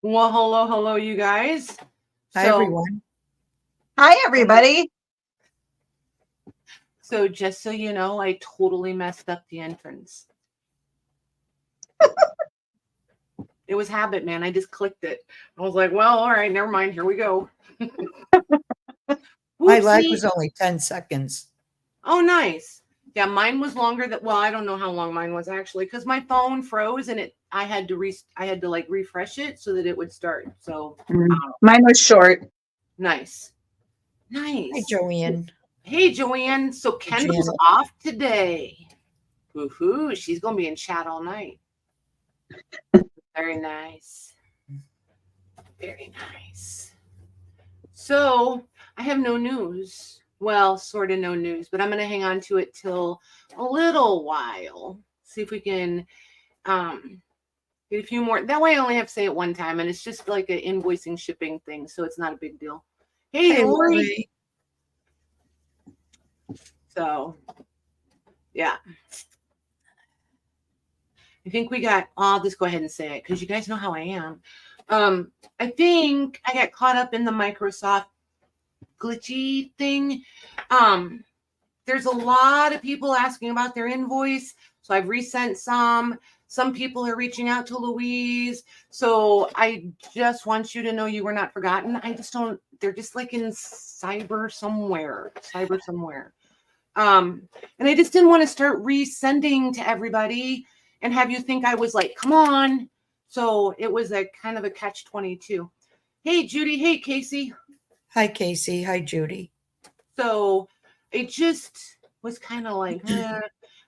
Well, hello, you guys. Hi, everyone. Hi, everybody. So just so you know, I totally messed up the entrance. It was habit, man. I just clicked it. I was like, well, all right, never mind. Here we go. My lag was only 10 seconds. Oh, nice. Yeah, mine was longer than, well, I don't know how long mine was actually, because my phone froze and I had to like refresh it so that it would start. So mine was short. Nice. Hi, Joanne. Hey, Joanne. So Kendall's off today. Woohoo! She's gonna be in chat all night. Very nice. Very nice. So I have no news. Well, sort of no news, but I'm going to hang on to it till a little while. See if we can get a few more. That way I only have to say it one time, and it's just like an invoicing shipping thing, so it's not a big deal. Hey, Lori. So, yeah. I think we got, I'll just go ahead and say it because you guys know how I am. I think I got caught up in the Microsoft glitchy thing. There's a lot of people asking about their invoice, so I've resent some. Some people are reaching out to Louise, so I just want you to know you were not forgotten. I just don't, they're just like in cyber somewhere. And I just didn't want to start resending to everybody and have you think I was like, come on. So it was a kind of a catch-22. Hey, Judy. Hey, Casey. Hi, Casey. Hi, Judy. So it just was kind of like, I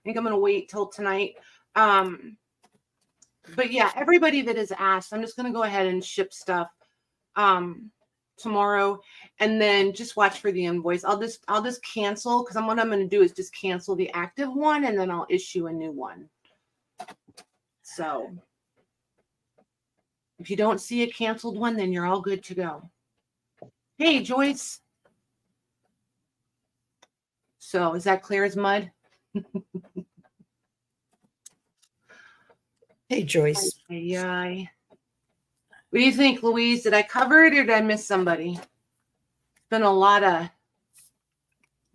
think I'm going to wait till tonight. But yeah, everybody that has asked, I'm just going to go ahead and ship stuff tomorrow, and then just watch for the invoice. I'll just cancel, because what I'm going to do is just cancel the active one, and then I'll issue a new one. So if you don't see a canceled one, then you're all good to go. Hey, Joyce. So is that clear as mud? Hey, Joyce. What do you think, Louise? Did I cover it or did I miss somebody? It's been a lot of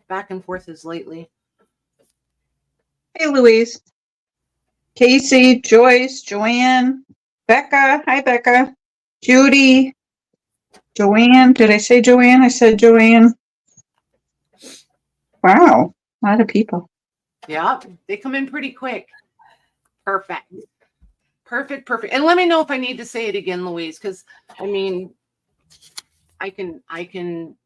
back and forths lately. Hey, Louise. Casey, Joyce, Joanne, Becca. Hi, Becca. Judy. Joanne. Did I say Joanne? I said Joanne. Wow. A lot of people. Yeah, they come in pretty quick. Perfect. And let me know if I need to say it again, Louise, because I mean, I can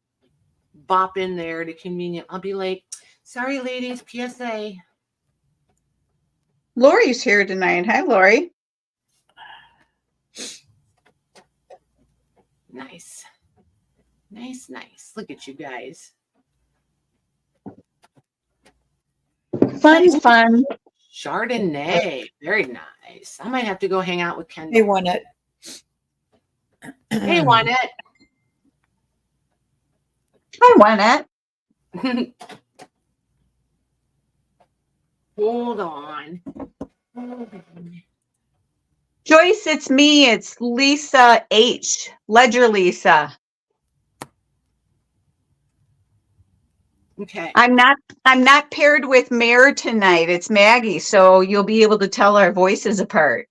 bop in there to convenient. I'll be like, sorry, ladies, PSA. Lori's here tonight. Hi, Lori. Nice. Look at you guys. Fun. Chardonnay. Very nice. I might have to go hang out with Kendall. Hey, Juanette. Hey, Juanette. Hi, Juanette. Hold on. Joyce, it's me. It's Lisa H. Ledger Lisa. Okay. I'm not paired with Mare tonight. It's Maggie, so you'll be able to tell our voices apart.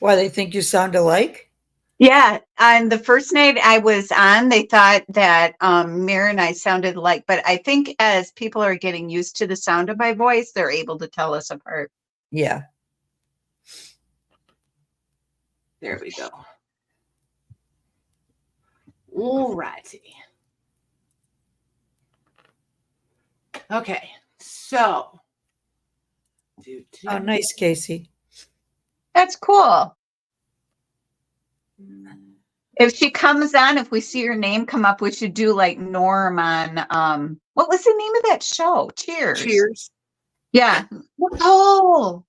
Why, they think you sound alike? Yeah, on the first night I was on, they thought that Mare and I sounded alike, but I think as people are getting used to the sound of my voice, they're able to tell us apart. Yeah. There we go. All righty. Okay, so. Oh, nice, Casey. That's cool. If she comes on, if we see her name come up, we should do like Norm on, what was the name of that show? Cheers. Yeah. Oh.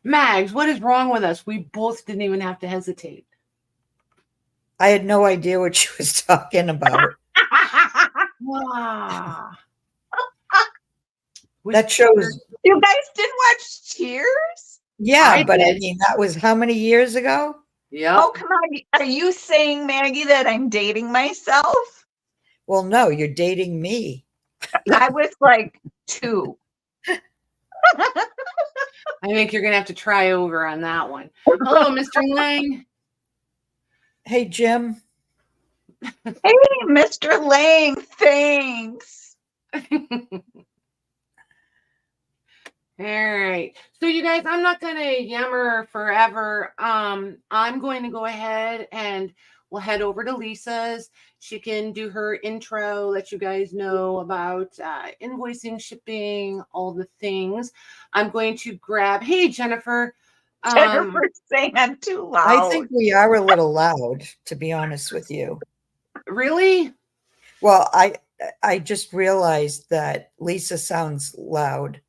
Mags, what is wrong with us? We both didn't even have to hesitate. I had no idea what she was talking about. Wow. That shows. You guys didn't watch Cheers? Yeah, but I did. mean, that was how many years ago? Yep. Oh, come on. Are you saying, Maggie, that I'm dating myself? Well, no, you're dating me. I was like 2. I think you're gonna have to try over on that one. Hello, Mr. Lang. Hey, Jim. Hey, Mr. Lang, thanks. All right. So you guys, I'm not going to yammer forever. I'm going to go ahead and we'll head over to Lisa's. She can do her intro, let you guys know about invoicing, shipping, all the things. I'm going to grab, hey, Jennifer. Jennifer's saying I'm too loud. I think we are a little loud, to be honest with you. Really? Well, I just realized that Lisa sounds loud.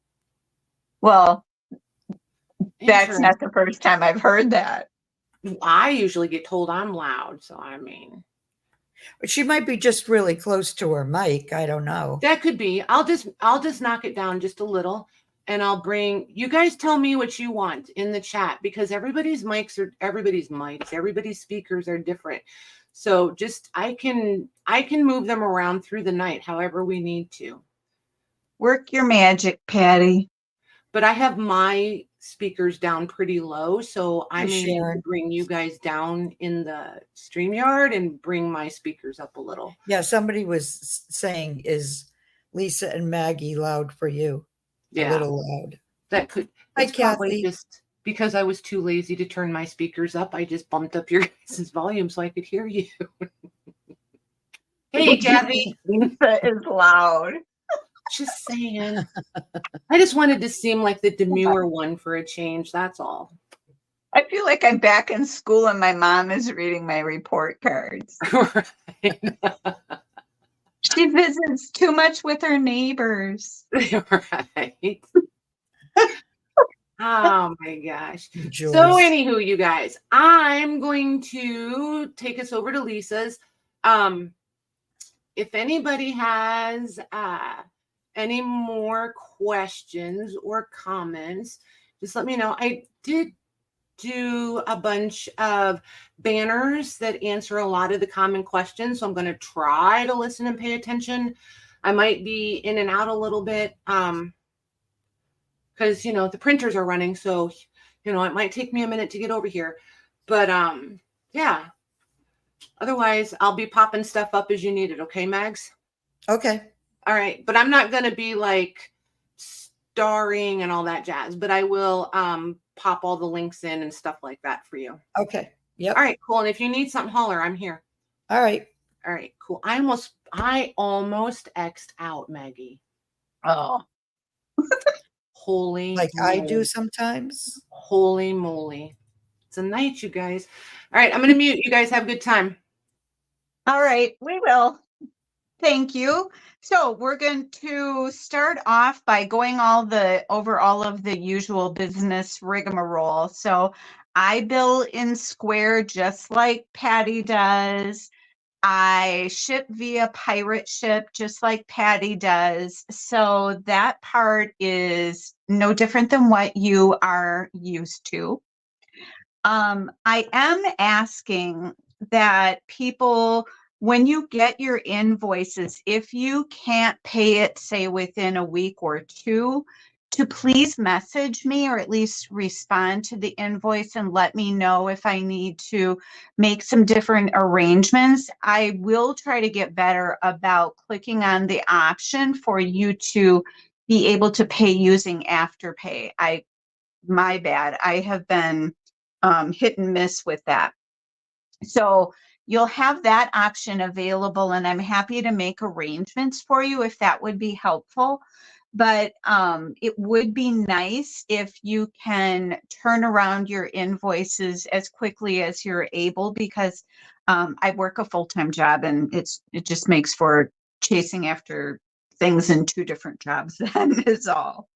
Well, that's not the first time I've heard that. I usually get told I'm loud, so I mean. She might be just really close to her mic. I don't know. That could be. I'll just knock it down just a little, and I'll bring you guys. Tell me what you want in the chat, because everybody's speakers are different. So just I can move them around through the night however we need to. Work your magic, Patty. But I have my speakers down pretty low, so I may need to bring you guys down in the Streamyard and bring my speakers up a little. Yeah, somebody was saying, is Lisa and Maggie loud for you? Yeah. A little loud. That could. Hi, It's probably Kathy. just because I was too lazy to turn my speakers up. I just bumped up your guys' volume so I could hear you. Hey, Kathy. Lisa is loud. Just saying. I just wanted to seem like the demure one for a change. That's all. I feel like I'm back in school and my mom is reading my report cards. Right. She visits too much with her neighbors. Right. Oh my gosh. Joyce. So anywho, you guys, I'm going to take us over to Lisa's. If anybody has any more questions or comments, just let me know. I did do a bunch of banners that answer a lot of the common questions, so I'm going to try to listen and pay attention. I might be in and out a little bit because the printers are running, so it might take me a minute to get over here, but yeah, otherwise I'll be popping stuff up as you need it. Okay, Mags? Okay. All right, but I'm not going to be like starring and all that jazz, but I will pop all the links in and stuff like that for you. Okay. Yep. All right, cool. And if you need something, holler. I'm here. All right. All right, cool. I almost X'd out, Maggie. Oh. Holy like moly. I do sometimes. Holy moly. It's a night, you guys. All right, I'm going to mute. You guys have a good time. All right, we will. Thank you. So we're going to start off by going over all of the usual business rigmarole. So I bill in Square just like Patty does. I ship via pirate ship just like Patty does. So that part is no different than what you are used to. I am asking that people, when you get your invoices, if you can't pay it, say within a week or 2, to please message me or at least respond to the invoice and let me know if I need to make some different arrangements. I will try to get better about clicking on the option for you to be able to pay using Afterpay. My bad. I have been hit and miss with that. So you'll have that option available, and I'm happy to make arrangements for you if that would be helpful. But it would be nice if you can turn around your invoices as quickly as you're able, because I work a full-time job and it just makes for chasing after things in 2 different jobs. That is all.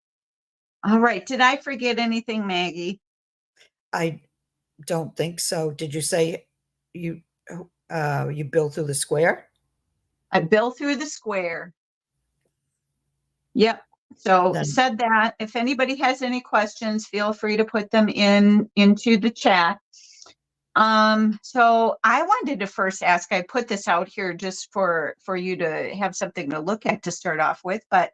All right. Did I forget anything, Maggie? I don't think so. Did you say you bill through the Square? I bill through the Square. Yep. So Then- said that, if anybody has any questions, feel free to put them into the chat. So I wanted to first ask, I put this out here just for you to have something to look at to start off with, but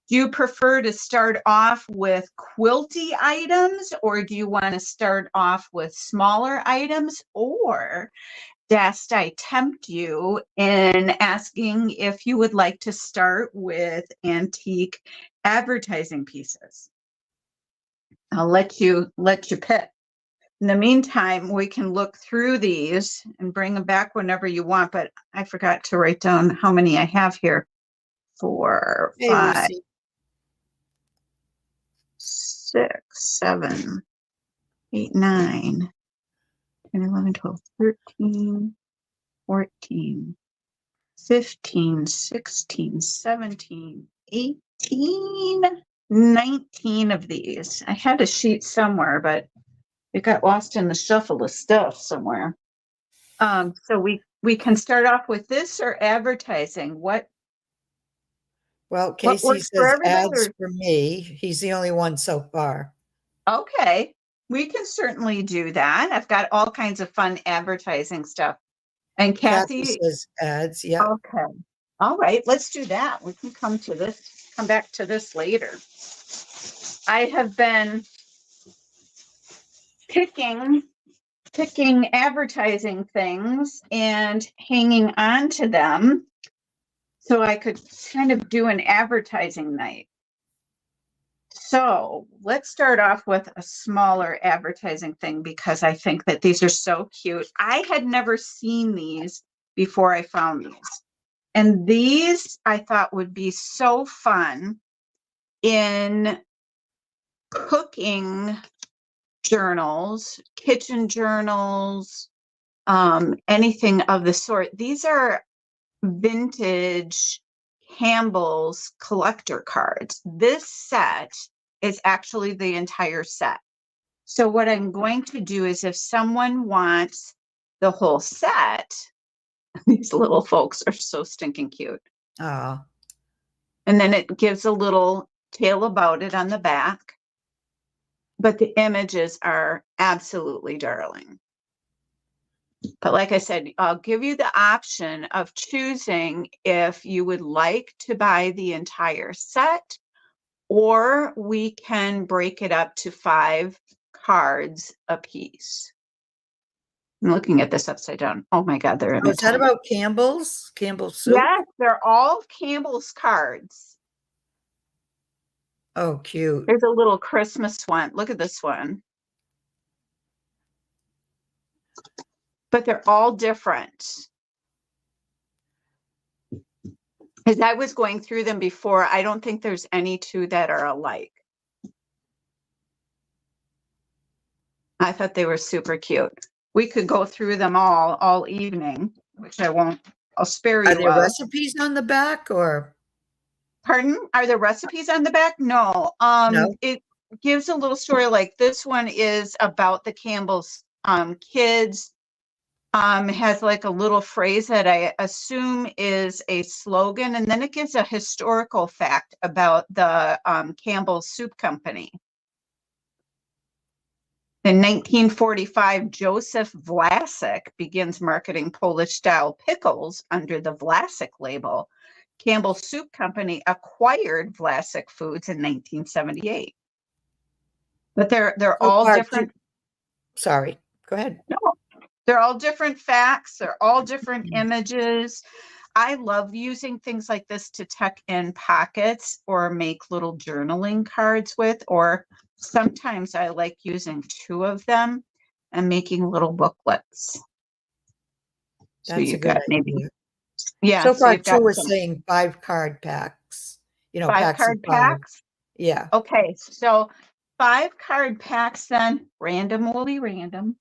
do you prefer to start off with quilty items, or do you want to start off with smaller items? Or dast I tempt you in asking if you would like to start with antique advertising pieces? I'll let you pick. In the meantime, we can look through these and bring them back whenever you want, but I forgot to write down how many I have here. 4, Hey, 5, Lucy. 6, 7, 8, 9, 10, 11, 12, 13, 14, 15, 16, 17, 18, 19 of these. I had a sheet somewhere, but it got lost in the shuffle of stuff somewhere. So we can start off with this or advertising. What Well, Casey works for says everybody, ads or- for me. He's the only one so far. Okay, we can certainly do that. I've got all kinds of fun advertising stuff. And Kathy Kathy, says ads. Yeah. okay. All right, let's do that. We can come back to this later. I have been picking advertising things and hanging on to them so I could kind of do an advertising night. So let's start off with a smaller advertising thing because I think that these are so cute. I had never seen these before I found these. And these I thought would be so fun in cooking journals, kitchen journals, anything of the sort. These are vintage Campbell's collector cards. This set is actually the entire set. So what I'm going to do is if someone wants the whole set, these little folks are so stinking cute. Ah, And then it gives a little tale about it on the back. But the images are absolutely darling. But like I said, I'll give you the option of choosing if you would like to buy the entire set, or we can break it up to 5 cards a piece. I'm looking at this upside down. Oh my God, they're in oh, a is that ton. about Campbell's? Campbell's soup? Yes, they're all Campbell's cards. Oh, cute. There's a little Christmas one. Look at this one. But they're all different. As I was going through them before, I don't think there's any two that are alike. I thought they were super cute. We could go through them all evening, which I won't. I'll spare Are you there of. recipes on the back or? Pardon? Are there recipes on the back? No. No. It gives a little story. Like this one is about the Campbell's kids. Has like a little phrase that I assume is a slogan, and then it gives a historical fact about the Campbell's Soup Company. In 1945, Joseph Vlasic begins marketing Polish-style pickles under the Vlasic label. Campbell's Soup Company acquired Vlasic Foods in 1978. But they're So all far, different. Sorry, go ahead. No, they're all different facts. They're all different images. I love using things like this to tuck in pockets or make little journaling cards with, or sometimes I like using 2 of them and making little booklets. So That's a you've good got maybe, idea. yeah, So so far, you've got True was some saying 5 card packs. 5 packs of card 5. packs. Yeah. Okay, so 5 card packs then, random.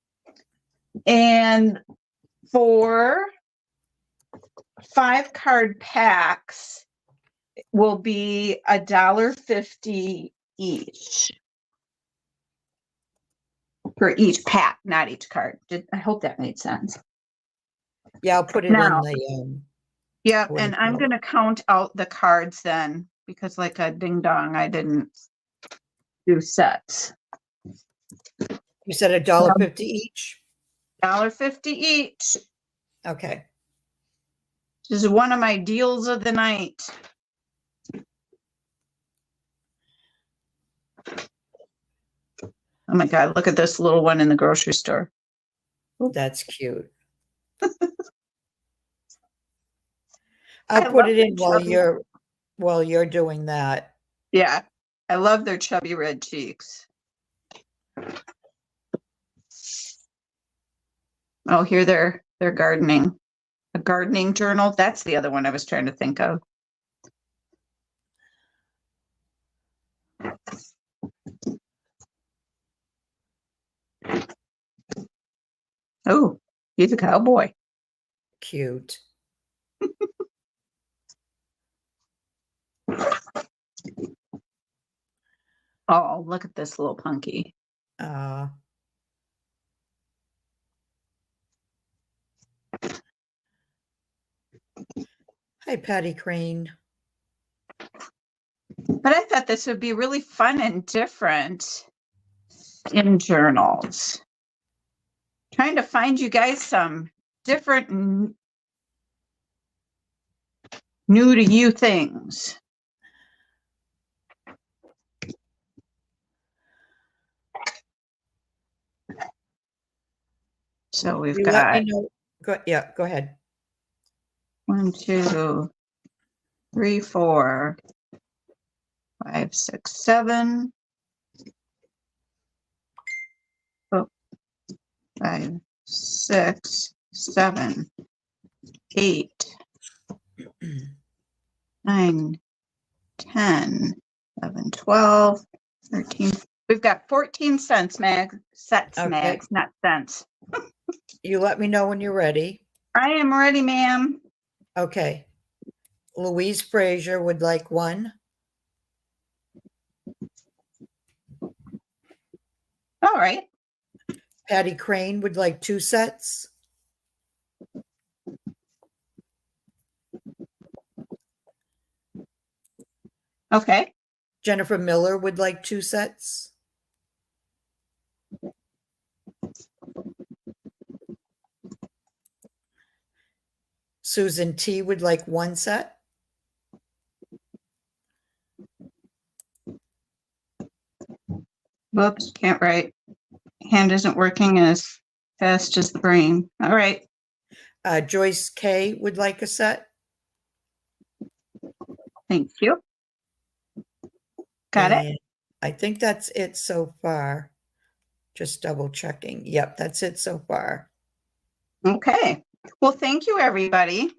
And for 5 card packs will be $1.50 each for each pack, not each card. I hope that made sense. Yeah, I'll put it Now, in the yeah, what do and you I'm call going to count out the cards then because like a ding dong, I didn't do sets. You said $1.50 each? $1.50 each. Okay. This is one of my deals of the night. Oh my God, look at this little one in the grocery store. That's cute. I I'll put love it in the while you're doing that. Yeah, I love their chubby red cheeks. Oh, here they're gardening. A gardening journal. That's the other one I was trying to think of. Oh, he's a cowboy. Cute. Oh, look at this little punky. Hi, Patty Crane. But I thought this would be really fun and different in journals. Trying to find you guys some different new to you things. So we've You got let me know. Go ahead. 1, 2, 3, 4, 5, 6, 7. 5, 6, 7, 8, 9, 10, 11, 12, 13. We've got 14 cents, sets, Okay. Mags, not cents. You let me know when you're ready. I am ready, ma'am. Okay. Louise Frazier would like 1. All right. Patty Crane would like 2 sets. Okay. Jennifer Miller would like 2 sets. Susan T would like 1 set. Whoops, can't write. Hand isn't working as fast as the brain. All right. Joyce K would like a set. Thank you. Got it. And I think that's it so far. Just double checking. Yep, that's it so far. Okay. Well, thank you, everybody.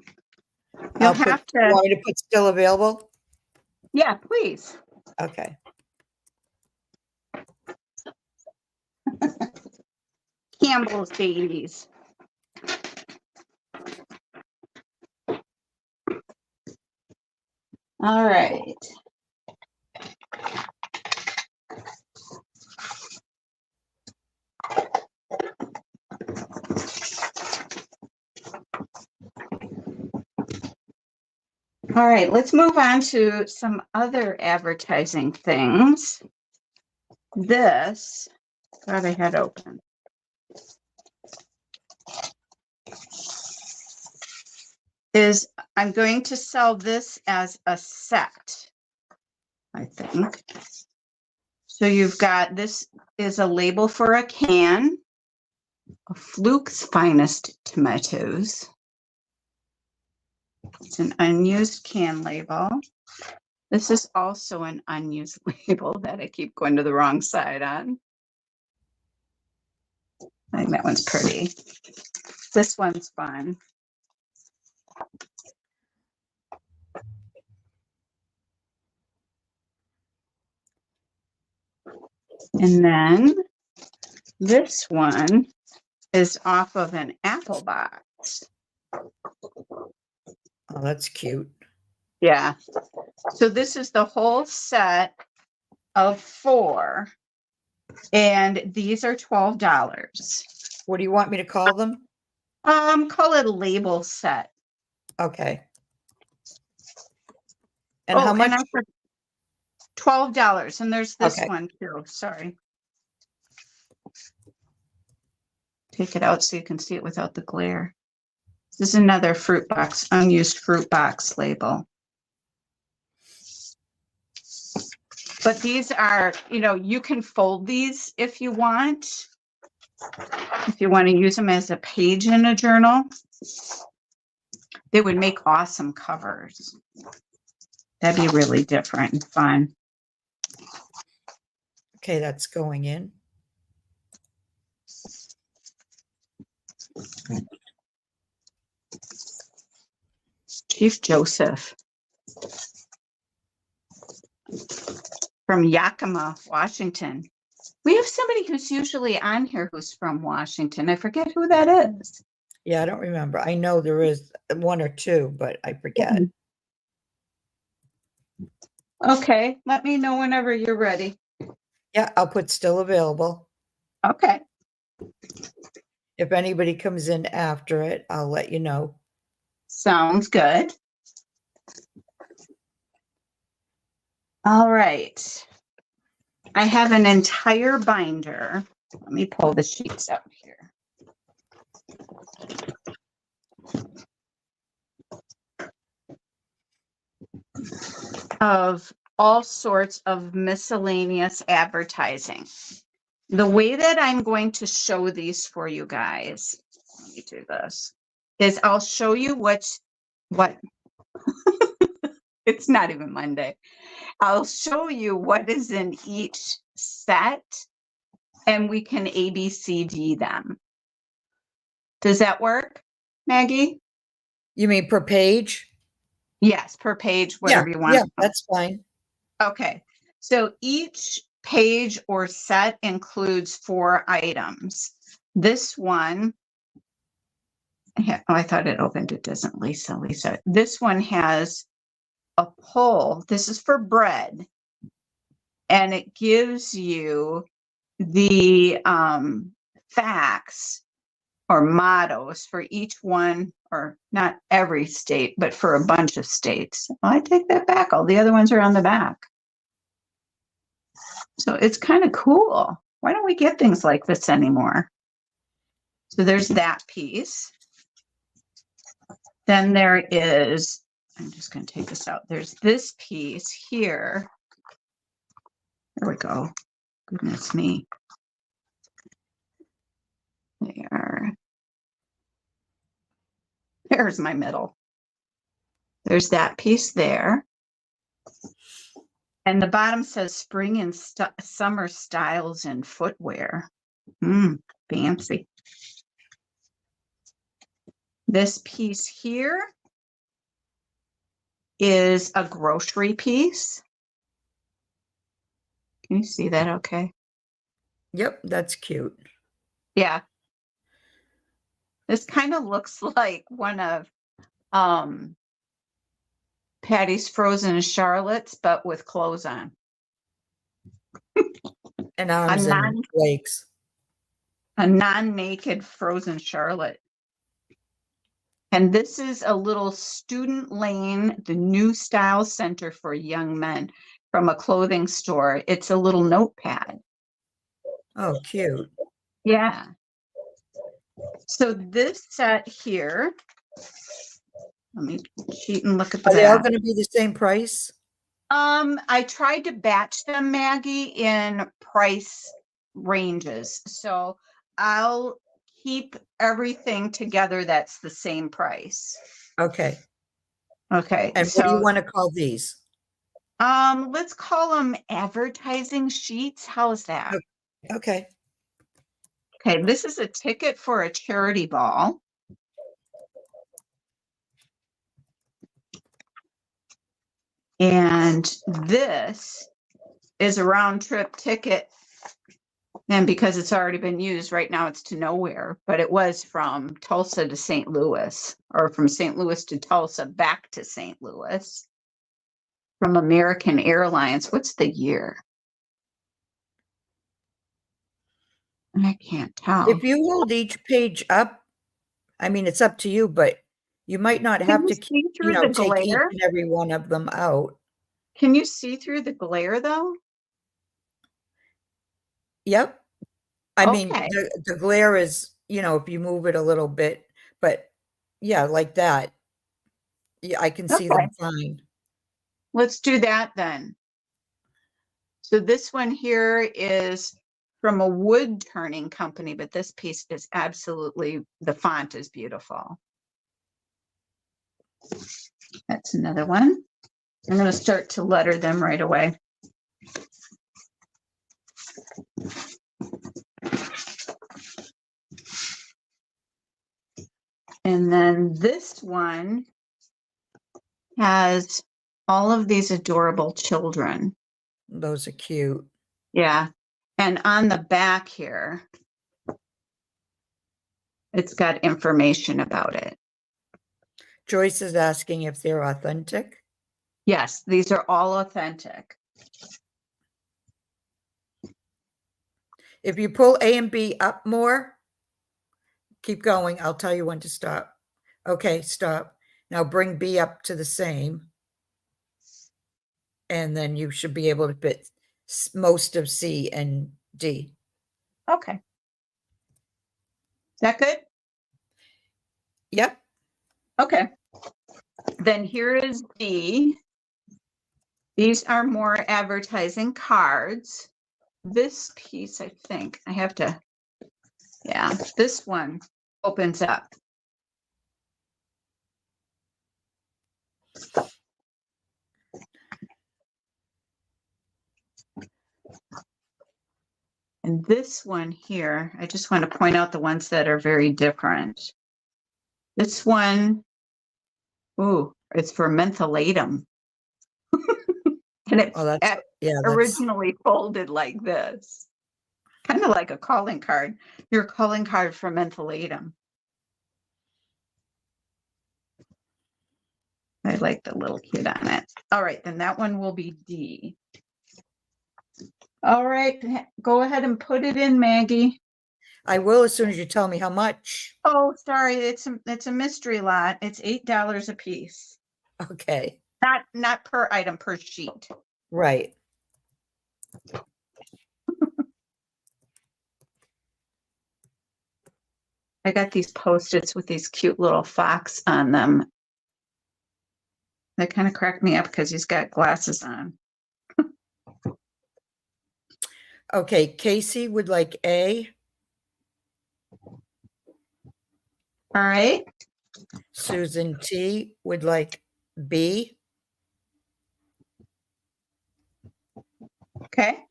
You'll I'll have You want me to put still available? Yeah, please. Okay. Campbell's babies. All right. All right, let's move on to some other advertising things. This, thought I had open. I'm going to sell this as a set, I think. So you've got, this is a label for a can of Fluke's Finest Tomatoes. It's an unused can label. This is also an unused label that I keep going to the wrong side on. I think that one's pretty. This one's fun. And then this one is off of an apple box. Oh, that's cute. Yeah. So this is the whole set of 4. And these are $12. What do you want me to call them? Call it a label set. Okay. And how much? And I for $12. And there's this Okay. one too. Sorry. Take it out so you can see it without the glare. This is another fruit box, unused fruit box label. But these are, you can fold these if you want. If you want to use them as a page in a journal, they would make awesome covers. That'd be really different and fun. Okay, that's going in. Chief Joseph from Yakima, Washington. We have somebody who's usually on here who's from Washington. I forget who that is. Yeah, I don't remember. I know there is one or two, but I forget. Okay, let me know whenever you're ready. Yeah, I'll put still available. Okay. If anybody comes in after it, I'll let you know. Sounds good. All right. I have an entire binder. Let me pull the sheets out here. Of all sorts of miscellaneous advertising. The way that I'm going to show these for you guys, let me do this, is I'll show you what it's not even Monday. I'll show you what is in each set and we can ABCD them. Does that work, Maggie? You mean per page? Yes, per page, whatever you want. Yeah, that's fine. Okay, so each page or set includes 4 items. This one, I thought it opened, it doesn't, Lisa. This one has a poll. This is for bread. And it gives you the facts or mottos for each one, or not every state, but for a bunch of states. Well, I take that back. All the other ones are on the back. So it's kind of cool. Why don't we get things like this anymore? So there's that piece. Then there is, I'm just going to take this out. There's this piece here. There we go. Goodness me. There's my middle. There's that piece there. And the bottom says spring and summer styles and footwear. Fancy. This piece here is a grocery piece. Can you see that okay? Yep, that's cute. Yeah. This kind of looks like one of Patty's Frozen Charlottes, but with clothes on. And arms and legs. A non-naked Frozen Charlotte. And this is a little student lane, the new style center for young men from a clothing store. It's a little notepad. Oh, cute. Yeah. So this set here, let me cheat and look at the Are they all back. going to be the same price? I tried to batch them, Maggie, in price ranges. So I'll keep everything together that's the same price. Okay. Okay. And what do you want to call these? Let's call them advertising sheets. How's that? Okay. Okay, this is a ticket for a charity ball. And this is a round trip ticket. And because it's already been used, right now it's to nowhere, but it was from Tulsa to St. Louis, or from St. Louis to Tulsa back to St. Louis from American Airlines. What's the year? I can't tell. If you hold each page up, I mean, it's up to you, but you might not have to keep, take each and every one of them out. Can you see through the glare though? Yep. I mean, Okay. the glare is, if you move it a little bit, but yeah, like that. Yeah, I can see Okay. them fine. Let's do that then. So this one here is from a wood turning company, but this piece is absolutely, the font is beautiful. That's another one. I'm going to start to letter them right away. And then this one has all of these adorable children. Those are cute. Yeah. And on the back here, it's got information about it. Joyce is asking if they're authentic. Yes, these are all authentic. If you pull A and B up more, keep going. I'll tell you when to stop. Okay, stop. Now bring B up to the same. And then you should be able to fit most of C and D. Okay. Is that good? Yep. Okay. Then here is D. These are more advertising cards. This piece, I think I have to, yeah, this one opens up. And this one here, I just want to point out the ones that are very different. This one, ooh, it's for mentholatum. And it's originally folded like this. Kind of like a calling card. Your calling card for mentholatum. I like the little kid on it. All right, then that one will be D. All right, go ahead and put it in, Maggie. I will as soon as you tell me how much. Oh, sorry, it's a mystery lot. It's $8 a piece. Okay. Not per item, per sheet. Right. I got these Post-its with these cute little fox on them. They kind of cracked me up because he's got glasses on. Okay, Casey would like A. All right. Susan T would like B. Okay.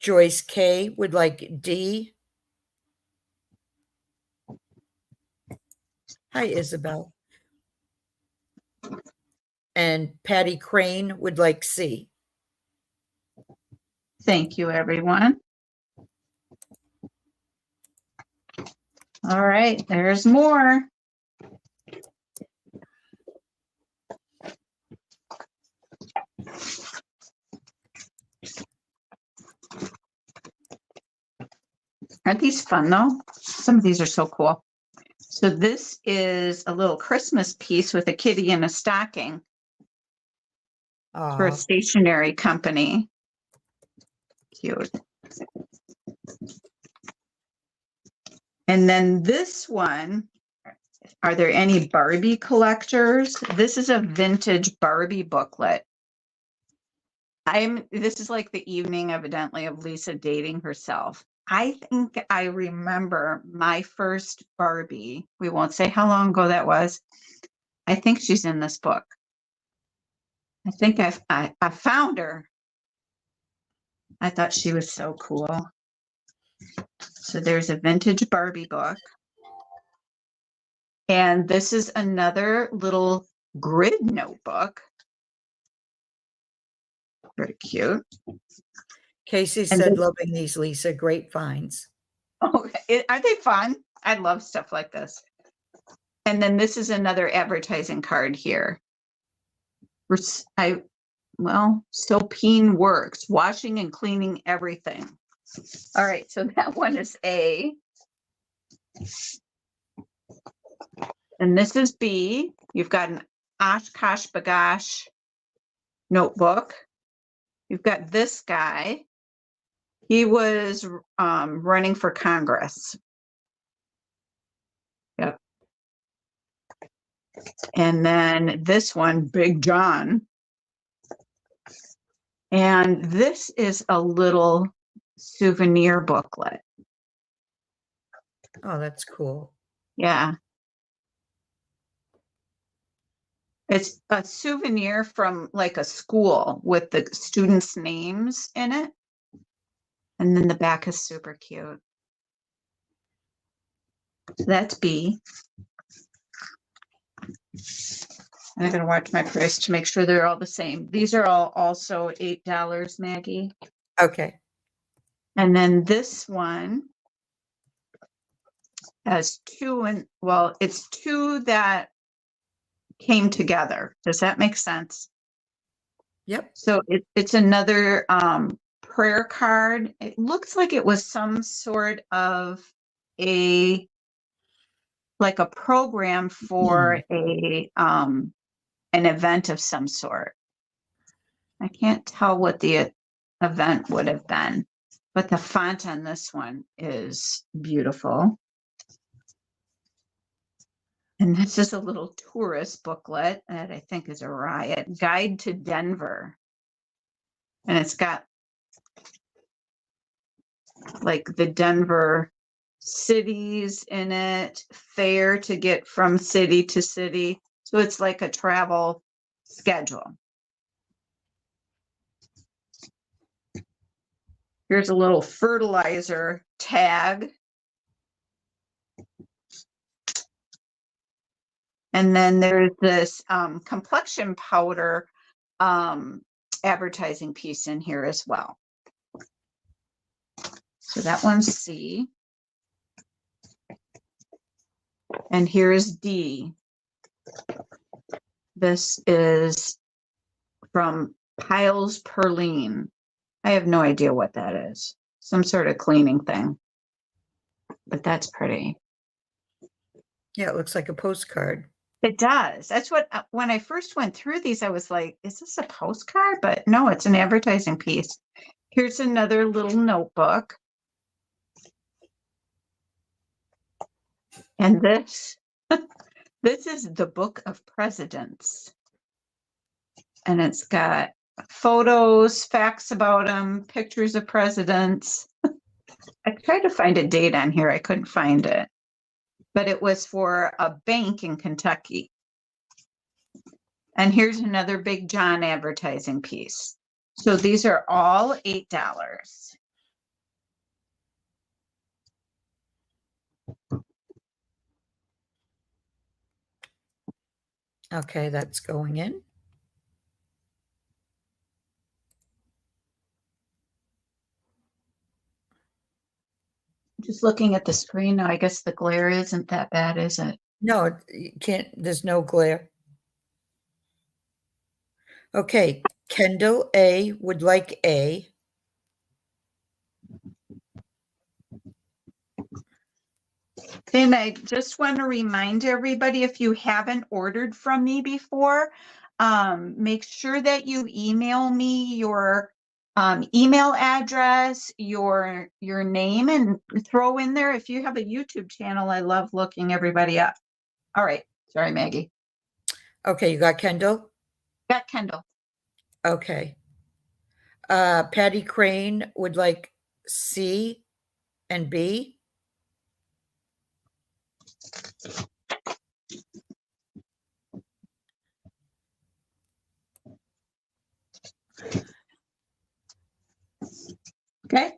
Joyce K would like D. Hi, Isabel. And Patty Crane would like C. Thank you, everyone. All right, there's more. Aren't these fun though? Some of these are so cool. So this is a little Christmas piece with a kitty in a stocking for a stationery company. Cute. And then this one, are there any Barbie collectors? This is a vintage Barbie booklet. This is like the evening, evidently, of Lisa dating herself. I think I remember my first Barbie. We won't say how long ago that was. I think she's in this book. I think I found her. I thought she was so cool. So there's a vintage Barbie book. And this is another little grid notebook. Very cute. Casey said, loving these, Lisa. Great finds. Oh, are they fun? I love stuff like this. And then this is another advertising card here. Sopine Works, washing and cleaning everything. All right, so that one is A. And this is B. You've got an Oshkosh Bagosh notebook. You've got this guy. He was running for Congress. Yep. And then this one, Big John. And this is a little souvenir booklet. Oh, that's cool. Yeah. It's a souvenir from like a school with the students' names in it. And then the back is super cute. So that's B. And I'm going to watch my price to make sure they're all the same. These are all also $8, Maggie. Okay. And then this one has two, and well, it's two that came together. Does that make sense? Yep. So it's another prayer card. It looks like it was some sort of like a program for an event of some sort. I can't tell what the event would have been, but the font on this one is beautiful. And this is a little tourist booklet that I think is a riot. Guide to Denver. And it's got like the Denver cities in it, fare to get from city to city. So it's like a travel schedule. Here's a little fertilizer tag. And then there's this complexion powder advertising piece in here as well. So that one's C. And here's D. This is from Piles Perline. I have no idea what that is. Some sort of cleaning thing. But that's pretty. Yeah, it looks like a postcard. It does. That's what, when I first went through these, I was like, is this a postcard? But no, it's an advertising piece. Here's another little notebook. And this, this is the Book of Presidents. And it's got photos, facts about them, pictures of presidents. I tried to find a date on here. I couldn't find it. But it was for a bank in Kentucky. And here's another Big John advertising piece. So these are all $8. Okay, that's going in. Just looking at the screen now, I guess the glare isn't that bad, is it? No, you can't, there's no glare. Okay, Kendall A would like A. And I just want to remind everybody, if you haven't ordered from me before, make sure that you email me your email address, your name, and throw in there if you have a YouTube channel. I love looking everybody up. All right. Sorry, Maggie. Okay, you got Kendall? Got Kendall. Okay. Patty Crane would like C and B. Okay.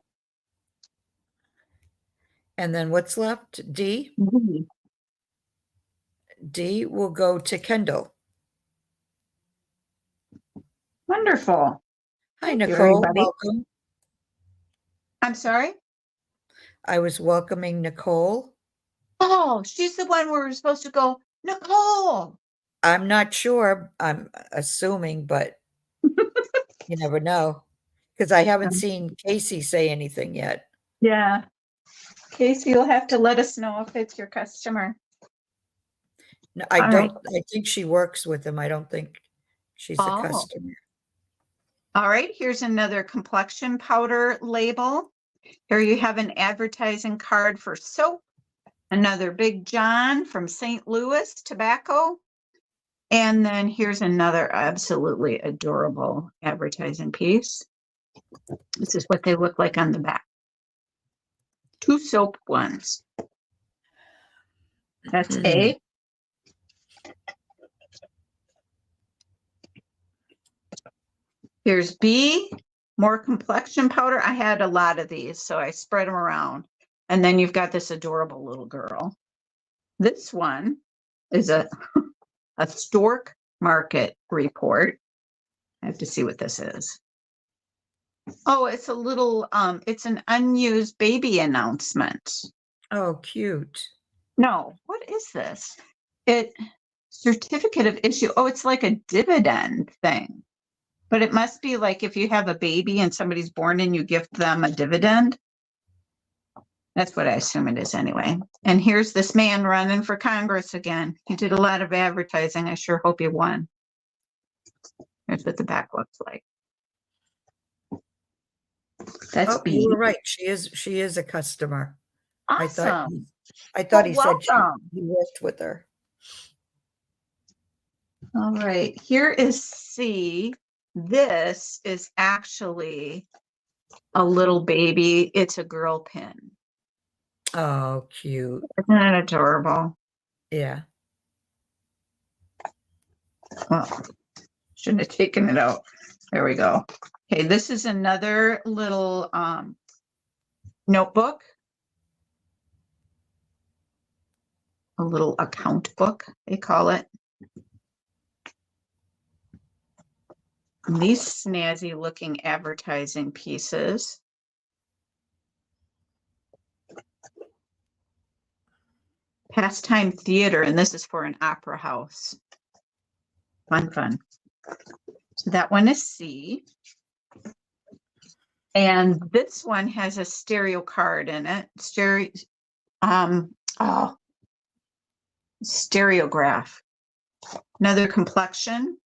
And then what's left? D? Mhm. D will go to Kendall. Wonderful. Hi, Thank you, Nicole. everybody. Welcome. I'm sorry. I was welcoming Nicole. Oh, she's the one where we're supposed to go, Nicole. I'm not sure. I'm assuming, but you never know. Because I haven't seen Casey say anything yet. Yeah. Casey, you'll have to let us know if it's your customer. No, All I right. don't, I think she works with him. I don't think she's a Oh. customer. All right, here's another complexion powder label. Here you have an advertising card for soap, another Big John from St. Louis Tobacco. And then here's another absolutely adorable advertising piece. This is what they look like on the back. 2 soap ones. That's A. Here's B, more complexion powder. I had a lot of these, so I spread them around. And then you've got this adorable little girl. This one is a stork market report. I have to see what this is. Oh, it's a little, it's an unused baby announcement. Oh, cute. No, what is this? Certificate of issue. Oh, it's like a dividend thing. But it must be like if you have a baby and somebody's born and you gift them a dividend. That's what I assume it is anyway. And here's this man running for Congress again. He did a lot of advertising. I sure hope he won. Here's what the back looks like. That's Oh, B. you were right. She is a customer. Awesome. I thought he Well, said welcome. he worked with her. All right, here is C. This is actually a little baby. It's a girl pin. Oh, cute. Isn't that adorable? Yeah. Well, shouldn't have taken it out. There we go. Okay, this is another little notebook. A little account book, they call it. And these snazzy looking advertising pieces. Pastime theater, and this is for an opera house. Fun. So that one is C. And this one has a stereo card in it. Stereograph. Another complexion.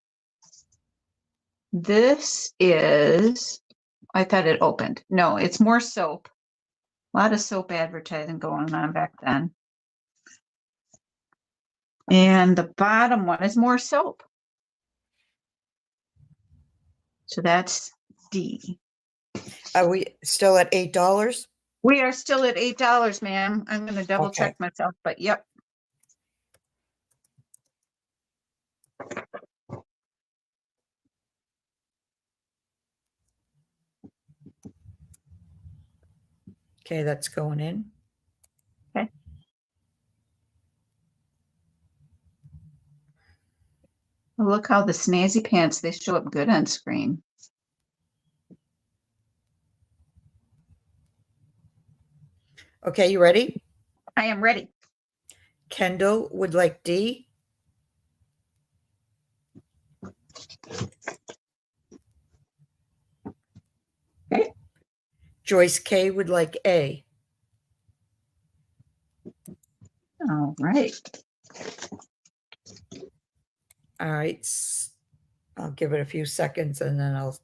This is, I thought it opened. No, it's more soap. A lot of soap advertising going on back then. And the bottom one is more soap. So that's D. Are we still at $8? We are still at $8, ma'am. I'm going to double Okay. check myself, but yep. Okay, that's going in. Okay. Look how the snazzy pants, they show up good on screen. Okay, you ready? I am ready. Kendall would like D. Okay. Joyce K would like A. All right. All right. I'll give it a few seconds and then I'll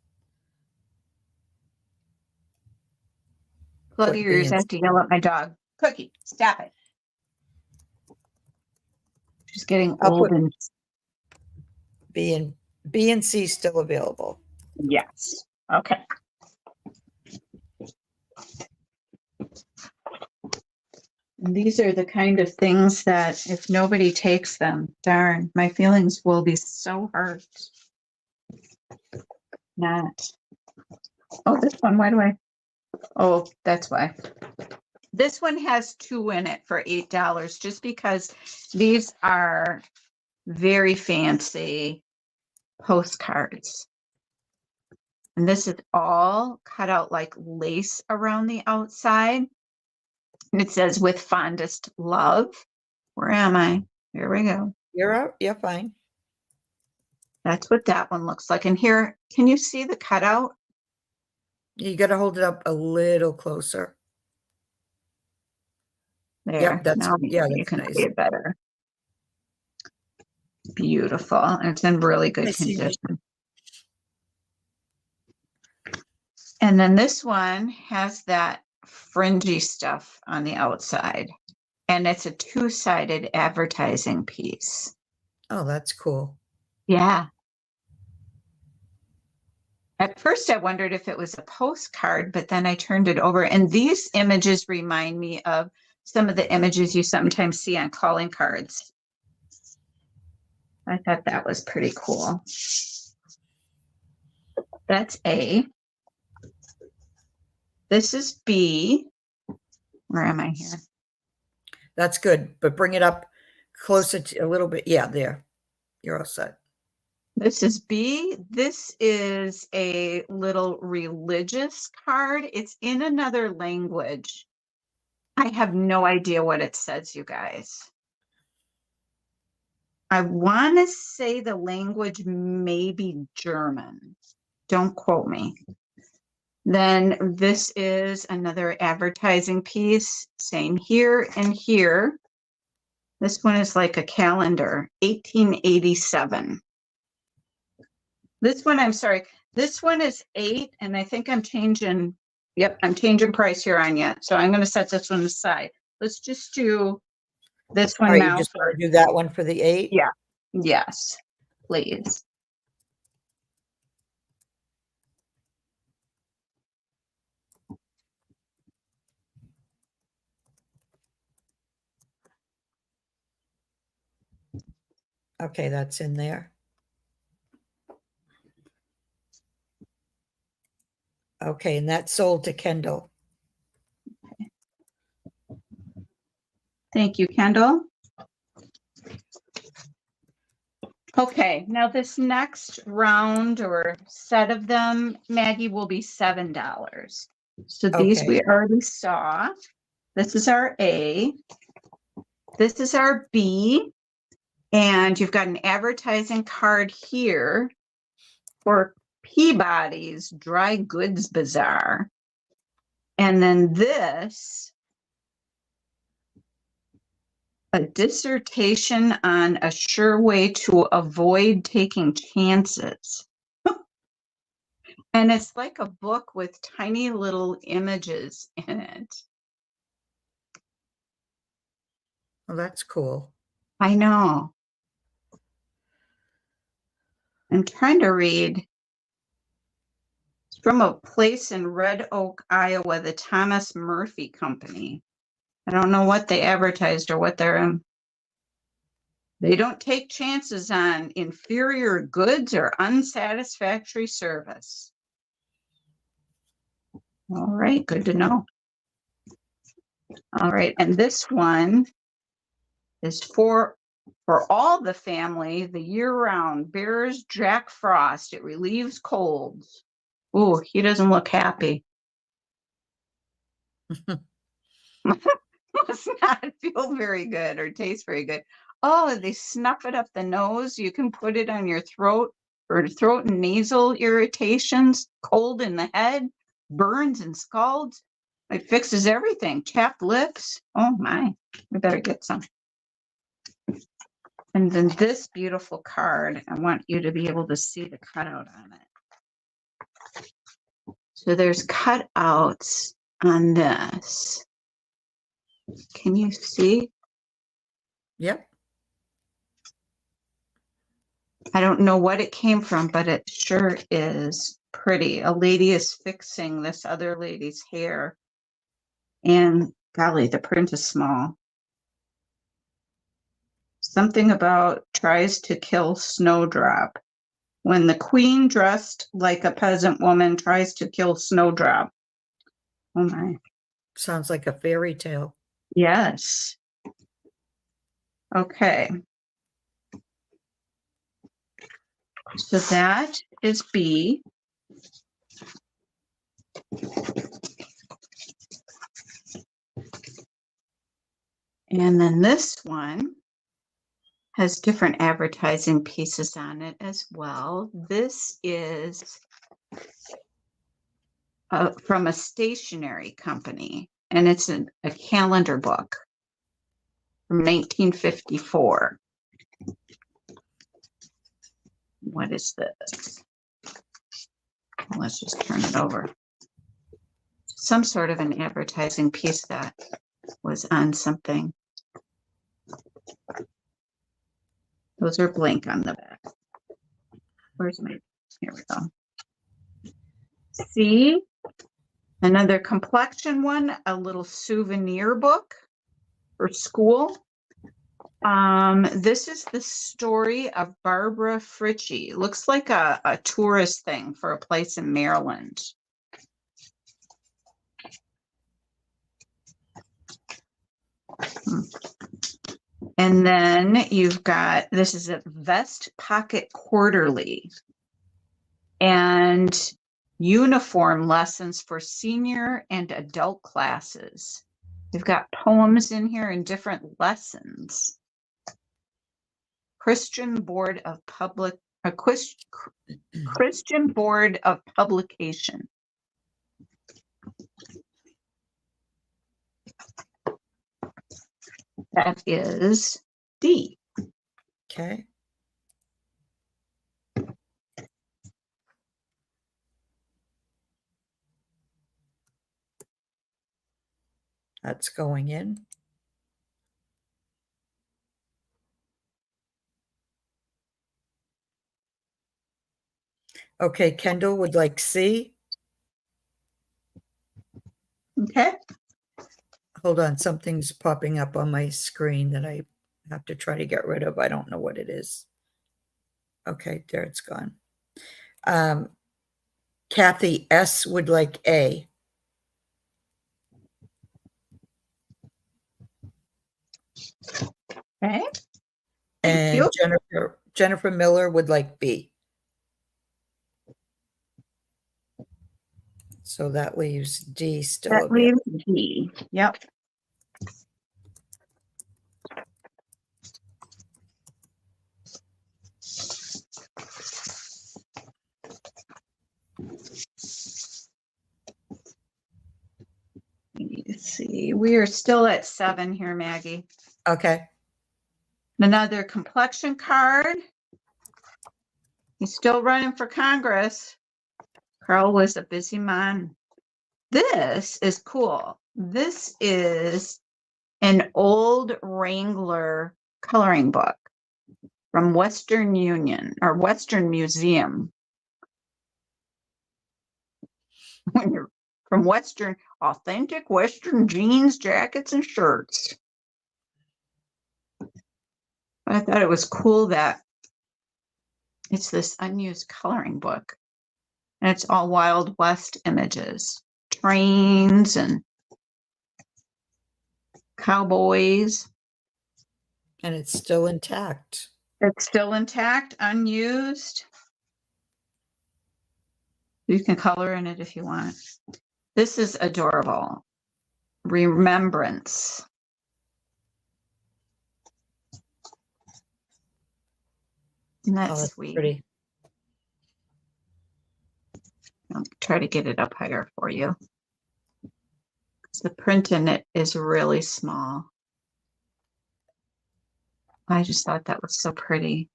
Plug put your ears. B I in. have to yell at my dog. Cookie, stop it. She's getting I'll old put- and B and C still available. yes. Okay. And these are the kind of things that if nobody takes them, darn, my feelings will be so hurt. Not. Oh, this one, why do I? Oh, that's why. This one has 2 in it for $8, just because these are very fancy postcards. And this is all cut out like lace around the outside. And it says, with fondest love. Where am I? Here we go. You're out. You're fine. That's what that one looks like. And here, can you see the cutout? You got to hold it up a little closer. There. Yep, that's- now yeah, you that's can nice. see it better. Beautiful. And it's in really good I see. condition. And then this one has that fringy stuff on the outside. And it's a two-sided advertising piece. Oh, that's cool. Yeah. At first, I wondered if it was a postcard, but then I turned it over. And these images remind me of some of the images you sometimes see on calling cards. I thought that was pretty cool. That's A. This is B. Where am I here? That's good, but bring it up closer to a little bit. Yeah, there. You're all set. This is B. This is a little religious card. It's in another language. I have no idea what it says, you guys. I want to say the language may be German. Don't quote me. Then this is another advertising piece. Same here and here. This one is like a calendar, 1887. This one, I'm sorry, this one is 8, and I think I'm changing, yep, I'm changing price here on yet. So I'm going to set this one aside. Let's just do this one All right, now. you just want to do that one for the 8? Yeah. Yes, please. Okay, that's in there. Okay, and that's sold to Kendall. Thank you, Kendall. Okay, now this next round or set of them, Maggie, will be $7. So these Okay. we already saw. This is our A. This is our B. And you've got an advertising card here for Peabody's Dry Goods Bazaar. And then this, a dissertation on a sure way to avoid taking chances. And it's like a book with tiny little images in it. Well, that's cool. I know. I'm trying to read. It's from a place in Red Oak, Iowa, the Thomas Murphy Company. I don't know what they advertised or what they're in. They don't take chances on inferior goods or unsatisfactory service. All right, good to know. All right, and this one is for all the family, the year-round. Bears Jack Frost. It relieves colds. Ooh, he doesn't look happy. Must not feel very good or taste very good. Oh, they snuff it up the nose. You can put it on your throat for throat and nasal irritations, cold in the head, burns and scalds. It fixes everything. Chapped lips. Oh my, we better get some. And then this beautiful card, I want you to be able to see the cutout on it. So there's cutouts on this. Can you see? Yep. I don't know what it came from, but it sure is pretty. A lady is fixing this other lady's hair. And golly, the print is small. Something about tries to kill Snowdrop. When the queen dressed like a peasant woman tries to kill Snowdrop. Oh my. Sounds like a fairy tale. Yes. Okay. So that is B. And then this one has different advertising pieces on it as well. This is from a stationery company, and it's a calendar book from 1954. What is this? Let's just turn it over. some sort of an advertising piece that was on something. Those are blank on the back. Where's my, here we go. See, another complexion one, a little souvenir book for school. This is the story of Barbara Fritchie. Looks like a tourist thing for a place in Maryland. And then you've got, this is a Vest Pocket Quarterly and uniform lessons for senior and adult classes. You've got poems in here and different lessons. Christian Board of Christian Board of Publication. That is D. Okay. That's going in. Okay, Kendall would like C. Okay. Hold on, something's popping up on my screen that I have to try to get rid of. I don't know what it is. Okay, there it's gone. Kathy S would like A. Okay. And you. Jennifer Miller would like B. So that leaves D still. That leaves D. Yep. Let's see. We are still at 7 here, Maggie. Okay. Another complexion card. He's still running for Congress. Carl was a busy man. This is cool. This is an old Wrangler coloring book from Western Union or Western Museum. When you're from Western, authentic Western jeans, jackets, and shirts. I thought it was cool that it's this unused coloring book. And it's all Wild West images, trains and cowboys. And it's still intact. It's still intact, unused. You can color in it if you want. This is adorable. Remembrance. And that's sweet. Pretty. I'll try to get it up higher for you. The print in it is really small. I just thought that was so pretty.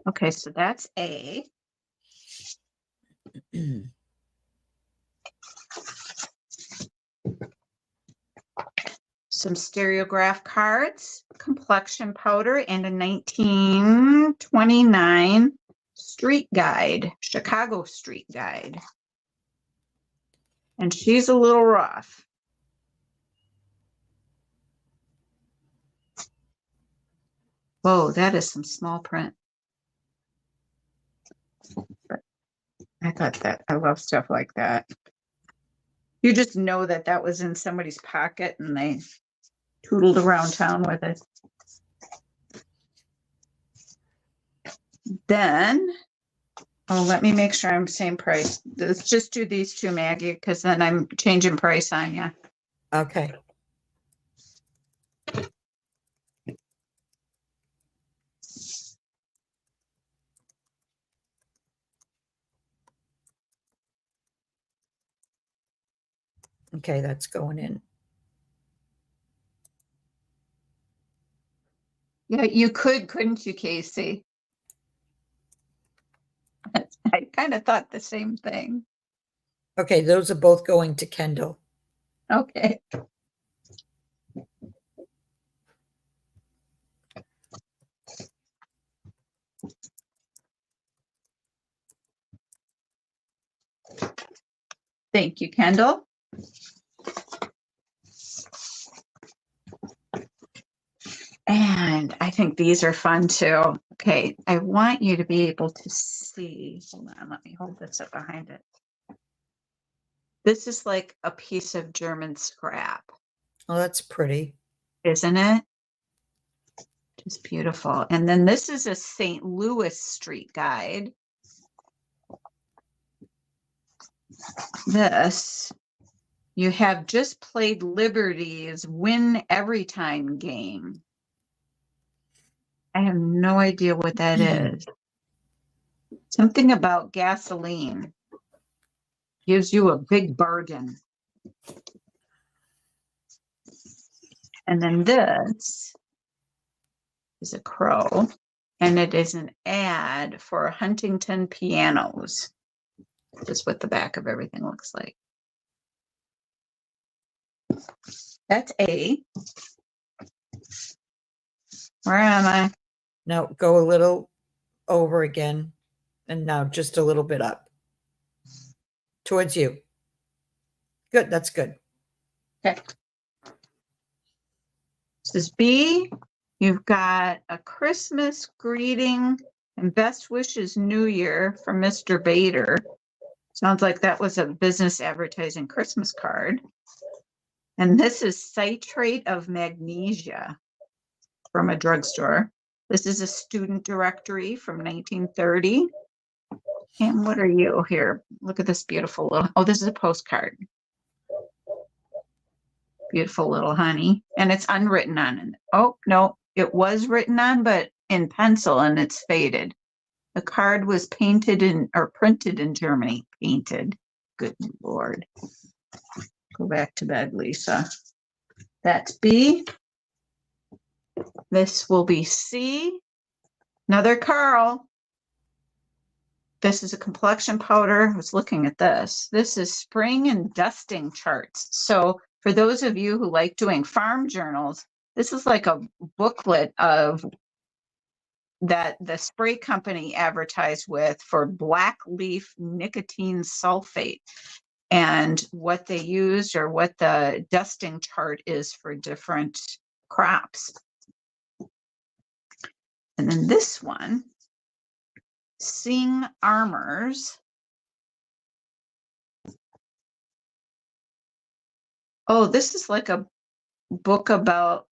Okay, so that's A. Some stereograph cards, complexion powder, and a 1929 street guide, Chicago street guide. And she's a little rough. Whoa, that is some small print. But I thought that, I love stuff like that. You just know that that was in somebody's pocket and they tootled around town with it. Then, oh, let me make sure I'm same price. Let's just do these two, Maggie, because then I'm changing price on you. Okay. Okay, that's going in. Yeah, you could, couldn't you, Casey? I kind of thought the same thing. Okay, those are both going to Kendall. Okay. Thank you, Kendall. And I think these are fun too. Okay, I want you to be able to see. Hold on, let me hold this up behind it. This is like a piece of German scrap, Oh, that's pretty. isn't it? Just beautiful. And then this is a St. Louis street guide. This, you have just played Liberty's win every time game. I have no idea what that is. Something about gasoline gives you a big bargain. And then this is a crow, and it is an ad for Huntington pianos. This is what the back of everything looks like. That's A. Where am I? Now go a little over again, and now just a little bit up towards you. Good, that's good. Okay. This is B. You've got a Christmas greeting and best wishes New Year from Mr. Bader. Sounds like that was a business advertising Christmas card. And this is citrate of magnesia from a drugstore. This is a student directory from 1930. And what are you here? Look at this beautiful little, oh, this is a postcard. Beautiful little honey. And it's unwritten on it. Oh, no, it was written on, but in pencil, and it's faded. The card was painted in or printed in Germany. Painted. Good Lord. Go back to bed, Lisa. That's B. This will be C. Another Carl. This is a complexion powder. I was looking at this. This is spring and dusting charts. So for those of you who like doing farm journals, this is like a booklet of that the spray company advertised with for black leaf nicotine sulfate and what they used or what the dusting chart is for different crops. And then this one, Sing Armors. Oh, this is like a book about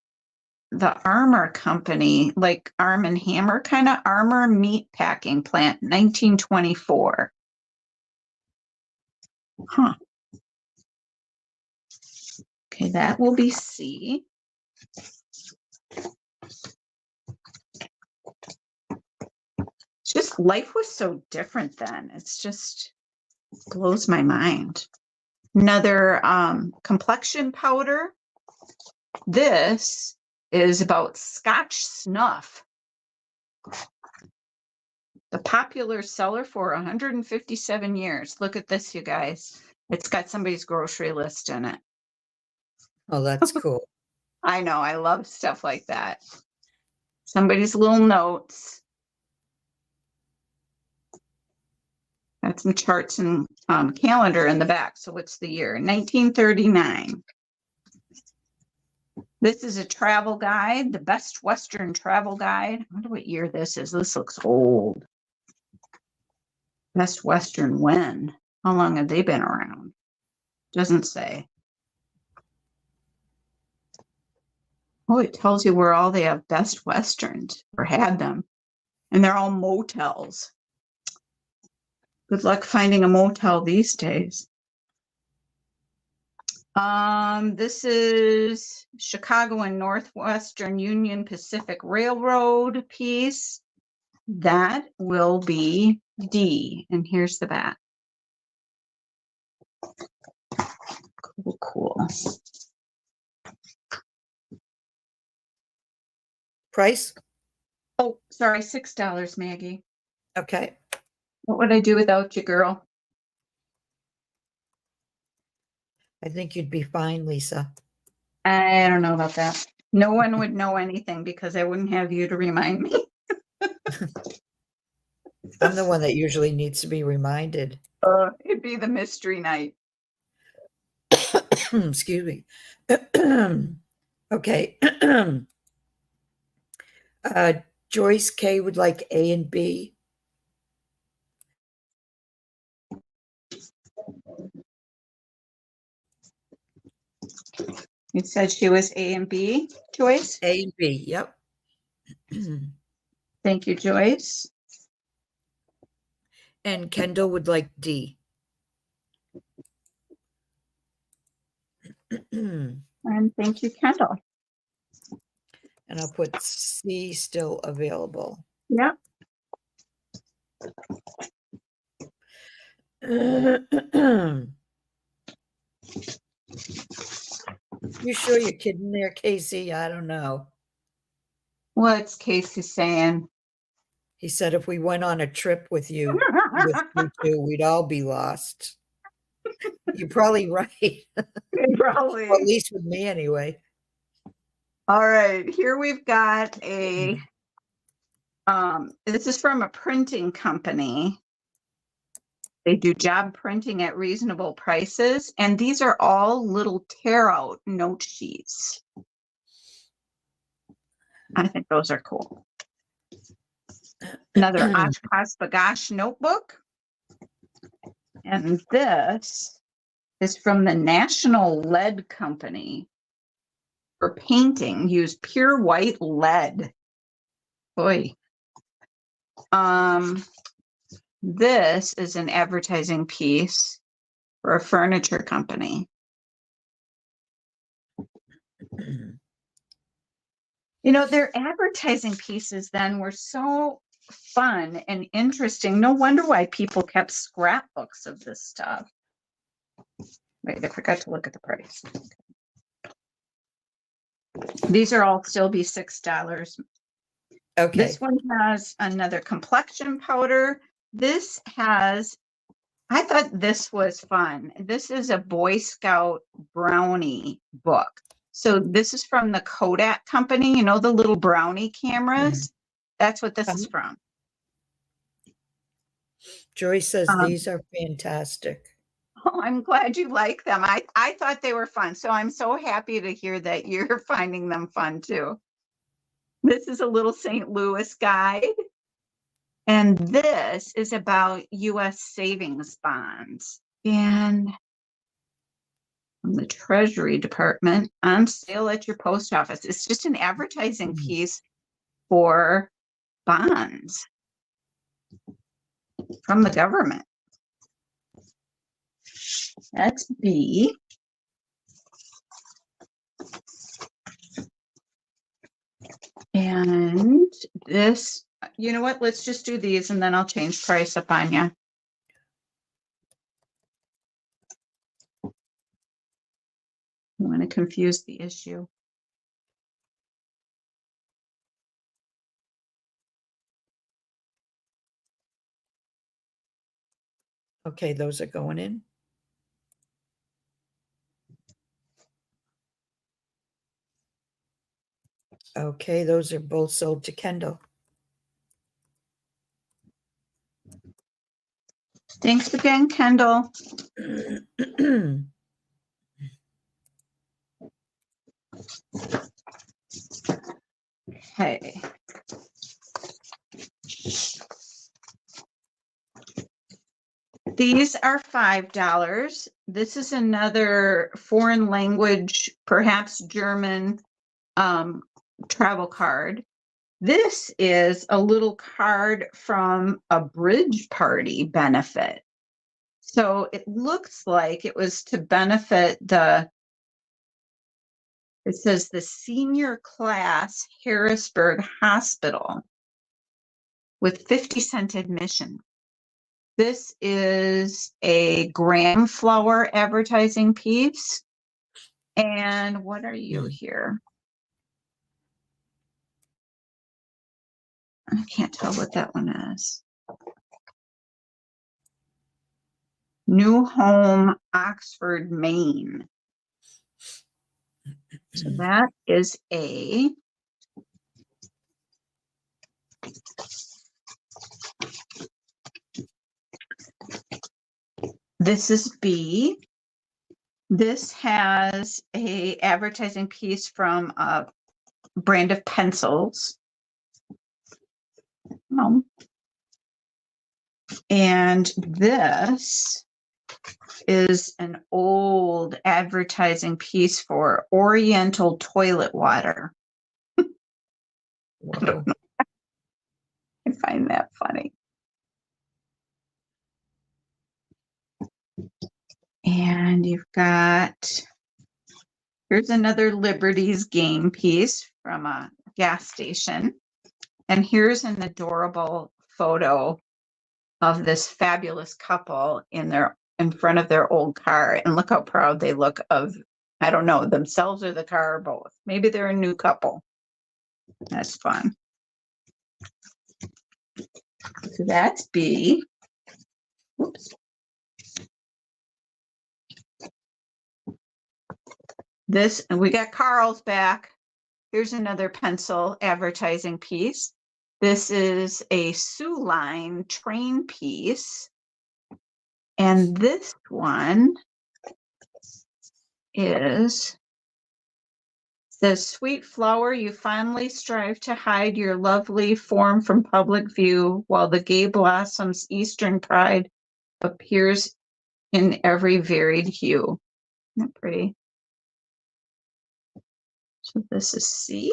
the armor company, like Arm and Hammer kind of armor meat packing plant, 1924. Huh. Okay, that will be C. It's just life was so different then. It's just blows my mind. Another complexion powder. This is about Scotch snuff. The popular seller for 157 years. Look at this, you guys. It's got somebody's grocery list in it. Oh, that's cool. I know, I love stuff like that. Somebody's little notes. Got some charts and calendar in the back. So what's the year? 1939. This is a travel guide, the Best Western Travel Guide. I wonder what year this is. This looks old. Best Western when? How long have they been around? Doesn't say. Oh, it tells you where all they have Best Westerns or had them. And they're all motels. Good luck finding a motel these days. This is Chicago and Northwestern Union Pacific Railroad piece. That will be D. And here's the back. Cool, cool. Price? Oh, sorry, $6, Maggie. Okay. What would I do without you, girl? I think you'd be fine, Lisa. I don't know about that. No one would know anything because I wouldn't have you to remind me. I'm the one that usually needs to be reminded. It'd be the mystery night. Excuse me. Okay. Joyce K would like A and B. You said she was A and B, Joyce? A and B, yep. Thank you, Joyce. And Kendall would like D. And And thank you, Kendall. I'll put C still available. Yeah. You sure you're kidding there, Casey? I don't know. What's Casey saying? He said if we went on a trip with you two, we'd all be lost. You're probably right. Probably. Well, at least with me anyway. All right, here we've got a, this is from a printing company. They do job printing at reasonable prices, and these are all little tear out note sheets. I think those are cool. Another Oshkosh Bagash notebook. And this is from the National Lead Company. For painting, use pure white lead. Boy. This is an advertising piece for a furniture company. You know, their advertising pieces then were so fun and interesting. No wonder why people kept scrapbooks of this stuff. Wait, I forgot to look at the price. These are all still be $6. Okay. This one has another complexion powder. This has, I thought this was fun. This is a Boy Scout brownie book. So this is from the Kodak company, you know, the little brownie cameras. That's what this is from. Joyce says these are fantastic. Oh, I'm glad you like them. I thought they were fun. So I'm so happy to hear that you're finding them fun too. This is a little St. Louis guide. And this is about U.S. savings bonds. And from the Treasury Department, on sale at your post office. It's just an advertising piece for bonds from the government. That's B. And this, you know what? Let's just do these and then I'll change price up on you. You want to confuse the issue. Okay, those are going in. Okay, those are both sold to Kendall. Thanks again, Kendall. Okay. These are $5. This is another foreign language, perhaps German, travel card. This is a little card from a bridge party benefit. So it looks like it was to benefit it says the senior class Harrisburg Hospital with 50-cent admission. This is a gram flour advertising piece. And what are you here? I can't tell what that one is. New Home, Oxford, Maine. So that is A. This is B. This has a advertising piece from a brand of pencils. And this is an old advertising piece for Oriental toilet water. Whoa. I find that funny. And you've got, here's another Liberty's game piece from a gas station. And here's an adorable photo of this fabulous couple in front of their old car. And look how proud they look of, I don't know, themselves or the car or both. Maybe they're a new couple. That's fun. So that's B. Oops. This, and we got Carl's back. Here's another pencil advertising piece. This is a Soo Line train piece. And this one is, says, sweet flower, you fondly strive to hide your lovely form from public view, while the gay blossom's eastern pride appears in every varied hue. Isn't that pretty? So this is C.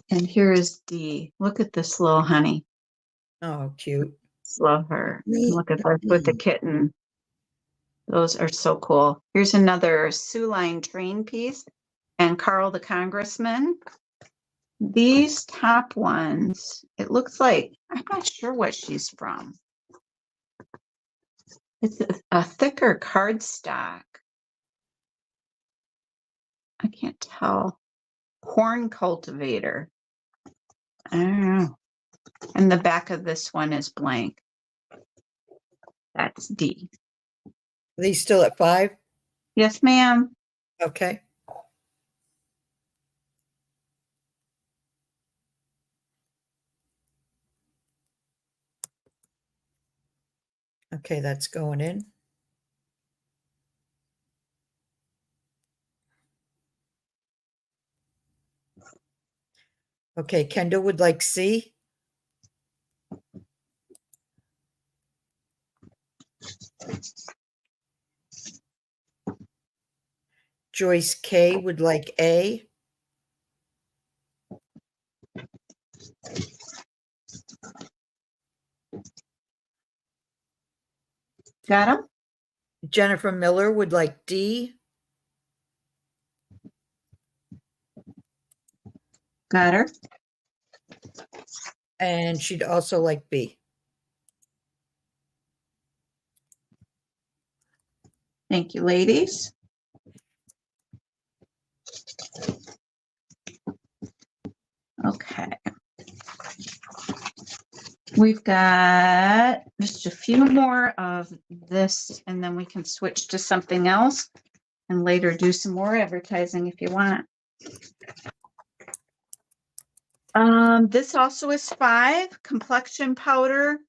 And here is D. Look at this little honey. Oh, cute. Just love her. Look at her with the kitten. Those are so cool. Here's another Soo Line train piece. And Carl the Congressman. These top ones, it looks like, I'm not sure what she's from. It's a thicker cardstock. I can't tell. Corn cultivator. I don't know. And the back of this one is blank. That's D. Are these still at 5? Yes, ma'am. Okay. Okay, that's going in. Okay, Kendall would like C. Joyce K would like A. Got him? Jennifer Miller would like D. Got her. And she'd also like B. Thank you, ladies. Okay. We've got just a few more of this, and then we can switch to something else and later do some more advertising if you want. This also is 5, complexion powder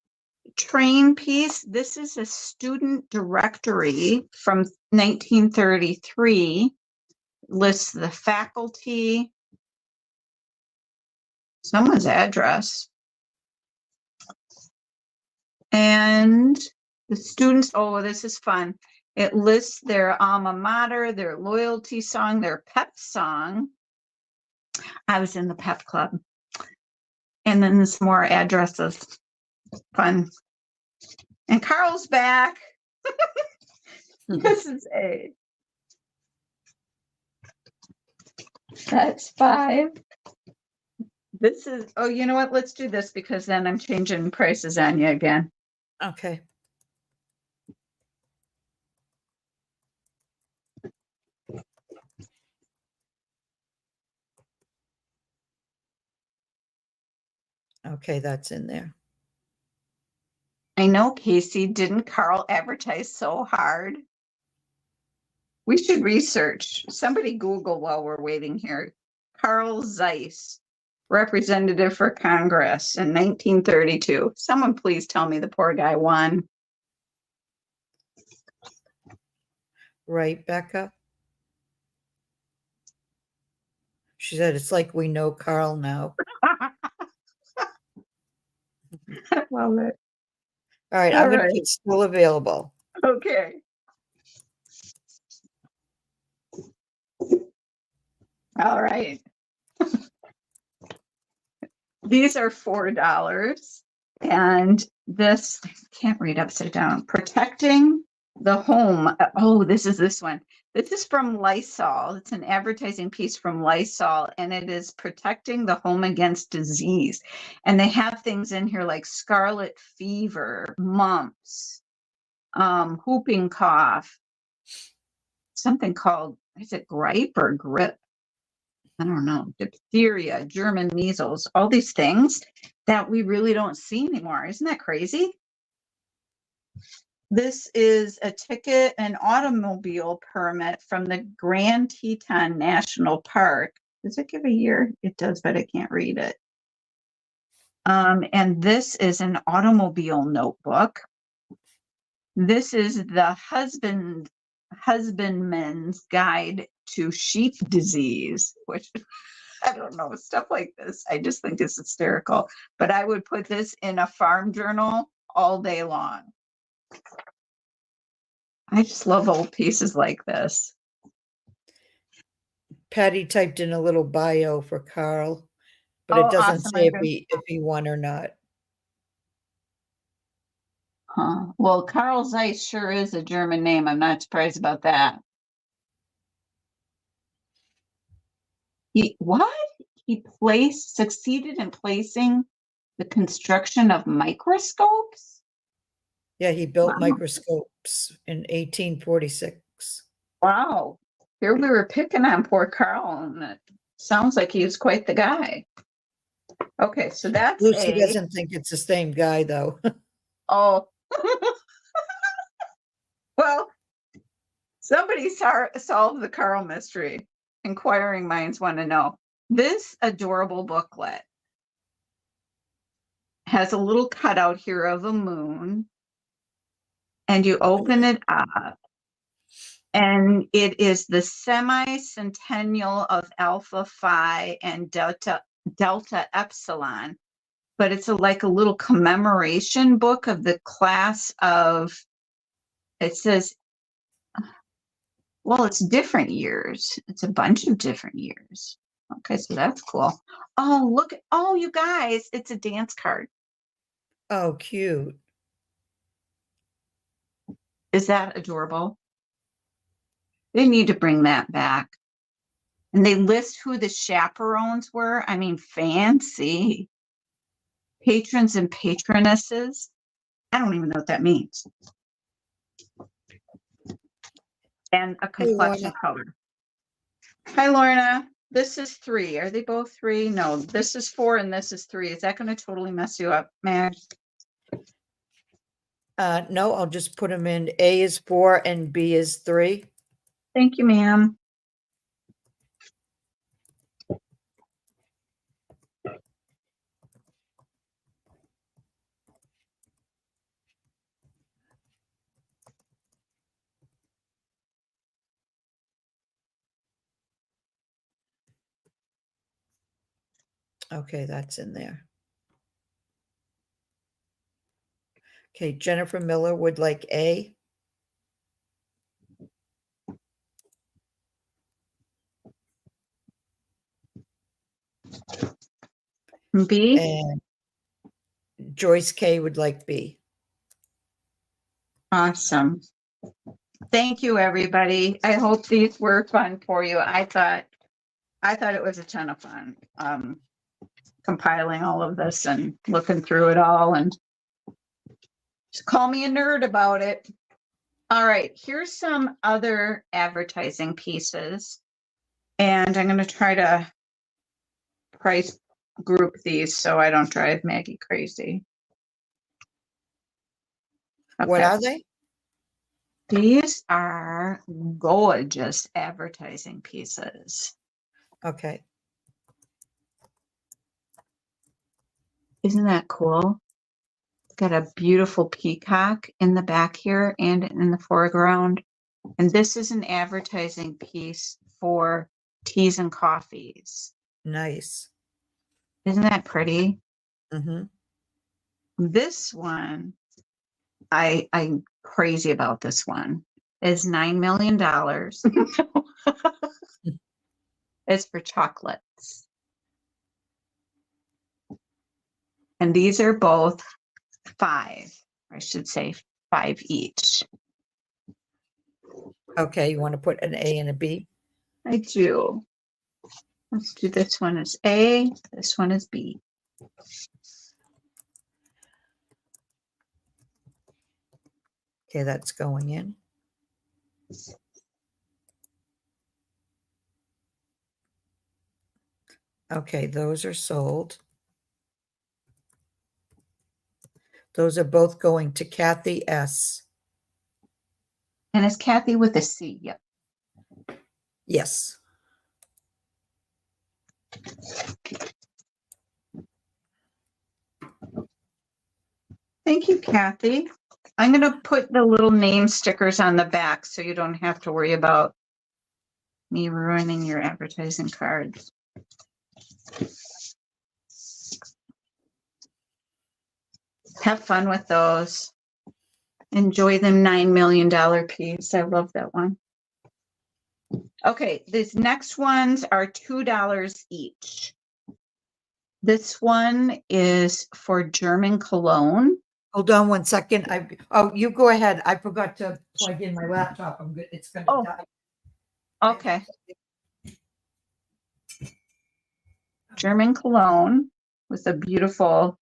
train piece. This is a student directory from 1933. Lists the faculty, someone's address, and the students. Oh, this is fun. It lists their alma mater, their loyalty song, their pep song. I was in the pep club. And then there's more addresses. Fun. And Carl's back. This is A. That's 5. This is, oh, you know what? Let's do this because then I'm changing prices on you again. Okay. Okay, that's in there. I know, Casey. Didn't Carl advertise so hard? We should research. Somebody Google while we're waiting here. Carl Zeiss, representative for Congress in 1932. Someone please tell me the poor guy won. Right, Becca? She said, it's like we know Carl now. I love it. All right, All I'm going right. to put still available. Okay. All right. These are $4. And this, I can't read upside down. Protecting the home. Oh, this one. This is from Lysol. It's an advertising piece from Lysol, and it is protecting the home against disease. And they have things in here like scarlet fever, mumps, whooping cough, something called, is it gripe or grip? I don't know, diphtheria, German measles, all these things that we really don't see anymore. Isn't that crazy? This is a ticket, an automobile permit from the Grand Teton National Park. Does it give a year? It does, but I can't read it. And this is an automobile notebook. This is the husbandman's guide to sheep disease, which I don't know, stuff like this. I just think it's hysterical. But I would put this in a farm journal all day long. I just love old pieces like this. Patty typed in a little bio for Carl, but Oh, it doesn't awesome. say if he won or not. Huh. Well, Carl Zeiss sure is a German name. I'm not surprised about that. He succeeded in placing the construction of microscopes? Yeah, he built Wow. microscopes in 1846. Wow. Here we were picking on poor Carl, and it sounds like he was quite the guy. Okay, so that's Lucy doesn't think it's the same guy, though. Oh. Well, somebody solved the Carl mystery. Inquiring minds want to know. This adorable booklet has a little cutout here of a moon, and you open it up, and it is the semi-centennial of Alpha Phi and Delta Epsilon, but it's like a little commemoration book of the class of, it says, well, it's different years. It's a bunch of different years. Okay, so that's cool. Oh, look, oh, you guys, it's a dance card. Oh, cute. Is that adorable? They need to bring that back. And they list who the chaperones were. I mean, fancy. Patrons and patronesses. I don't even know what that means. And a complexion color. Hi, Lorna. This is 3. Are they both 3? No, this is 4 and this is 3. Is that going to totally mess you up, Mag? No, I'll just put them in. A is 4 and B is 3. Thank you, ma'am. Okay, that's in there. Okay, Jennifer Miller would like A. B. And Joyce K would like B. Awesome. Thank you, everybody. I hope these were fun for you. I thought it was a ton of fun, compiling all of this and looking through it all, and just call me a nerd about it. All right, here's some other advertising pieces, and I'm going to try to price group these so I don't drive Maggie crazy. What Okay. are they? These are gorgeous advertising pieces. Okay. Isn't that cool? It's got a beautiful peacock in the back here and in the foreground. And this is an advertising piece for teas and coffees. Nice. Isn't that pretty? Mm-hmm. This one, I'm crazy about this one, is $9 million. It's for chocolates. And these are both 5, I should say 5 each. Okay, you want to put an A and a B? I do. Let's do this one as A, this one is B. Okay, that's going in. Okay, those are sold. Those are both going to Kathy S. And it's Kathy with a C. Yep. Yes. Thank you, Kathy. I'm going to put the little name stickers on the back so you don't have to worry about me ruining your advertising cards. Have fun with those. Enjoy the $9 million piece. I love that one. Okay, these next ones are $2 each. This one is for German cologne. Hold on 1 second. Oh, you go ahead. I forgot to plug in my laptop. I'm good. It's gonna die. Okay. German cologne with a beautiful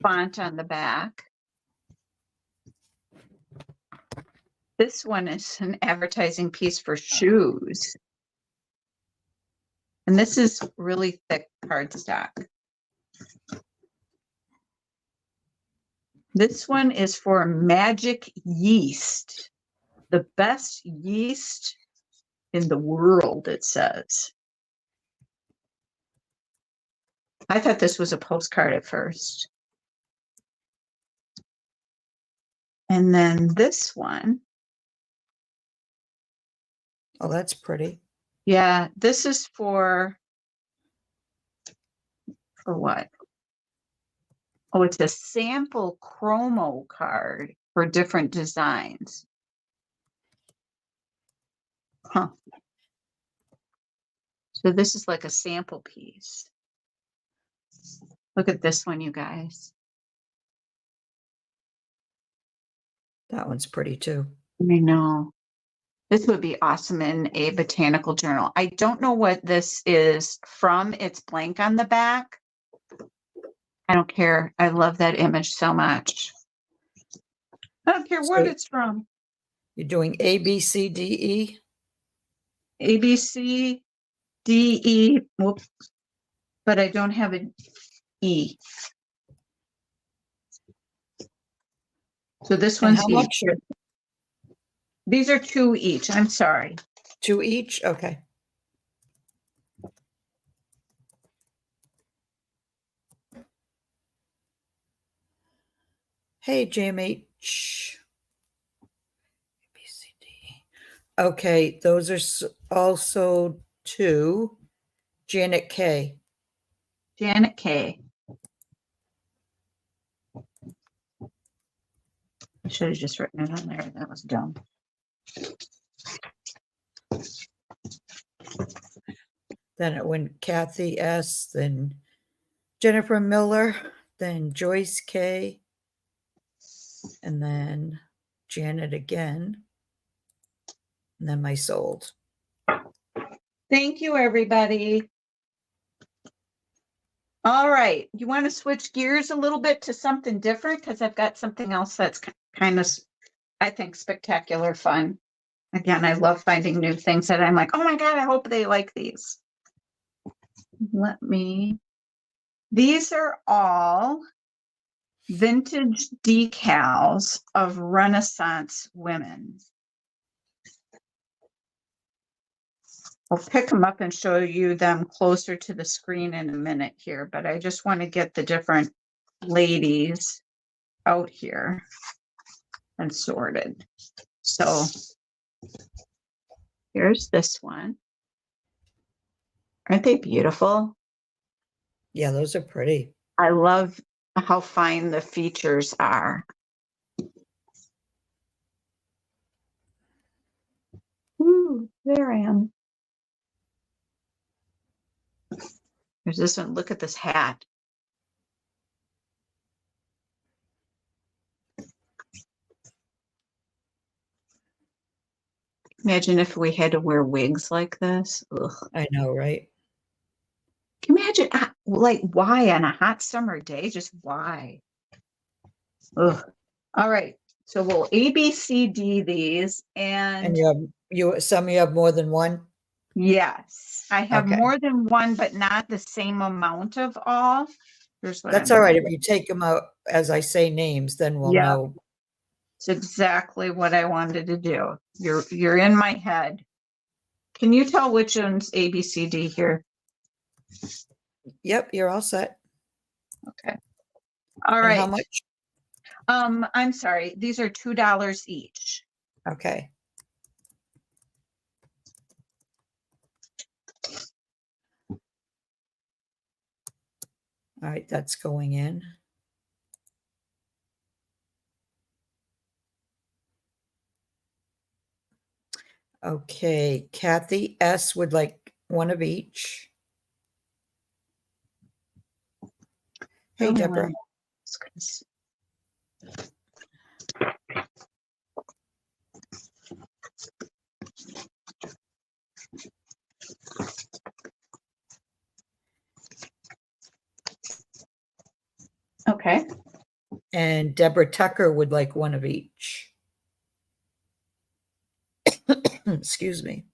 font on the back. This one is an advertising piece for shoes. And this is really thick cardstock. This one is for magic yeast. The best yeast in the world, it says. I thought this was a postcard at first. And then this one. Oh, that's pretty. Yeah, this is for what? Oh, it's a sample chromo card for different designs. Huh. So this is like a sample piece. Look at this one, you guys. That one's pretty too. I know. This would be awesome in a botanical journal. I don't know what this is from. It's blank on the back. I don't care. I love that image so much. I don't care what it's from. You're doing A, B, C, D, E? A, B, C, D, E. Whoops. But I don't have an E. So this And one's how each. much? These are 2 each. I'm sorry. 2 each? Okay. Hey, JMH. A, B, C, D, E. Okay, those are also to Janet K. Janet K. I should have just written it on there. That was dumb. Then it went Kathy S., then Jennifer Miller, then Joyce K., and then Janet again, and then my sold. Thank you, everybody. All right. You want to switch gears a little bit to something different? Because I've got something else that's kind of, I think, spectacular fun. Again, I love finding new things that I'm like, oh my God, I hope they like these. These are all vintage decals of Renaissance women. I'll pick them up and show you them closer to the screen in a minute here, but I just want to get the different ladies out here and sorted. So here's this one. Aren't they beautiful? Yeah, those are pretty. I love how fine the features are. Ooh, there I am. There's this one. Look at this hat. Imagine if we had to wear wigs like this. Ugh. I know, right? Can you imagine, like, why on a hot summer day? Just why? Ugh. All right. So we'll A, B, C, D these. And you have more than one? yes, I have Okay. more than one, but not the same amount of all. Here's what That's I'm all right. gonna If you take them out as I say names, then we'll Yeah. know. It's exactly what I wanted to do. You're in my head. Can you tell which one's A, B, C, D here? Yep, you're all set. Okay. All And right. how much? I'm sorry. These are $2 each. Okay. All right, that's going in. Okay, Kathy S. would like one of each. Hey, Oh, Deborah. Okay. And Deborah Tucker would like one of each. Excuse me.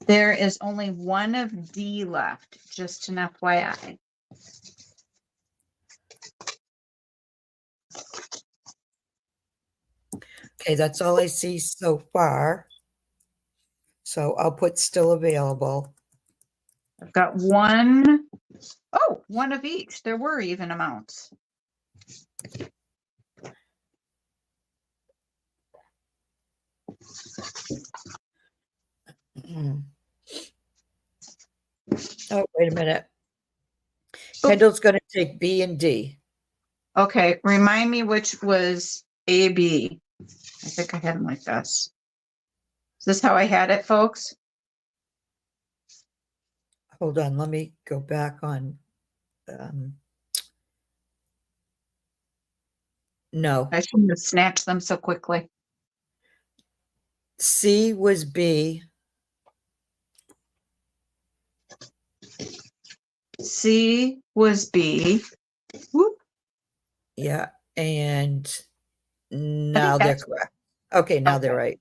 There is only one of D left, just an FYI. Okay, that's all I see so far. So I'll put still available. I've got one. Oh, one of each. There were even amounts. Oh, wait a minute. Kendall's going to take B and D. Okay, remind me which was A, B. I think I had them like this. Is this how I had it, folks? Hold on, let me go back on. No. I shouldn't have snatched them so quickly. C was B. C was B. Whoop. Yeah, and now they're correct. Okay, now they're right.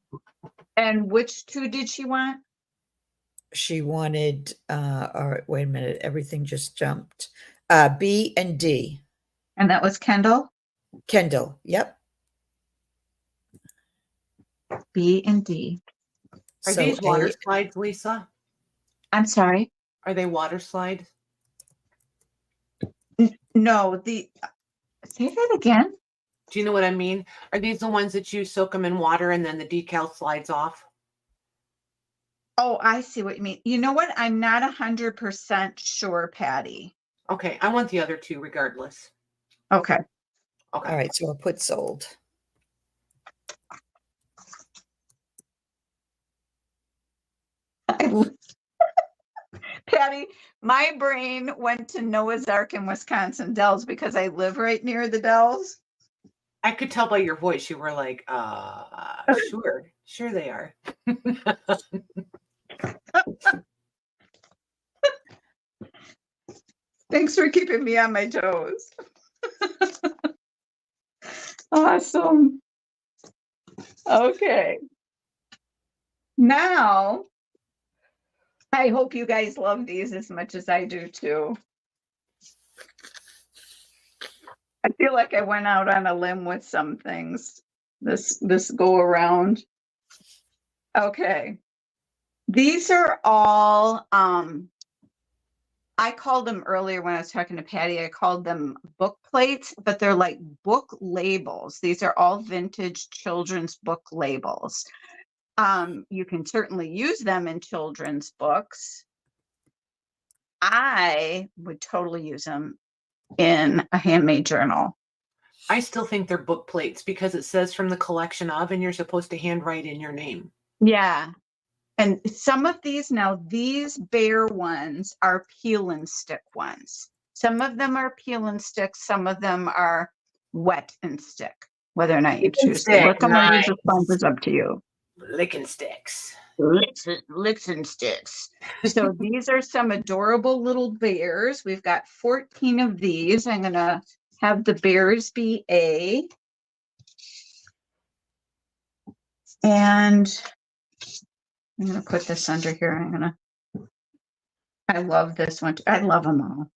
And which two did she want? She wanted, all right, wait a minute, everything just jumped. B and D. And that was Kendall? Kendall, yep. B and D. Are So these water slides, Lisa? I'm sorry. Are they water slides? No, say that again. Do you know what I mean? Are these the ones that you soak them in water and then the decal slides off? Oh, I see what you mean. You know what? I'm not 100% sure, Patty. Okay, I want the other two regardless. Okay. Okay. All right, so I'll put sold. Patty, my brain went to Noah's Ark in Wisconsin Dells because I live right near the Dells. I could tell by your voice you were like, sure they are. Thanks for keeping me on my toes. Awesome. Okay. Now, I hope you guys love these as much as I do too. I feel like I went out on a limb with some things this go around. Okay. These are all I called them earlier when I was talking to Patty, I called them book plates, but they're like book labels. These are all vintage children's book labels. You can certainly use them in children's books. I would totally use them in a handmade journal. I still think they're book plates because it says from the collection of, and you're supposed to handwrite in your name. Yeah. And some of these now, these bare ones are peel and stick ones. Some of them are peel and stick. Some of them are wet and stick. Whether or not you choose to lick them or use a sponge is up to you. Licking sticks. Licks and sticks. So these are some adorable little bears. We've got 14 of these. I'm going to have the bears be A. And I'm going to put this under here. I love this one. I love them all.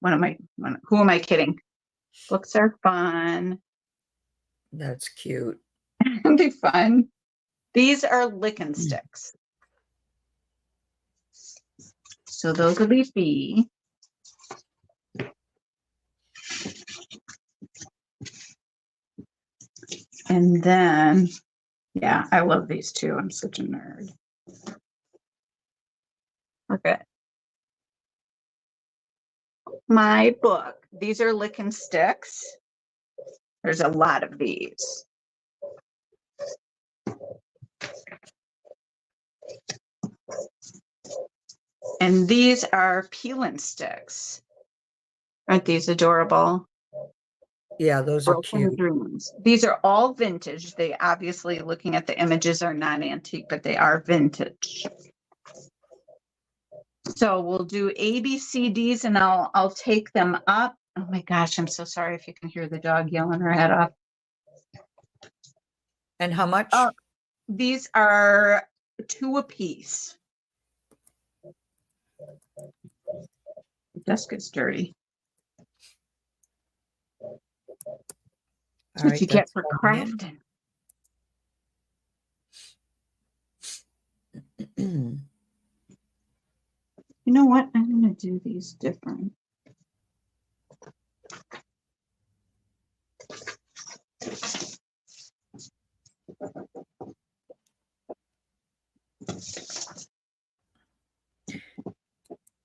Who am I kidding? Books are fun. That's cute. They're fun. These are licking sticks. So those will be B. And then, yeah, I love these too. I'm such a nerd. Okay. My book. These are licking sticks. There's a lot of these. And these are peel and sticks. Aren't these adorable? Yeah, those are Broken cute. Dreams. These are all vintage. They obviously, looking at the images, are not antique, but they are vintage. So we'll do A, B, C, Ds, and I'll take them up. Oh my gosh, I'm so sorry if you can hear the dog yelling her head off. And how much? These are 2 apiece. The desk is dirty. That's what you get for crafting. You know what? I'm going to do these different.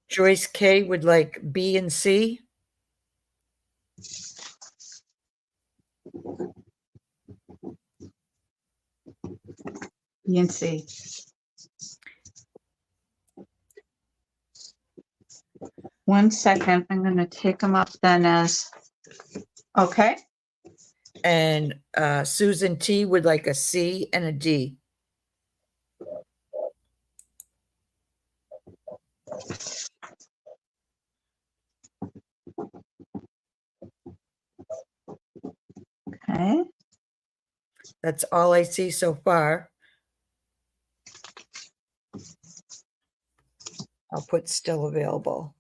Joyce K would like B and C. B and C. One second. I'm going to take them up then as, okay. And Susan T would like a C and a D. Okay. That's all I see so far. I'll put still available.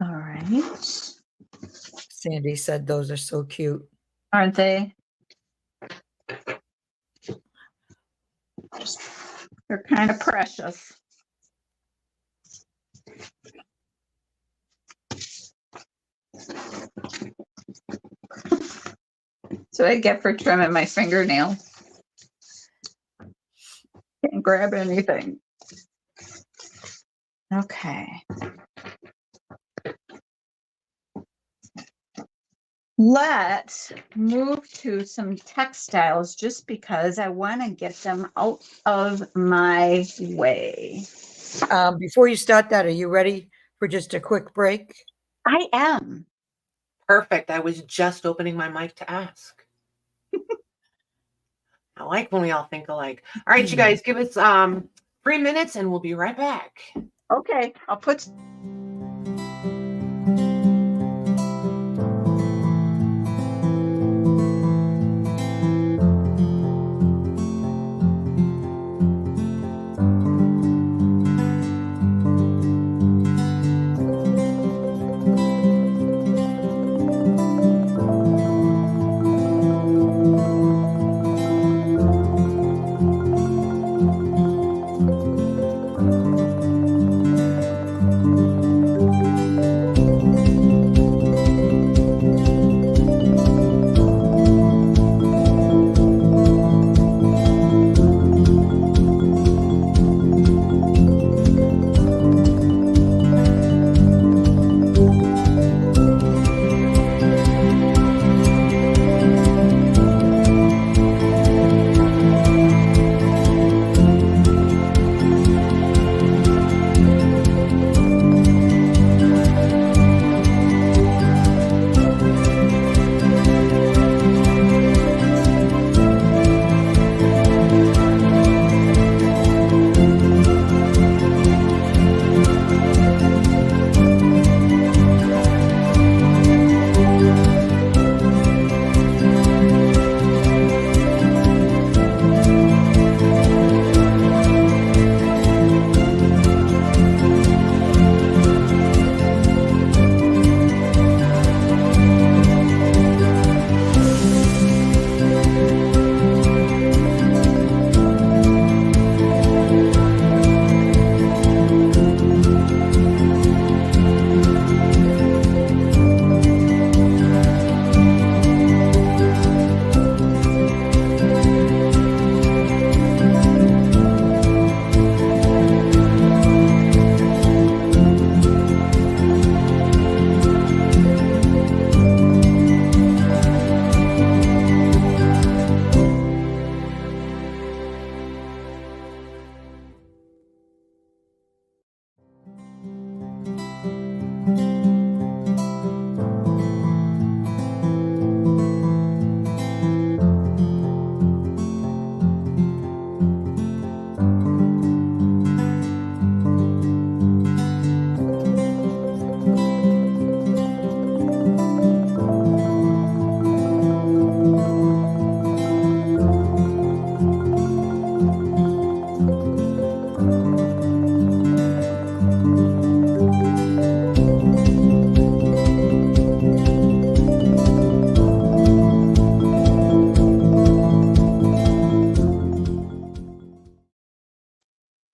All right. Sandy said those are so cute. Aren't they? They're kind of precious. That's what I get for trimming my fingernail. Can't grab anything. Okay. Let's move to some textiles just because I want to get them out of my way. Before you start that, are you ready for just a quick break? I am. Perfect. I was just opening my mic to ask. I like when we all think alike. All right, you guys, give us 3 minutes and we'll be right back. Okay, I'll put.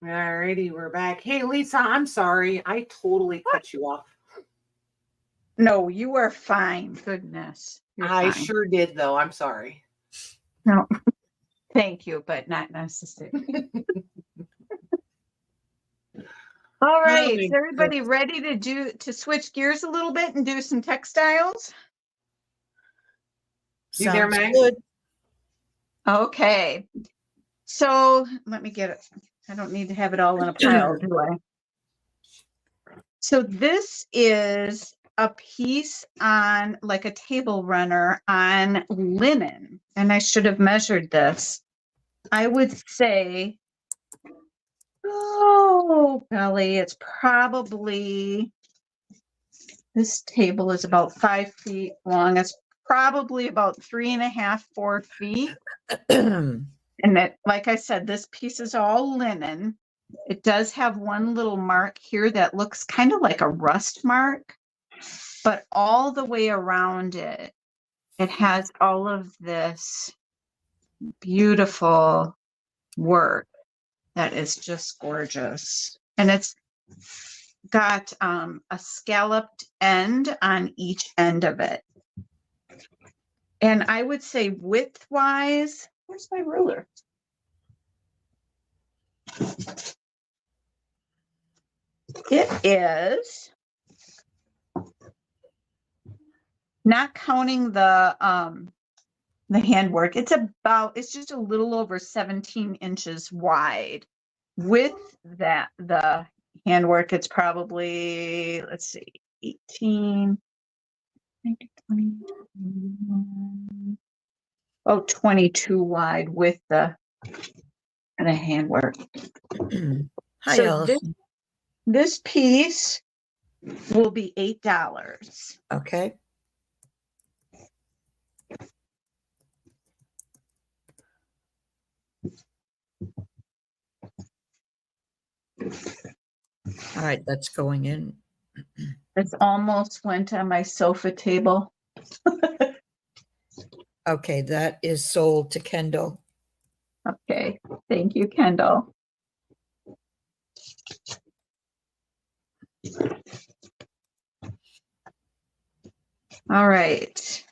Alrighty, we're back. Hey, Lisa, I'm sorry. I totally cut you off. No, you are fine. Goodness. You're I fine. sure did, though. I'm sorry. No, thank you, but not necessary. All right, my is everybody ready to switch gears a little bit and do some textiles? You there, Sounds Meg? good. Okay, so let me get it. I don't need to have it all in a pile, do I? So this is a piece on like a table runner on linen, and I should have measured this. I would say, oh, golly, it's probably, this table is about 5 feet long. It's probably about 3.5, 4 feet. And that, like I said, this piece is all linen. It does have one little mark here that looks kind of like a rust mark, but all the way around it, it has all of this beautiful work that is just gorgeous. And it's got a scalloped end on each end of it. And I would say width-wise, where's my ruler? It is, not counting the handwork, it's just a little over 17 inches wide. With that, the handwork, it's probably, let's see, 18, 19, 20, 21, oh, 22 wide with the and a handwork. Hi, So Allison. this piece will be $8. Okay. All right, that's going in. It's almost went on my sofa table. Okay, that is sold to Kendall. Okay, thank you, Kendall. All right.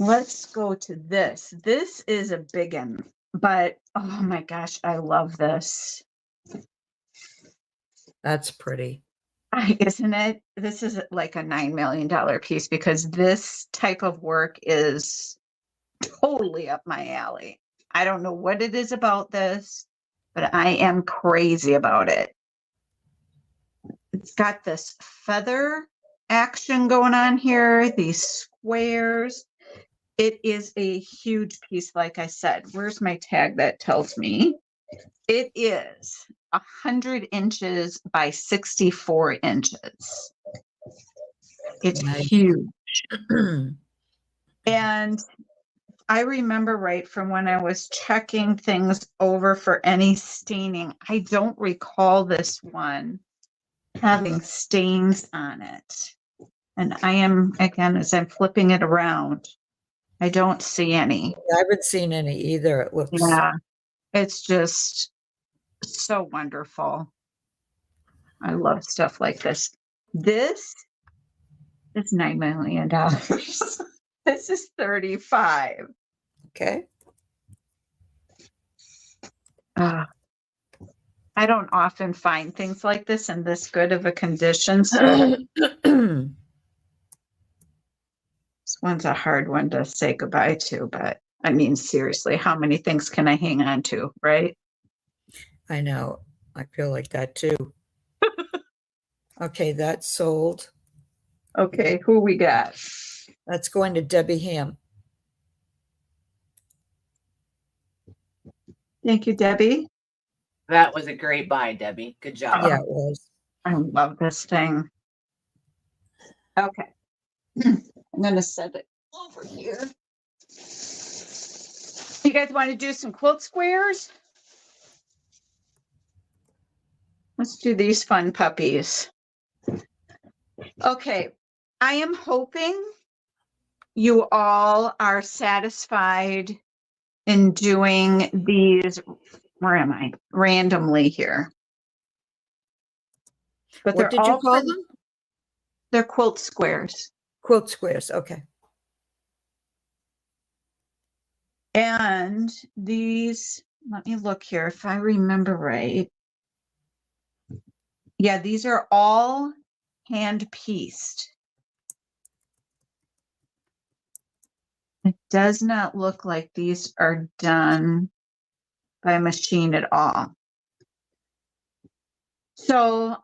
Let's go to this. This is a big one, but oh my gosh, I love this. That's pretty. Isn't it? This is like a $9 million piece because this type of work is totally up my alley. I don't know what it is about this, but I am crazy about it. It's got this feather action going on here, these squares. It is a huge piece, like I said. Where's my tag that tells me? It is 100 inches by 64 inches. It's Nice. huge. And I remember right from when I was checking things over for any staining, I don't recall this one having stains on it. And I am, again, as I'm flipping it around, I don't see any. I haven't seen any either. It looks. Yeah, it's just so wonderful. I love stuff like this. This is $9 million. This is 35. Okay. I don't often find things like this in this good of a condition. So this one's a hard one to say goodbye to, but I mean, seriously, how many things can I hang on to, right? I know. I feel like that too. Okay, that's sold. Okay, who we got? That's going to Debbie Ham. Thank you, Debbie. That was a great buy, Debbie. Good job. Yeah, it was. I love this thing. Okay. I'm going to set it over here. You guys want to do some quilt squares? Let's do these fun puppies. Okay. I am hoping you all are satisfied in doing these. Where am I? Randomly here. But What did you call them? They're quilt squares. Quilt squares. Okay. And these, let me look here if I remember right. Yeah, these are all hand pieced. It does not look like these are done by machine at all. So,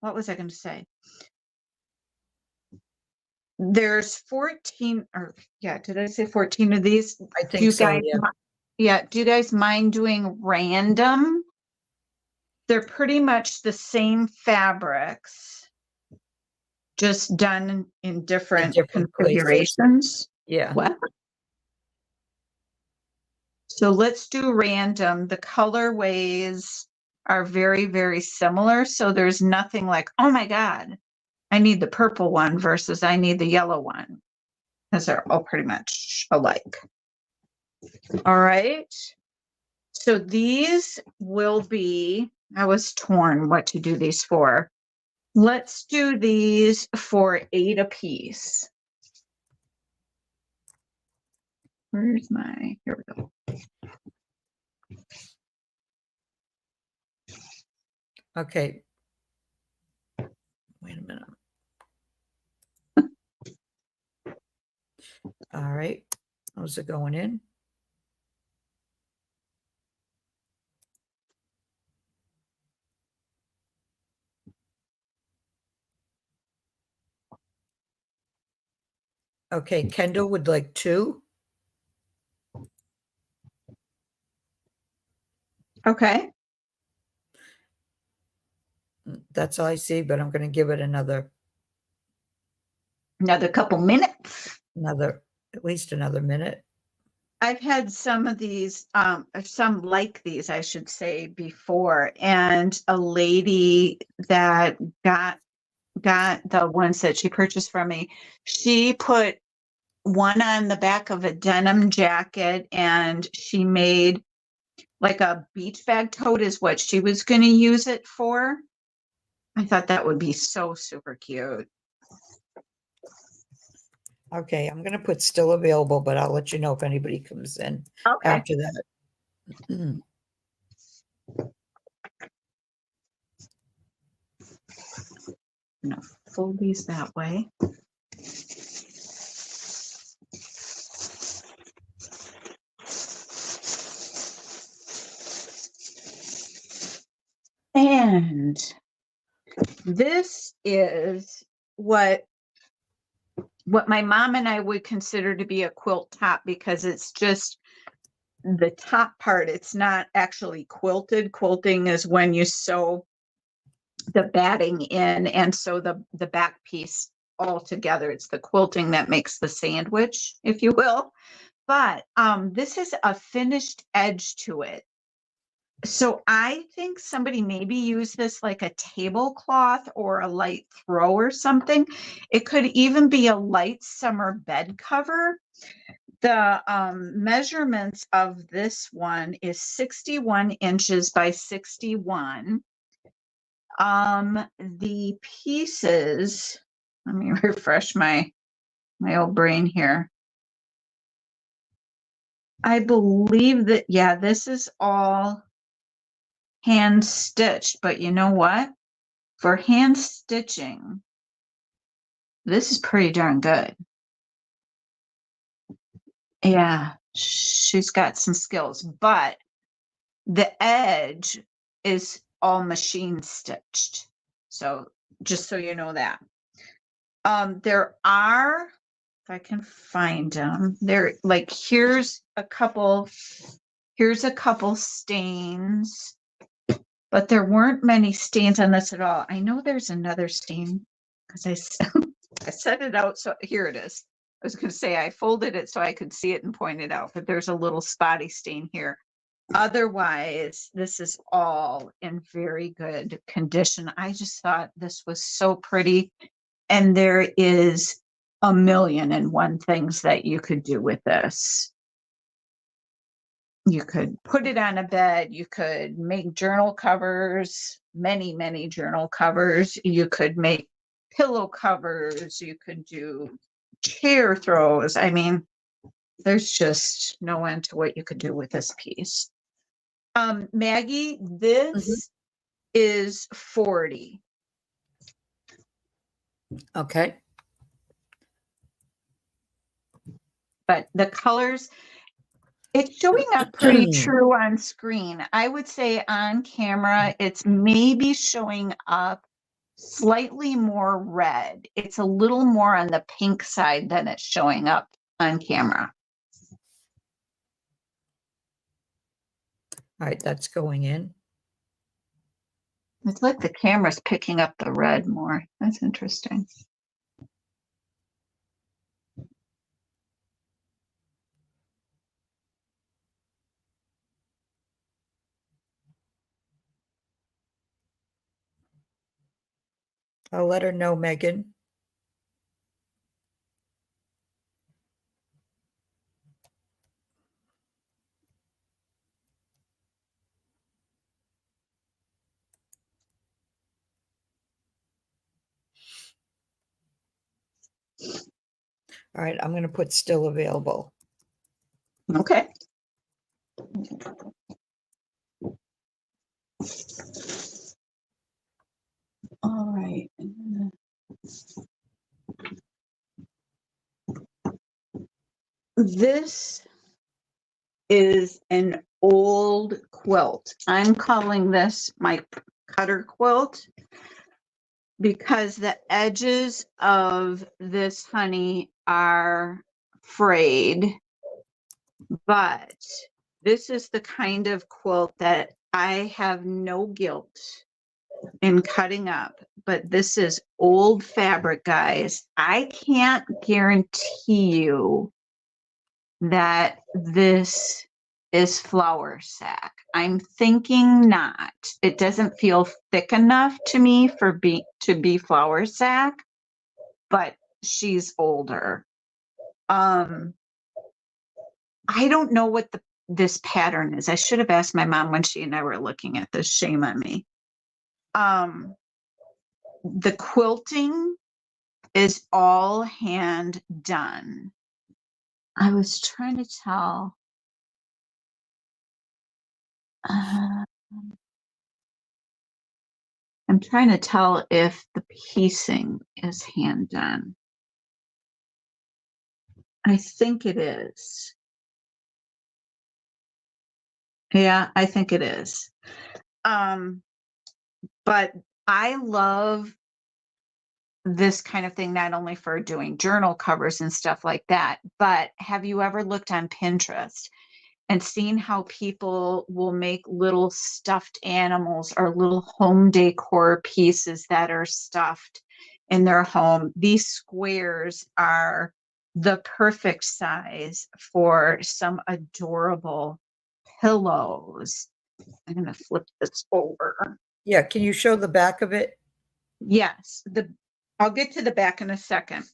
what was I going to say? There's 14, or yeah, did I say 14 of these? I think so, yeah. Yeah, do you guys mind doing random? They're pretty much the same fabrics, just done in different configurations. Yeah. What? So let's do random. The colorways are very, very similar. So there's nothing like, oh my God, I need the purple one versus I need the yellow one, because they're all pretty much alike. All right. So these will be, I was torn what to do these for. Let's do these for 8 apiece. Where's my, here we go. Okay. Wait a minute. All right. How's it going in? Okay, Kendall would like 2. Okay. That's all I see, but I'm going to give it another, Another couple minutes. at least another minute. I've had some of these, some like these, I should say, before, and a lady that got the ones that she purchased from me, she put one on the back of a denim jacket, and she made like a beach bag tote is what she was going to use it for. I thought that would be so super cute. Okay, I'm going to put still available, but I'll let you know if anybody comes in Okay. after that. I'm gonna fold these that way. And this is what my mom and I would consider to be a quilt top, because it's just the top part. It's not actually quilted. Quilting is when you sew the batting in and sew the back piece all together. It's the quilting that makes the sandwich, if you will. But this is a finished edge to it. So I think somebody maybe used this like a tablecloth or a light throw or something. It could even be a light summer bed cover. The measurements of this one is 61 inches by 61. The pieces, let me refresh my old brain here. I believe that, yeah, this is all hand stitched, but you know what? For hand stitching, this is pretty darn good. Yeah, she's got some skills, but the edge is all machine stitched. So just so you know that. There are, if I can find them, there, like, here's a couple stains, but there weren't many stains on this at all. I know there's another stain because I set it out. So here it is. I was going to say I folded it so I could see it and point it out, but there's a little spotty stain here. Otherwise, this is all in very good condition. I just thought this was so pretty. And there is a million and one things that you could do with this. You could put it on a bed. You could make journal covers, many, many journal covers. You could make pillow covers. You could do chair throws. I mean, there's just no end to what you could do with this piece. Maggie, this is 40. Okay. But the colors, it's showing up pretty true on screen. I would say on camera, it's maybe showing up slightly more red. It's a little more on the pink side than it's showing up on camera. All right, that's going in. It's like the camera's picking up the red more. That's interesting. I'll let her know, Megan. All right, I'm going to put still available. Okay. All right. This is an old quilt. I'm calling this my cutter quilt because the edges of this honey are frayed, but this is the kind of quilt that I have no guilt in cutting up, but this is old fabric, guys. I can't guarantee you that this is flour sack. I'm thinking not. It doesn't feel thick enough to me to be flour sack, but she's older. I don't know what this pattern is. I should have asked my mom when she and I were looking at this. Shame on me. The quilting is all hand done. I was trying to tell. I'm trying to tell if the piecing is hand done. I think it is. Yeah, I think it is. But I love this kind of thing, not only for doing journal covers and stuff like that, but have you ever looked on Pinterest and seen how people will make little stuffed animals or little home decor pieces that are stuffed in their home? These squares are the perfect size for some adorable pillows. I'm going to flip this over. Yeah, can you show the back of it? Yes, I'll get to the back in a second.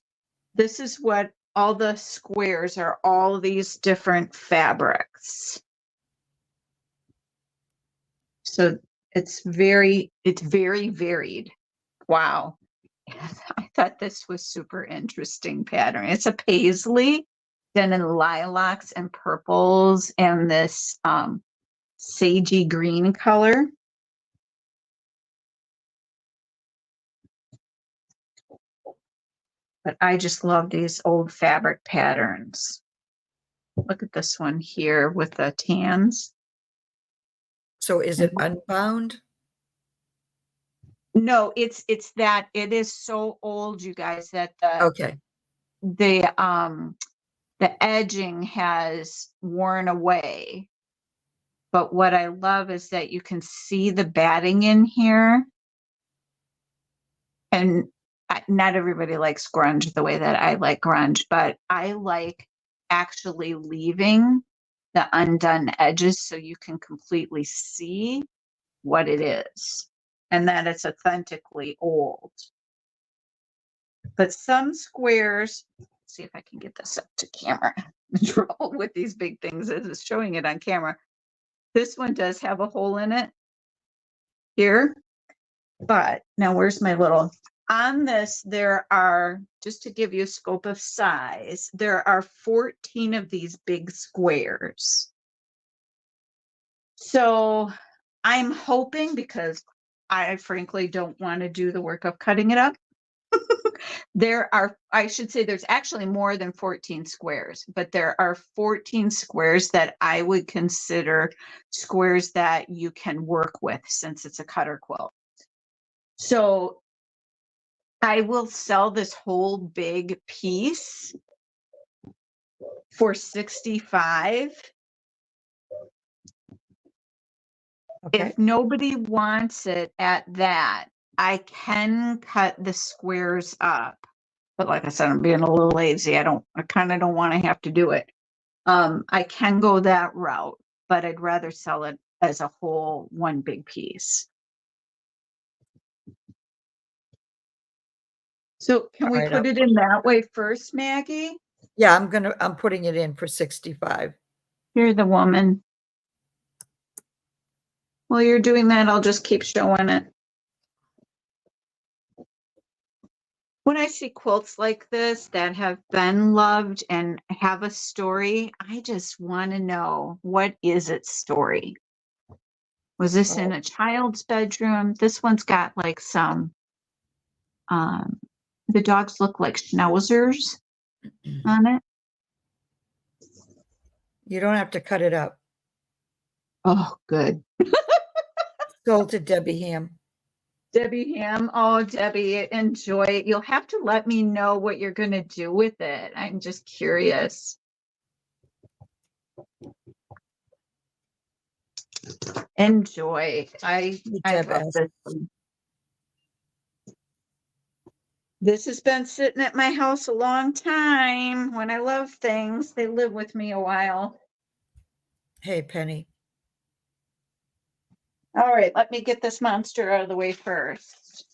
This is what all the squares are, all these different fabrics. So it's very varied. Wow. I thought this was super interesting pattern. It's a paisley done in lilacs and purples and this sagey green color. But I just love these old fabric patterns. Look at this one here with the tans. So is it unbound? No, it's that it is so old, you guys, that Okay. the edging has worn away. But what I love is that you can see the batting in here. And not everybody likes grunge the way that I like grunge, but I like actually leaving the undone edges so you can completely see what it is and that it's authentically old. But some squares, let's see if I can get this up to camera. The trouble with these big things is showing it on camera. This one does have a hole in it here, but now where's my little, on this, there are, just to give you a scope of size, there are 14 of these big squares. So I'm hoping, because I frankly don't want to do the work of cutting it up. There are, I should say there's actually more than 14 squares, but there are 14 squares that I would consider squares that you can work with since it's a cutter quilt. So I will sell this whole big piece for $65. Okay. If nobody wants it at that, I can cut the squares up. But like I said, I'm being a little lazy. I kind of don't want to have to do it. I can go that route, but I'd rather sell it as a whole one big piece. So can we put it in that way first, Maggie? Yeah, I'm putting it in for 65. You're the woman. While you're doing that, I'll just keep showing it. When I see quilts like this that have been loved and have a story, I just want to know, what is its story? Was this in a child's bedroom? This one's got like some, the dogs look like schnauzers on it. You don't have to cut it up. Oh, good. Sold to Debbie Ham. Debbie Ham. Oh, Debbie, enjoy it. You'll have to let me know what you're going to do with it. I'm just curious. Enjoy. I Deb love asked. this one. This has been sitting at my house a long time. When I love things, they live with me a while. Hey, Penny. All right, let me get this monster out of the way first.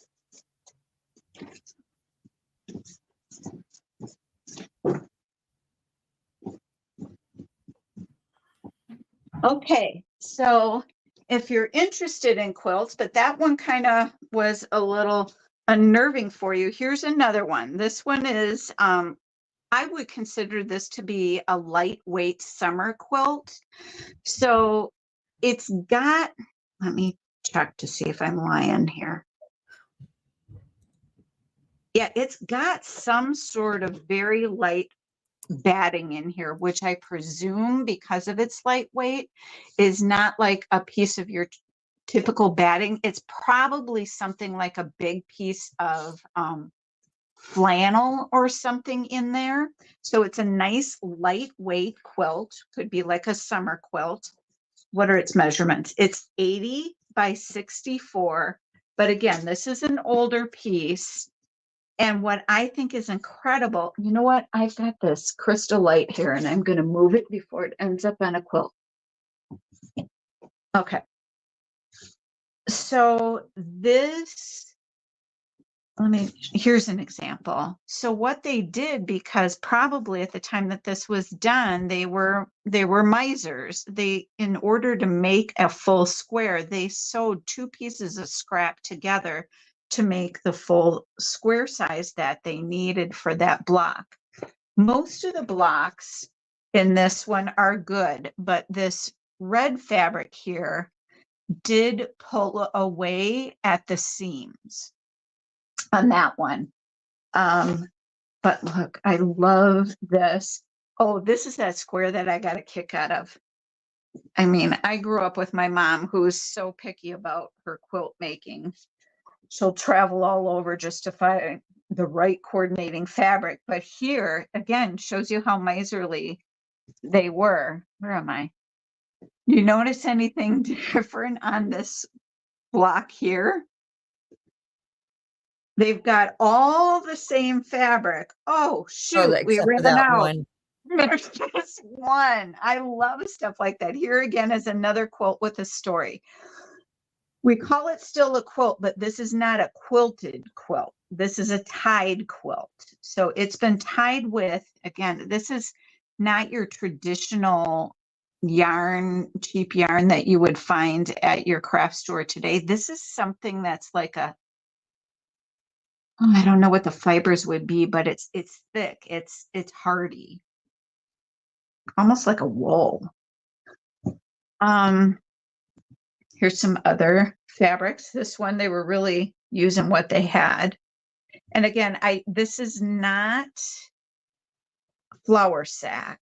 Okay, so if you're interested in quilts, but that one kind of was a little unnerving for you, here's another one. This one is, I would consider this to be a lightweight summer quilt. So it's got, let me check to see if I'm lying here. Yeah, it's got some sort of very light batting in here, which I presume because of its lightweight is not like a piece of your typical batting. It's probably something like a big piece of flannel or something in there. So it's a nice lightweight quilt, could be like a summer quilt. What are its measurements? It's 80 by 64. But again, this is an older piece. And what I think is incredible, you know what? I've got this crystal light here and I'm going to move it before it ends up on a quilt. Okay. So this, here's an example. So what they did, because probably at the time that this was done, they were misers. In order to make a full square, they sewed two pieces of scrap together to make the full square size that they needed for that block. Most of the blocks in this one are good, but this red fabric here did pull away at the seams on that one. But look, I love this. Oh, this is that square that I got a kick out of. I mean, I grew up with my mom who's so picky about her quilt making. She'll travel all over just to find the right coordinating fabric. But here, again, shows you how miserly they were. Where am I? Do you notice anything different on this block here? They've got all the same fabric. Oh, shoot, we Except for ran that out. one. There's just one. I love stuff like that. Here again is another quilt with a story. We call it still a quilt, but this is not a quilted quilt. This is a tied quilt. So it's been tied with, again, this is not your traditional yarn, cheap yarn that you would find at your craft store today. This is something that's like a, I don't know what the fibers would be, but it's thick. It's hardy. Almost like a wool. Here's some other fabrics. This one, they were really using what they had. And again, this is not flour sack,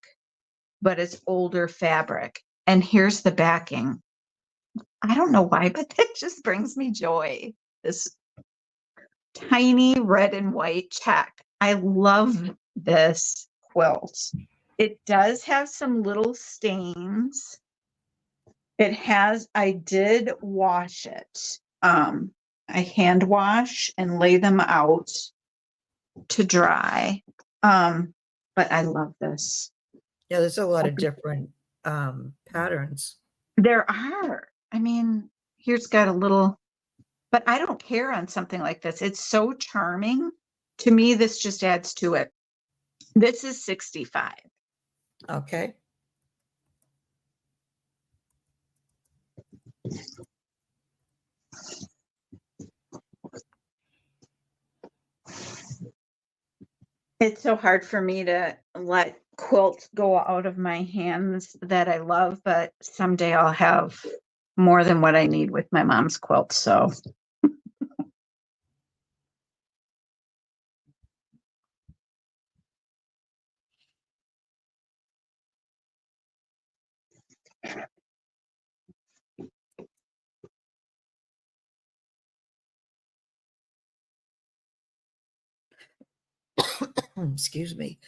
but it's older fabric. And here's the backing. I don't know why, but that just brings me joy. This tiny red and white check. I love this quilt. It does have some little stains. It has, I did wash it. I hand wash and lay them out to dry. But I love this. Yeah, there's a lot of different patterns. There are. I mean, here's got a little, but I don't care on something like this. It's so charming. To me, this just adds to it. This is 65. Okay. It's so hard for me to let quilts go out of my hands that I love, but someday I'll have more than what I need with my mom's quilt. So Excuse me.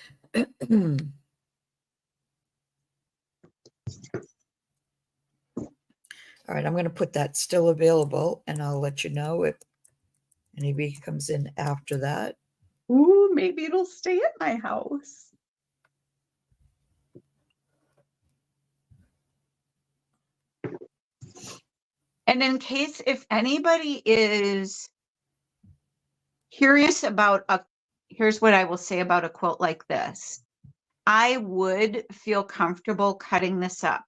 All right, I'm going to put that still available, and I'll let you know if anybody comes in after that. Ooh, maybe it'll stay at my house. And in case if anybody is curious about here's what I will say about a quilt like this. I would feel comfortable cutting this up.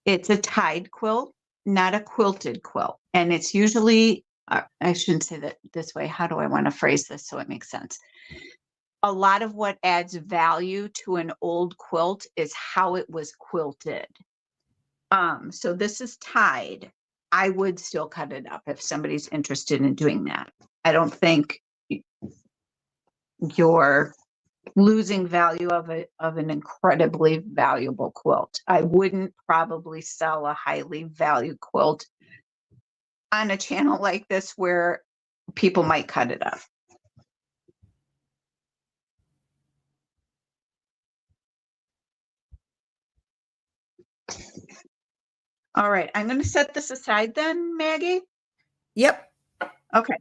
It's a tied quilt, not a quilted quilt. And it's usually, I shouldn't say that this way. How do I want to phrase this so it makes sense? A lot of what adds value to an old quilt is how it was quilted. So this is tied. I would still cut it up if somebody's interested in doing that. I don't think you're losing value of an incredibly valuable quilt. I wouldn't probably sell a highly valued quilt on a channel like this where people might cut it up. All right, I'm going to set this aside then, Maggie. Yep. Okay.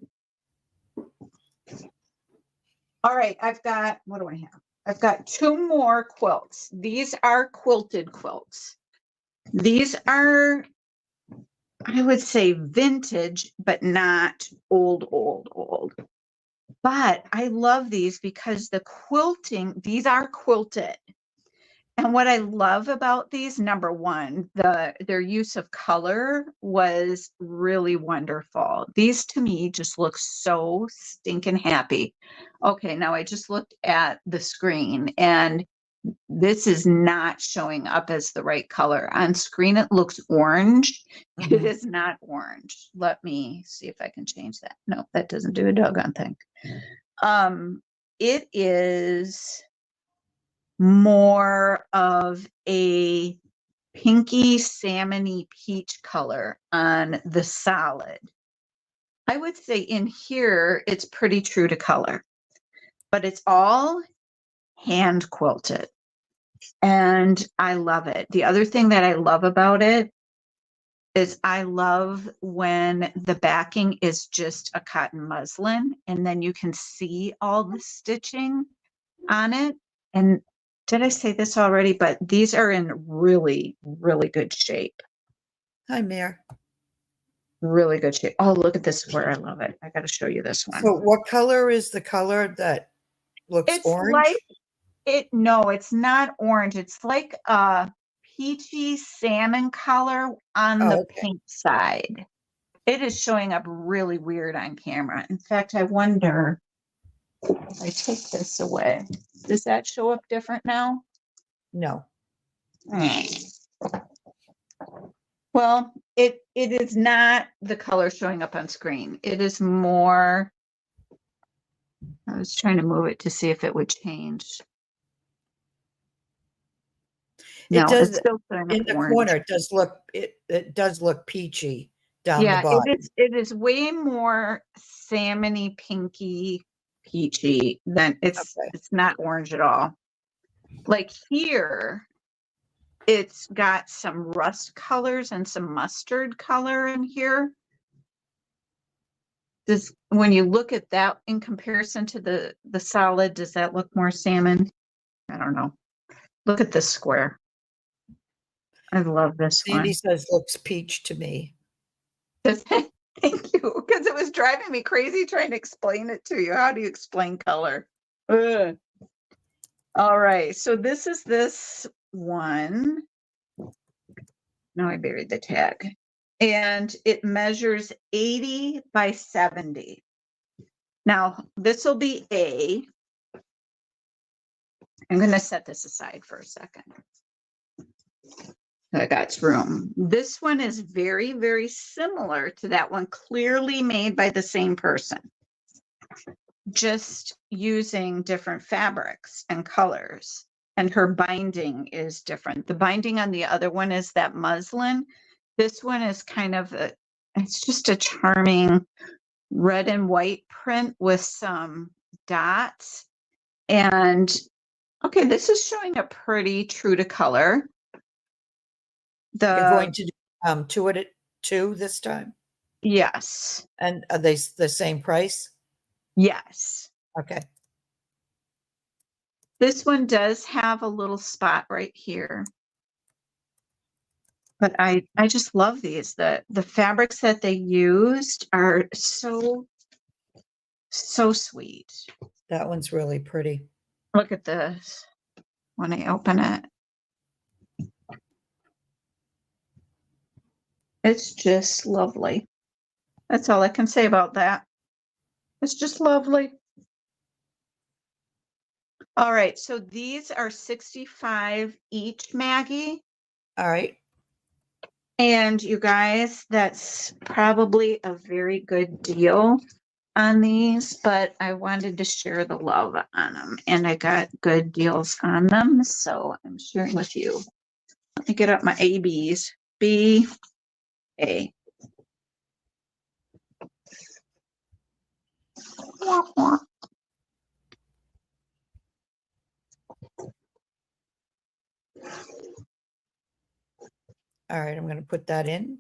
All right, I've got, what do I have? I've got 2 more quilts. These are quilted quilts. These are, I would say vintage, but not old. But I love these because the quilting, these are quilted. And what I love about these, number one, their use of color was really wonderful. These to me just look so stinking happy. Okay, now I just looked at the screen and this is not showing up as the right color. On screen, it looks orange. Mhm. It is not orange. Let me see if I can change that. No, that doesn't do a doggone thing. It is more of a pinky salmony peach color on the solid. I would say in here, it's pretty true to color, but it's all hand quilted. And I love it. The other thing that I love about it is I love when the backing is just a cotton muslin and then you can see all the stitching on it. And did I say this already? But these are in really, really good shape. Hi, Mare. Really good shape. Oh, look at this square. I love it. I got to show you this one. So what color is the color that looks It's orange? like no, it's not orange. It's like a peachy salmon color on the okay. pink side. It is showing up really weird on camera. In fact, I wonder if I take this away, does that show up different now? No. Well, it is not the color showing up on screen. It is more, I was trying to move it to see if it would change. No, It does it's still showing up in the orange. corner. It does look peachy down Yeah, the bottom. it is way more salmony, pinky, peachy than it's not orange at all. Like here, it's got some rust colors and some mustard color in here. When you look at that in comparison to the solid, does that look more salmon? I don't know. Look at this square. I love this one. Sandy says looks peach to me. Thank you, because it was driving me crazy trying to explain it to you. How do you explain color? Ugh. All right, so this is this one. No, I buried the tag. And it measures 80 by 70. Now, this will be A. I'm going to set this aside for a second. I got room. This one is very, very similar to that one, clearly made by the same person, just using different fabrics and colors. And her binding is different. The binding on the other one is that muslin. This one is kind of it's just a charming red and white print with some dots. And okay, this is showing up pretty true to color. You're going to do two at 2 this time? Yes. And are they the same price? Yes. Okay. This one does have a little spot right here. But I just love these. The fabrics that they used are so sweet. That one's really pretty. Look at this when I open it. It's just lovely. That's all I can say about that. It's just lovely. All right, so these are 65 each, Maggie. All right. And you guys, that's probably a very good deal on these, but I wanted to share the love on them, and I got good deals on them, so I'm sharing with you. Let me get up my ABs. B, A. Wah, wah. All right, I'm going to put that in.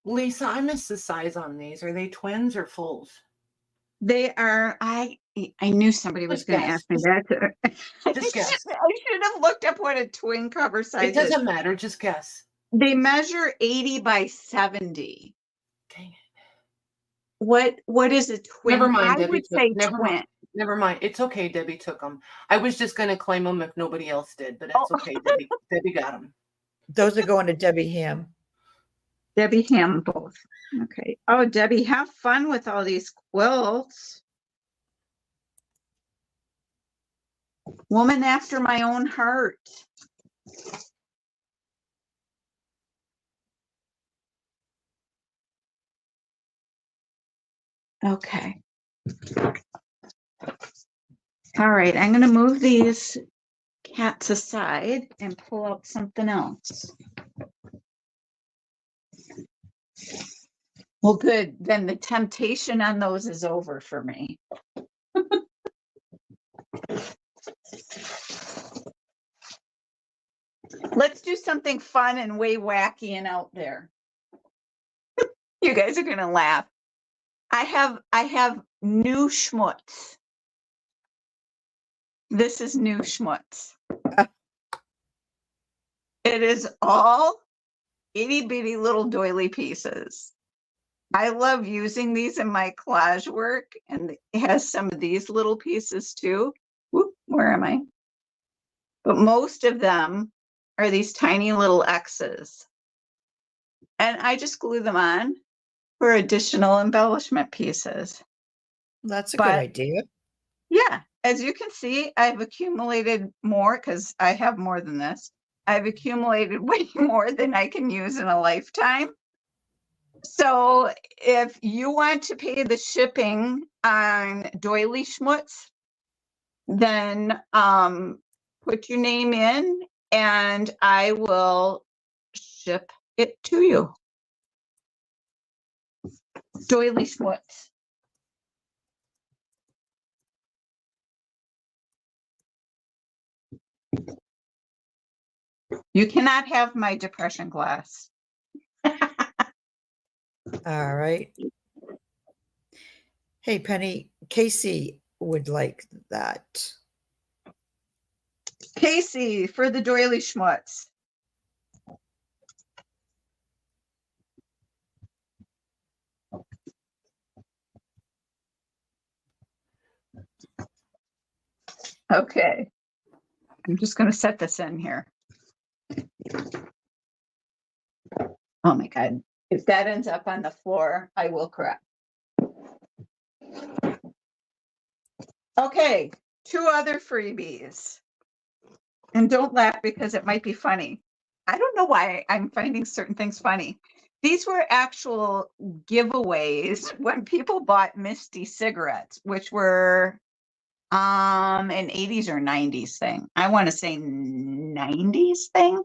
Lisa, I missed the size on these. Are they twins or fulls? They are, I knew somebody was Just going to guess. ask me that. Just guess. I should have looked up what a twin cover size It doesn't matter. Just guess. They measure 80 by 70. Dang it. What is a twin? Never mind, I Debbie. would say Never twin. mind. Never mind. It's okay. Debbie took them. I was just going to claim them if nobody else did, but that's Oh. okay. Debbie got them. Those are going to Debbie Ham. Debbie Ham both. Okay. Oh, Debbie, have fun with all these quilts. Woman after my own heart. Okay. All right, I'm going to move these cats aside and pull out something else. Well, good. Then the temptation on those is over for me. Let's do something fun and way wacky and out there. You guys are going to laugh. I have new schmutz. This is new schmutz. It is all itty bitty little doily pieces. I love using these in my collage work, and it has some of these little pieces too. Whoop, where am I? But most of them are these tiny little X's. And I just glue them on for additional embellishment pieces. That's a good idea. Yeah, as you can see, I've accumulated more because I have more than this. I've accumulated way more than I can use in a lifetime. So if you want to pay the shipping on doily schmutz, then put your name in and I will ship it to you. Doily schmutz. You cannot have my depression glass. All right. Hey, Penny, Casey would like that. Casey for the doily schmutz. Okay. I'm just going to set this in here. Oh my God. If that ends up on the floor, I will cry. Okay. 2 other freebies. And don't laugh because it might be funny. I don't know why I'm finding certain things funny. These were actual giveaways when people bought Misty cigarettes, which were an 80s or 90s thing. I want to say 90s thing.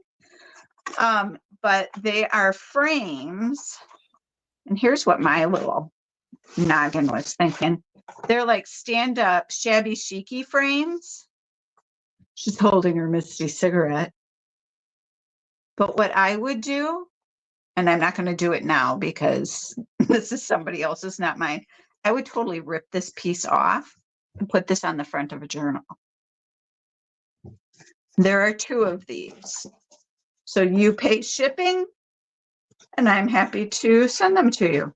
But they are frames. And here's what my little noggin was thinking. They're like stand-up shabby chic-y frames. She's holding her Misty cigarette. But what I would do, and I'm not going to do it now because this is somebody else's, not mine. I would totally rip this piece off and put this on the front of a journal. There are 2 of these. So you pay shipping, and I'm happy to send them to you.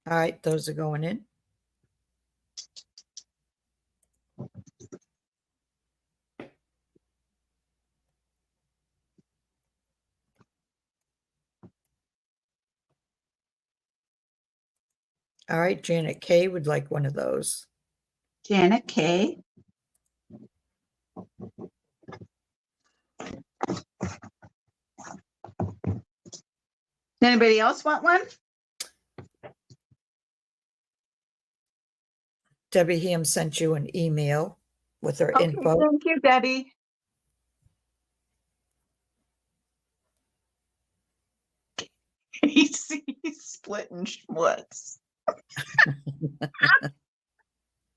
All right, those are going in. All right, Janet K would like one of those. Janet K. Anybody else want one? Debbie Ham sent you an email with her Okay, info. thank you, Debbie. He's splitting schmutz.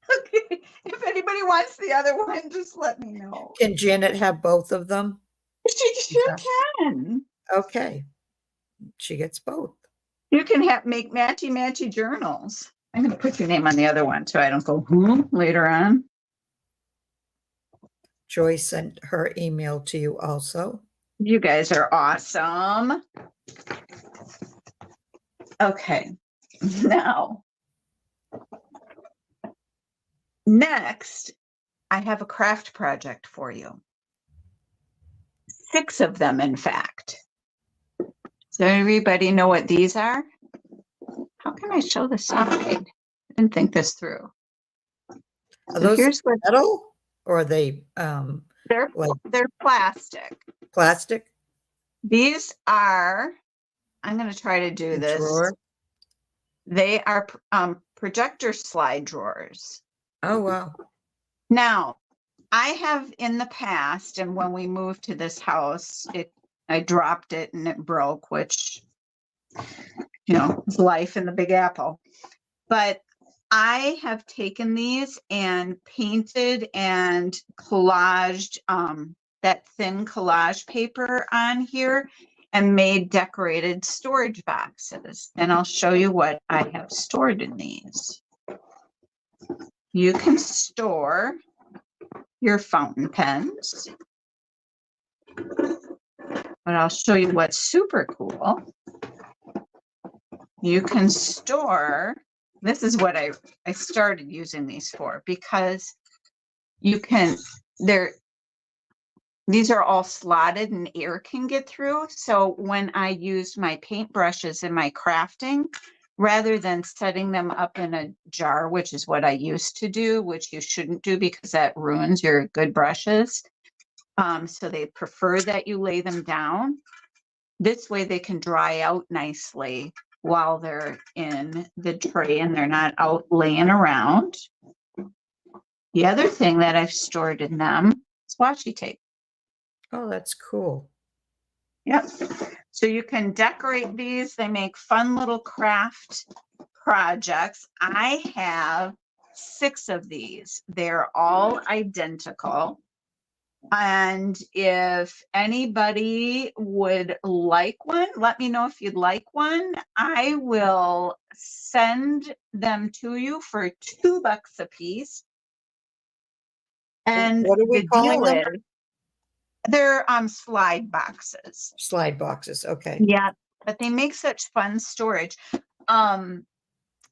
Okay, if anybody wants the other one, just let me know. Can Janet have both of them? She sure can. Okay. She gets both. You can make matchy journals. I'm going to put your name on the other one so I don't go later on. Joy sent her email to you also. You guys are awesome. Okay, now, next, I have a craft project for you. 6 of them, in fact. Does everybody know what these are? How can I show the side? I didn't think this through. Are those here's what metal or are they they're plastic. plastic? These are, I'm going to try to do this. Drawer? They are projector slide drawers. Oh, wow. Now, I have in the past, and when we moved to this house, I dropped it and it broke, which, is life in the Big Apple. But I have taken these and painted and collaged that thin collage paper on here and made decorated storage boxes. And I'll show you what I have stored in these. You can store your fountain pens. But I'll show you what's super cool. You can store, this is what I started using these for, because you can, these are all slotted and air can get through. So when I use my paintbrushes in my crafting, rather than setting them up in a jar, which is what I used to do, which you shouldn't do because that ruins your good brushes. So they prefer that you lay them down. This way they can dry out nicely while they're in the tray and they're not out laying around. The other thing that I've stored in them is washi tape. Oh, that's cool. Yep. So you can decorate these. They make fun little craft projects. I have 6 of these. They're all identical. And if anybody would like one, let me know if you'd like one. I will send them to you for $2 a piece. And what are we calling them? They're slide boxes. Slide boxes. Okay. Yeah, but they make such fun storage.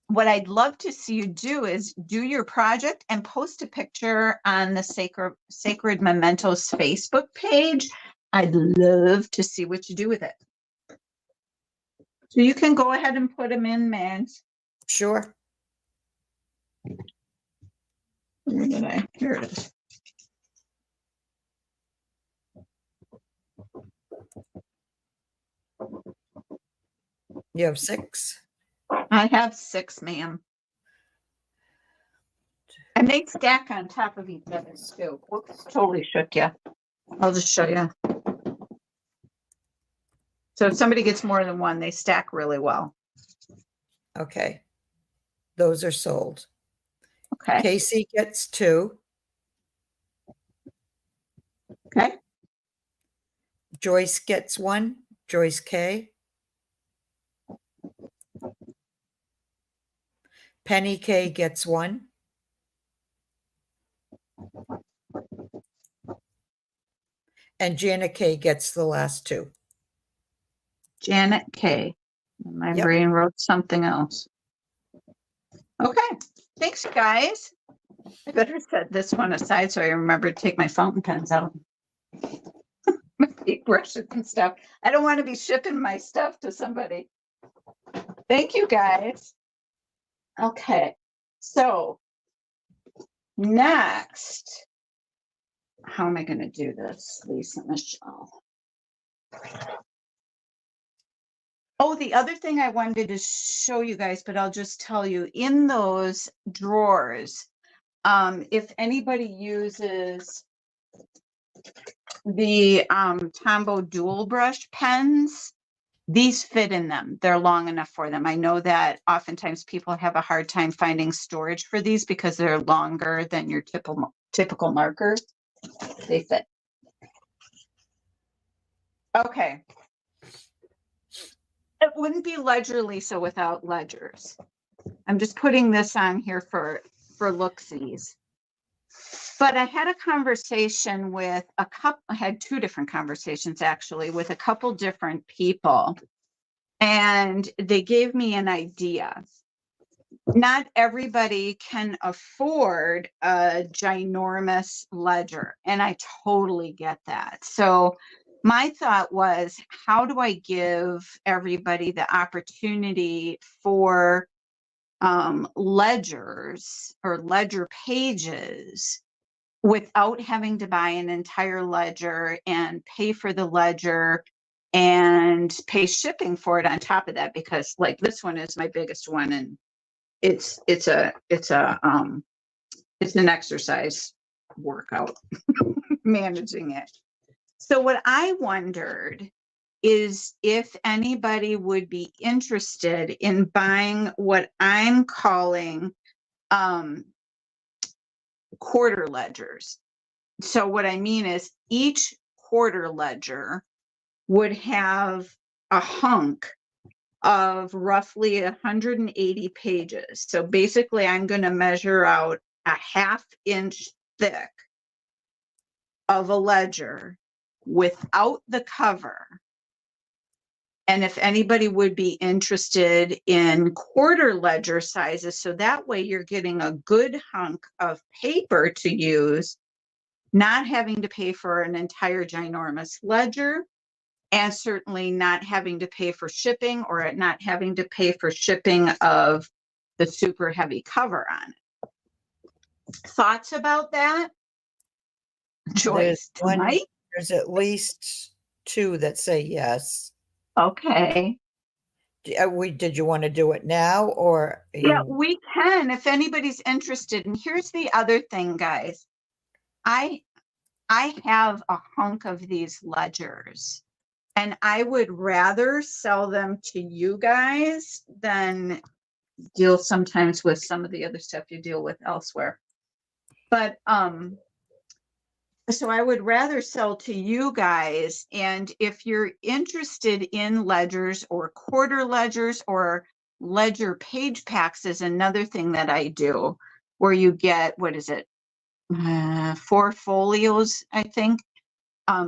What I'd love to see you do is do your project and post a picture on the SacredMementos Facebook page. I'd love to see what you do with it. So you can go ahead and put them in, Mags. Sure. Where did I? Here it is. You have 6. I have 6, ma'am. And they stack on top of each other too. Whoops, totally shook you. I'll just show you. So if somebody gets more than one, they stack really well. Okay. Those are sold. Okay. Casey gets 2. Okay. Joyce gets 1. Joyce K. Penny K gets 1. And Janet K gets the last 2. Janet K. My Yep. brain wrote something else. Okay. Thanks, guys. I better set this one aside so I remember to take my fountain pens out. My paintbrushes and stuff. I don't want to be shipping my stuff to somebody. Thank you, guys. Okay. So next, how am I going to do this, Lisa Michelle? Oh, the other thing I wanted to show you guys, but I'll just tell you, in those drawers, if anybody uses the Tombow dual brush pens, these fit in them. They're long enough for them. I know that oftentimes people have a hard time finding storage for these because they're longer than your typical marker. They fit. Okay. It wouldn't be ledger, Lisa, without ledgers. I'm just putting this on here for looksies. But I had a conversation with I had 2 different conversations actually with a couple different people, and they gave me an idea. Not everybody can afford a ginormous ledger, and I totally get that. So my thought was, how do I give everybody the opportunity for ledgers or ledger pages without having to buy an entire ledger and pay for the ledger and pay shipping for it on top of that? Because like this one is my biggest one, and it's an exercise workout managing it. So what I wondered is if anybody would be interested in buying what I'm calling quarter ledgers. So what I mean is each quarter ledger would have a hunk of roughly 180 pages. So basically I'm going to measure out a 1/2 inch thick of a ledger without the cover. And if anybody would be interested in quarter ledger sizes, so that way you're getting a good hunk of paper to use, not having to pay for an entire ginormous ledger, and certainly not having to pay for shipping or not having to pay for shipping of the super heavy cover on it. Thoughts about that? Joyce, tonight? There's at least 2 that say yes. Okay. Did you want to do it now or? Yeah, we can if anybody's interested. And here's the other thing, guys. I have a hunk of these ledgers, and I would rather sell them to you guys than deal sometimes with some of the other stuff you deal with elsewhere. But so I would rather sell to you guys. And if you're interested in ledgers or quarter ledgers or ledger page packs is another thing that I do, where you get, what is it? 4 folios, I think.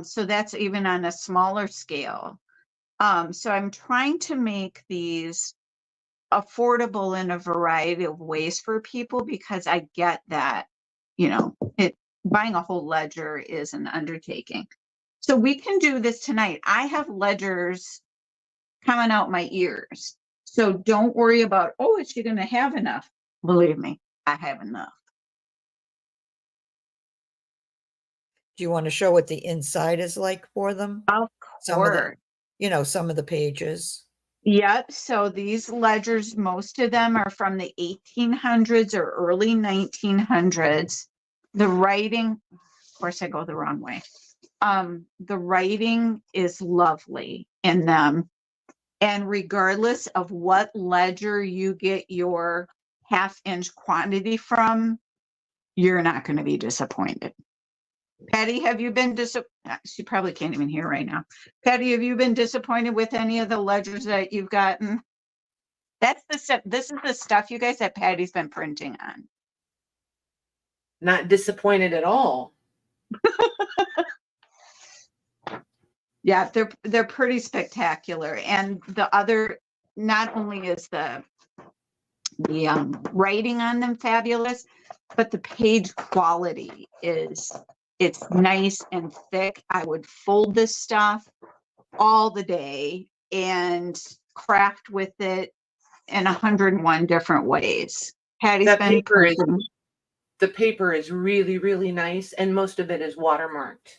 So that's even on a smaller scale. So I'm trying to make these affordable in a variety of ways for people, because I get that, buying a whole ledger is an undertaking. So we can do this tonight. I have ledgers coming out my ears. So don't worry about, oh, is she going to have enough? Believe me, I have enough. Do you want to show what the inside is like for them? Of Some of the, course. you know, some of the pages. Yep. So these ledgers, most of them are from the 1800s or early 1900s. The writing, of course, I go the wrong way. The writing is lovely in them. And regardless of what ledger you get your half-inch quantity from, you're not going to be disappointed. Patty, have you been disappointed? She probably can't even hear right now. Patty, have you been disappointed with any of the ledgers that you've gotten? That's the stuff. This is the stuff, you guys, that Patty's been printing on. Not disappointed at all. Yeah, they're pretty spectacular. And the other, not only is the writing on them fabulous, but the page quality it's nice and thick. I would fold this stuff all the day and craft with it in 101 different ways. Patty's That been paper is printing. the paper is really, really nice, and most of it is watermarked.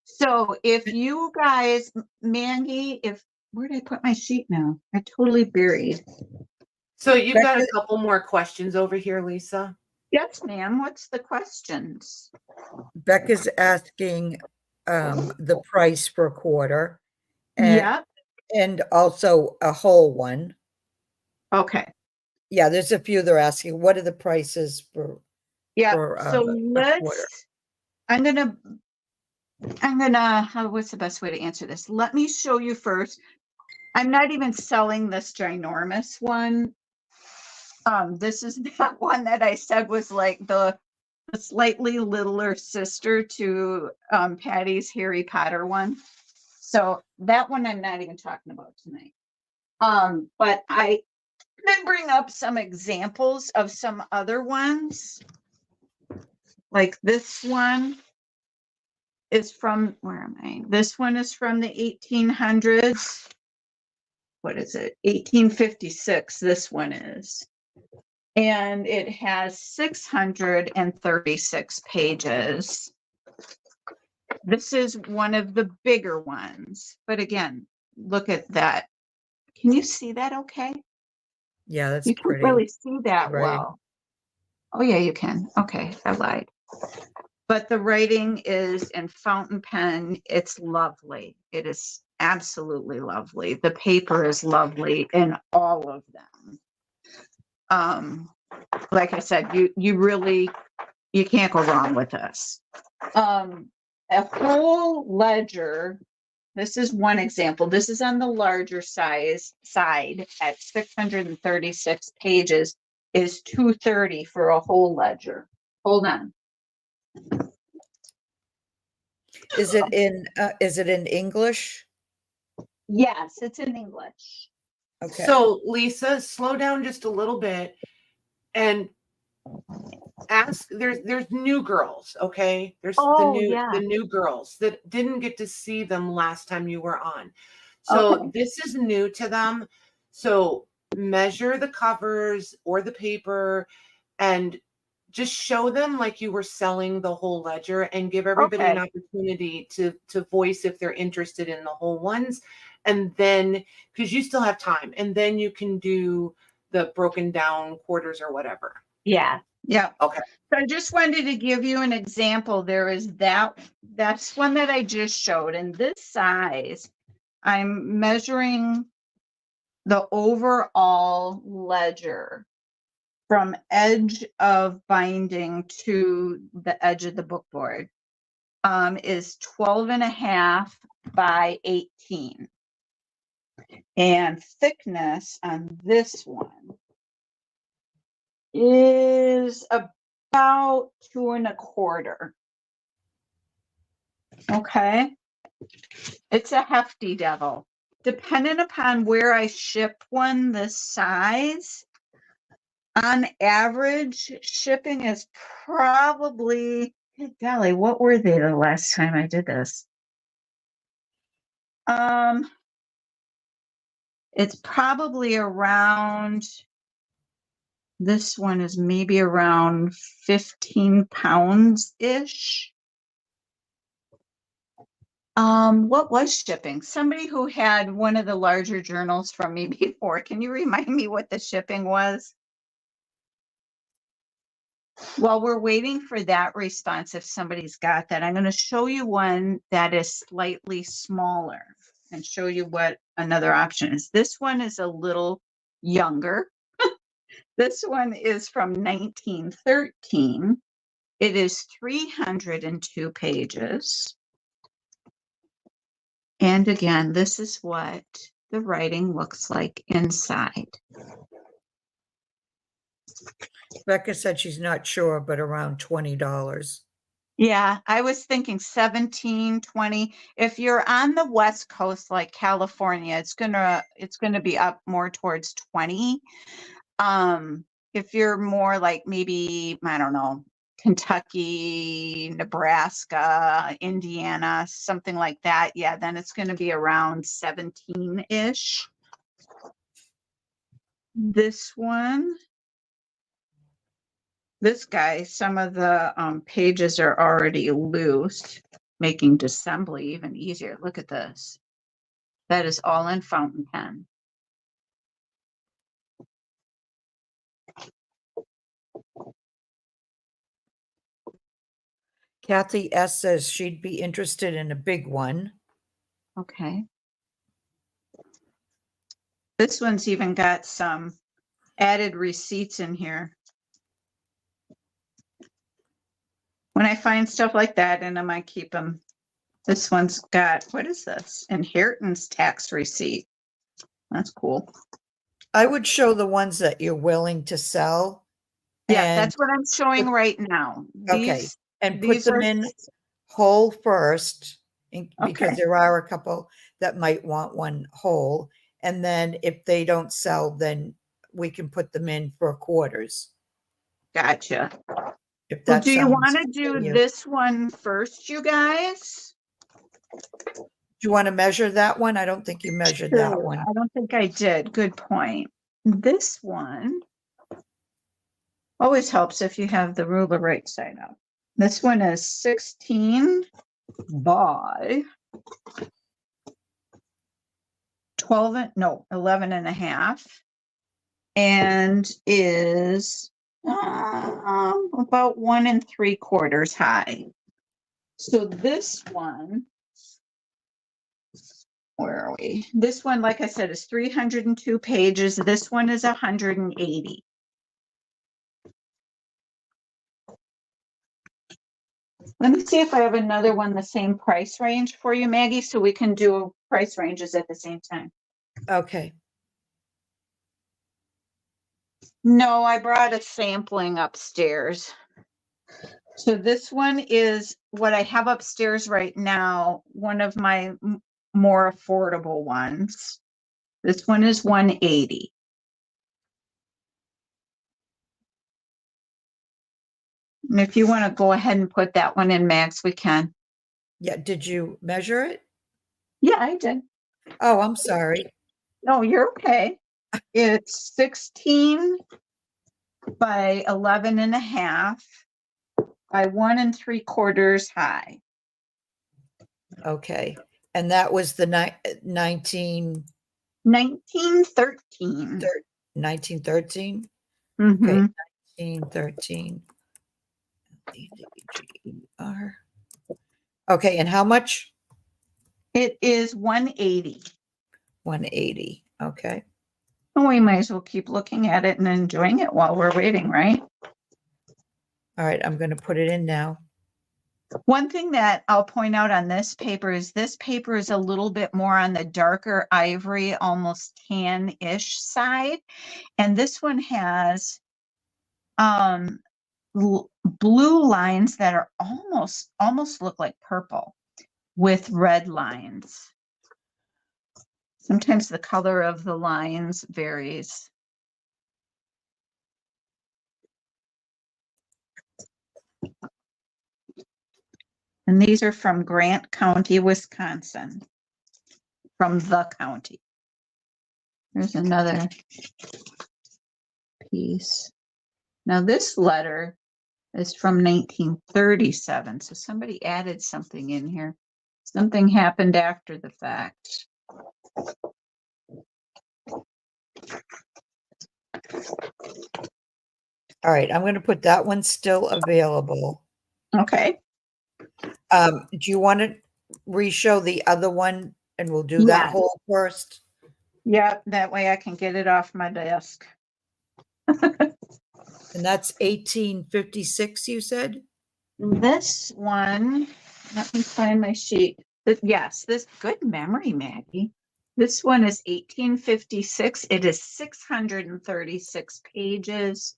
So if you guys, Mandy, where did I put my sheet now? I totally buried. So you've got a couple more questions over here, Lisa. Yes, ma'am. What's the questions? Becca's asking the price for a quarter. Yeah. And also a whole one. Okay. Yeah, there's a few they're asking, what are the prices for? Yeah. For, So a quarter? I'm gonna, what's the best way to answer this? Let me show you first. I'm not even selling this ginormous one. This is that one that I said was like the slightly littler sister to Patty's Harry Potter one. So that one I'm not even talking about tonight. But I can bring up some examples of some other ones. Like this one is from, where am I? This one is from the 1800s. What is it? 1856, this one is. And it has 636 pages. This is one of the bigger ones. But again, look at that. Can you see that okay? Yeah, that's You can't pretty. really see that writing. well. Oh, yeah, you can. Okay, I lied. But the writing is in fountain pen. It's lovely. It is absolutely lovely. The paper is lovely in all of them. Like I said, you can't go wrong with this. A whole ledger. This is one example. This is on the larger side at 636 pages is $230 for a whole ledger. Hold on. Is it in English? Yes, it's in English. Okay. So Lisa, slow down just a little bit and ask. There's new girls, okay? There's the new girls that didn't get to see them last time you were on. So Okay. this is new to them. So measure the covers or the paper and just show them like you were selling the whole ledger and give everybody an opportunity to voice if they're interested in the whole ones. And then, because you still have time, and then you can do the broken down quarters or whatever. Yeah. Yeah. Okay. So I just wanted to give you an example. There is that's one that I just showed. And this size, I'm measuring the overall ledger from edge of binding to the edge of the book board is 12.5 by 18. And thickness on this one is about 2.25. Okay. It's a hefty devil. Depending upon where I ship one this size, on average, shipping is probably Good golly, what were they the last time I did this? It's probably around, this one is maybe around 15 pounds-ish. What was shipping? Somebody who had one of the larger journals from me before, can you remind me what the shipping was? While we're waiting for that response, if somebody's got that, I'm going to show you one that is slightly smaller and show you what another option is. This one is a little younger. This one is from 1913. It is 302 pages. And again, this is what the writing looks like inside. Becca said she's not sure, but around $20. Yeah, I was thinking 17, 20. If you're on the West Coast, like California, it's gonna be up more towards 20. If you're more like maybe, I don't know, Kentucky, Nebraska, Indiana, something like that, yeah, then it's gonna be around 17-ish. This one. This guy, some of the pages are already loose, making disassembly even easier. Look at this. That is all in fountain pen. Kathy S. says she'd be interested in a big one. Okay. This one's even got some added receipts in here. When I find stuff like that in them, I keep them. This one's got, what is this? Inheritance tax receipt. That's cool. I would show the ones that you're willing to sell. Yeah, and that's what I'm showing right now. Okay, and put these them are- in whole first, because Okay. there are a couple that might want one whole. And then if they don't sell, then we can put them in for quarters. Gotcha. If Well, that do you sounds want to good do you. this one first, you guys? Do you want to measure that one? I don't think you measured that Sure. one. I don't think I did. Good point. This one always helps if you have the ruler right side up. This one is 16 by 11 and a half, and is about 1 3/4 high. So this one, where are we? This one, like I said, is 302 pages. This one is 180. Let me see if I have another one the same price range for you, Maggie, so we can do price ranges at the same time. Okay. No, I brought a sampling upstairs. So this one is what I have upstairs right now, one of my more affordable ones. This one is 180. And if you want to go ahead and put that one in, Max, we can. Yeah. Did you measure it? Yeah, I did. Oh, I'm sorry. No, you're okay. It's 16 by 11 and a half by 1 3/4 high. Okay. And that was the 1913. 1913. 1913. Mhm. Okay. 1913. LEDGER. Okay. And how much? It is 180. 180. Okay. Oh, we might as well keep looking at it and enjoying it while we're waiting, right? All right. I'm going to put it in now. One thing that I'll point out on this paper is a little bit more on the darker ivory, almost tan-ish side. And this one has blue lines that are almost look like purple with red lines. Sometimes the color of the lines varies. And these are from Grant County, Wisconsin, from the county. There's another piece. Now this letter is from 1937. So somebody added something in here. Something happened after the fact. All right, I'm going to put that one still available. Okay. Do you want to re-show the other one and we'll do that Yes. whole first? Yep, that way I can get it off my desk. And that's 1856, you said? This one, let me find my sheet. Yes, this good memory, Maggie. This one is 1856. It is 636 pages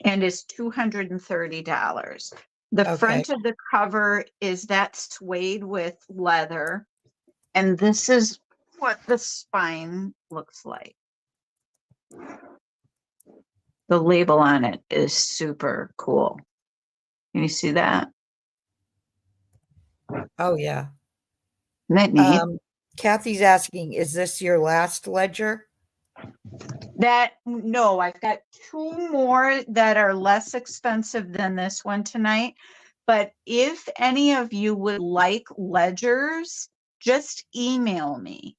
and is $230. The Okay. front of the cover is that suede with leather. And this is what the spine looks like. The label on it is super cool. Can you see that? Oh, yeah. Isn't that neat? Kathy's asking, is this your last ledger? No, I've got two more that are less expensive than this one tonight. But if any of you would like ledgers, just email me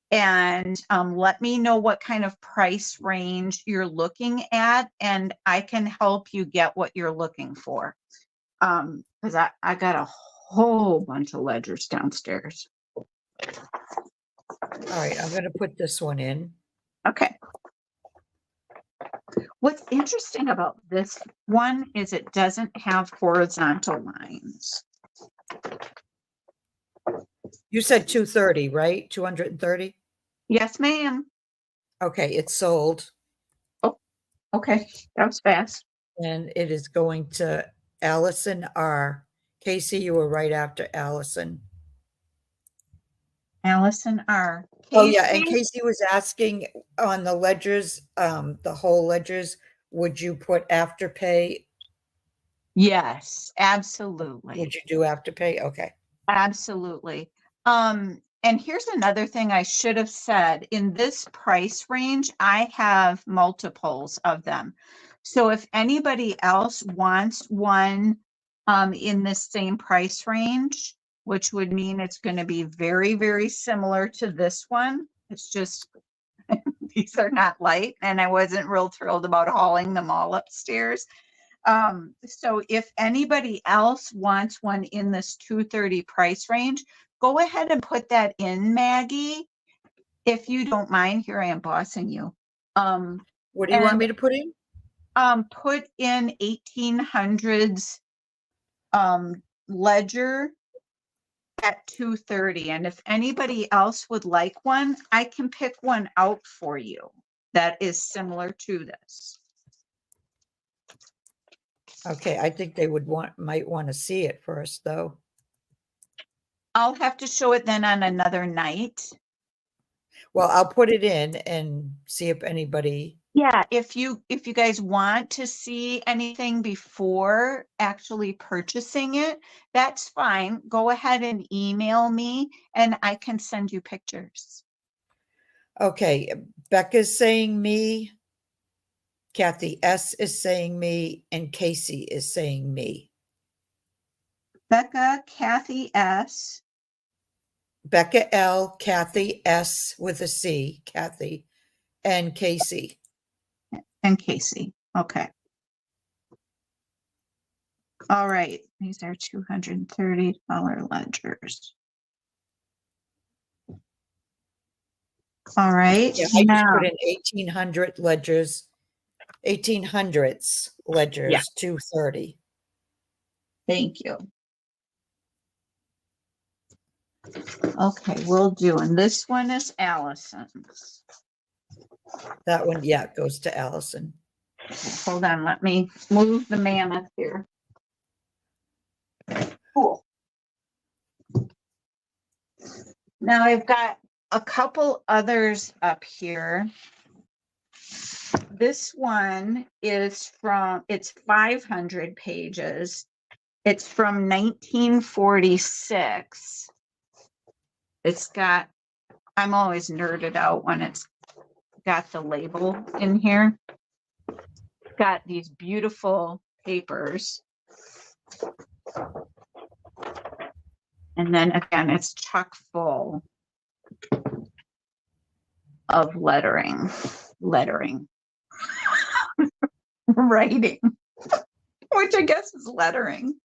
and let me know what kind of price range you're looking at, and I can help you get what you're looking for. Because I got a whole bunch of ledgers downstairs. All right, I'm going to put this one in. Okay. What's interesting about this one is it doesn't have horizontal lines. You said 230, right? 230? Yes, ma'am. Okay, it's sold. Oh, okay. That was fast. And it is going to Allison R. Casey, you were right after Allison. Allison R. Oh, yeah, and Casey? Casey was asking on the ledgers, the whole ledgers, would you put Afterpay? Yes, absolutely. Would you do Afterpay? Okay. Absolutely. And here's another thing I should have said. In this price range, I have multiples of them. So if anybody else wants one in the same price range, which would mean it's going to be very, very similar to this one. It's just, these are not light, and I wasn't real thrilled about hauling them all upstairs. So if anybody else wants one in this 230 price range, go ahead and put that in, Maggie. If you don't mind, here I am bossing you. What do you want me to put in? Put in 1800s ledger at 230. And if anybody else would like one, I can pick one out for you that is similar to this. Okay, I think they might want to see it first, though. I'll have to show it then on another night. Well, I'll put it in and see if anybody. Yeah, if you guys want to see anything before actually purchasing it, that's fine. Go ahead and email me and I can send you pictures. Okay, Becca's saying me. Kathy S is saying me, and Casey is saying me. Becca, Kathy S. Becca L, Kathy S with a C, Kathy, and Casey. And Casey. Okay. All right. These are $230 ledgers. All right. Yeah, I just now, put in 1800 ledgers, 1800s ledgers, Yeah. 230. Thank you. Okay, we'll do. And this one is Allison's. That one, yeah, goes to Allison. Hold on, let me move the mammoth here. Cool. Now I've got a couple others up here. This one is it's 500 pages It's from 1946. It's got, I'm always nerded out when it's got the label in here. It's got these beautiful papers. And then again, it's chock full of lettering, writing, which I guess is lettering.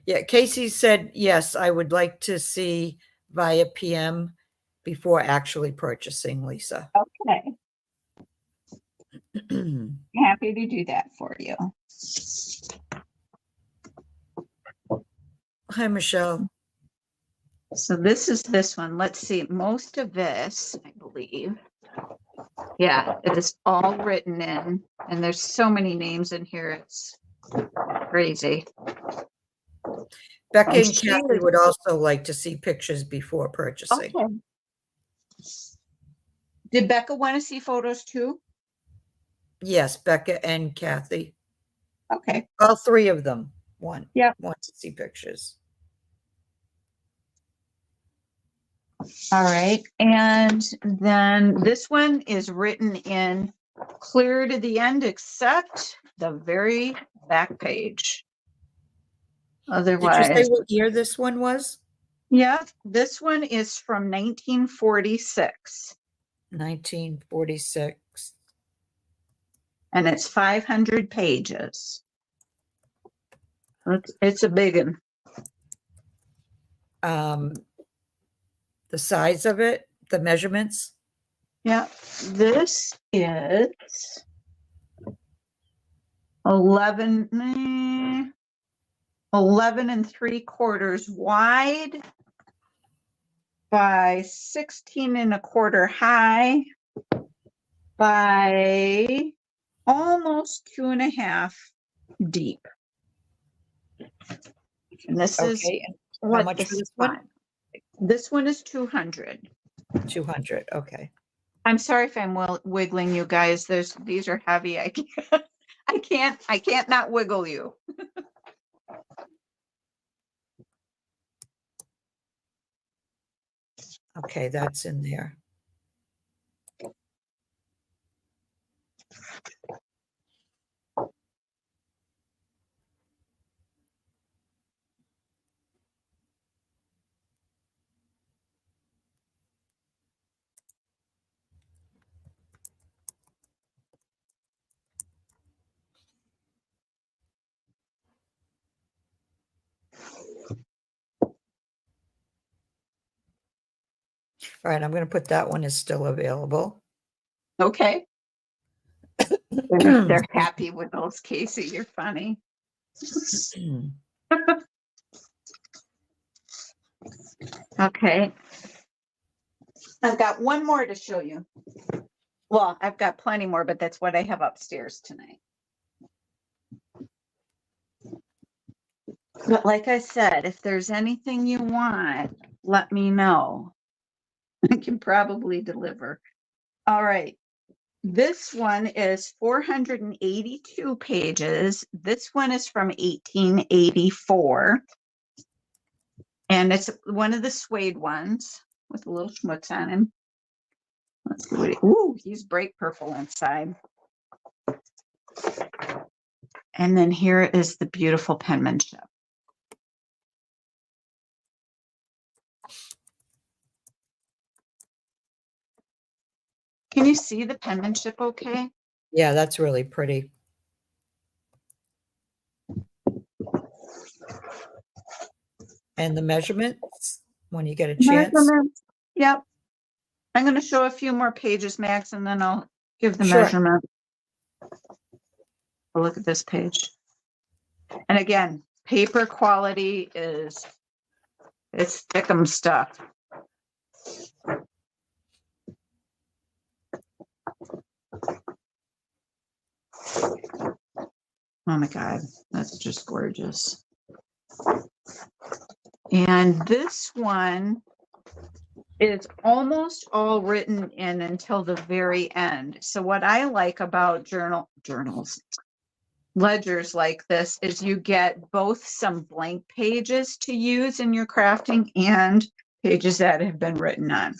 Yeah, Casey said, yes, I would like to see via PM before actually purchasing, Lisa. Okay, happy to do that for you. Hi, Michelle. So this is this one. Let's see. Most of this, I believe. Yeah, it is all written in, and there's so many names in here. It's crazy. Becca And and she Kathy is- would also like to see pictures before purchasing. Okay. Did Becca want to see photos too? Yes, Becca and Kathy. Okay. All three of them want to see pictures. All right. And then this one is written in clear to the end, except the very back page. Did you Otherwise, say what year this one was? yeah, this one is from 1946 1946. and it's 500 pages. It's a big one. The size of it, the measurements. Yeah, this is 11 3/4 wide by 16 1/4 high by almost 2.5 deep. And this is Okay. And how what much this for this is one? on. This one is 200. 200. Okay. I'm sorry if I'm wiggling you guys. These are heavy. I can't not wiggle you. Okay, that's in there. All right, I'm going to put that one is still available. Okay. They're happy with those, Casey. You're funny. Okay. I've got one more to show you. Well, I've got plenty more, but that's what I have upstairs tonight. But like I said, if there's anything you want, let me know. I can probably deliver. All right. This one is 482 pages. This one is from 1884. And it's one of the suede ones with a little schmutz on him. Let's see what ooh, he's bright purple inside. And then here is the beautiful penmanship. Can you see the penmanship okay? Yeah, that's really pretty. And the measurements when you get a chance. Measurements. Yep. I'm going to show a few more pages, Max, and then I'll give the Sure. measurement. Oh, look at this page. And again, paper quality is, it's thickum stuff. Oh my God, that's just gorgeous. And this one is almost all written in until the very end. So what I like about journals, ledgers like this is you get both some blank pages to use in your crafting and pages that have been written on.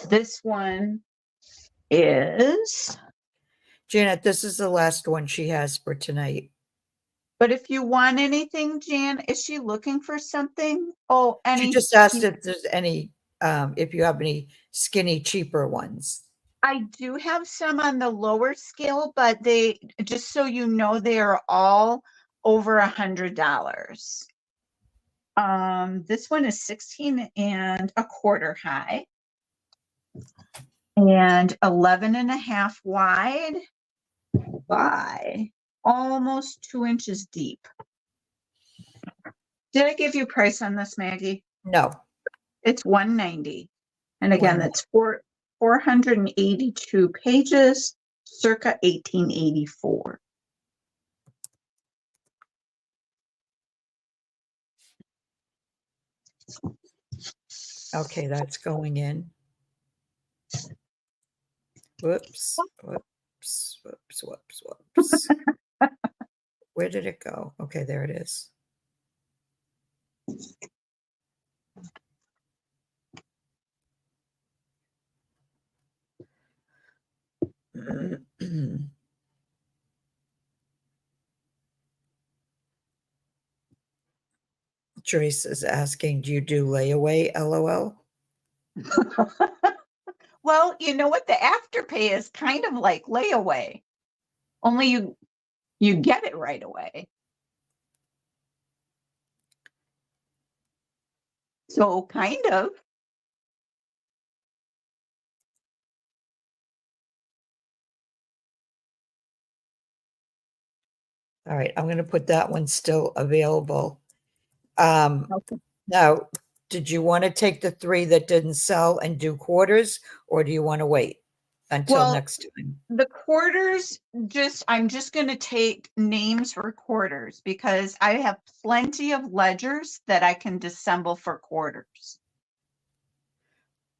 This one is, Janet, this is the last one she has for tonight. but if you want anything, Jan, is she looking for something? Oh, She just asked if there's any, if you have any skinny, cheaper ones. I do have some on the lower scale, but they, just so you know, they are all over $100. This one is 16 and a quarter high and 11 and a half wide by almost 2 inches deep. Did I give you a price on this, Maggie? No. It's $190. And again, that's 482 pages, circa 1884. Okay, that's going in. Whoops, whoops, whoops, whoops, whoops. Where did it go? Okay, there it is. Joyce is asking, do you do layaway? LOL. Well, you know what? The afterpay is kind of like layaway. Only you get it right away. So kind of. All right, I'm going to put that one still available. Okay. Now, did you want to take the 3 that didn't sell and do quarters, or do you want to wait until Well, next time? the quarters, I'm just going to take names for quarters because I have plenty of ledgers that I can disassemble for quarters.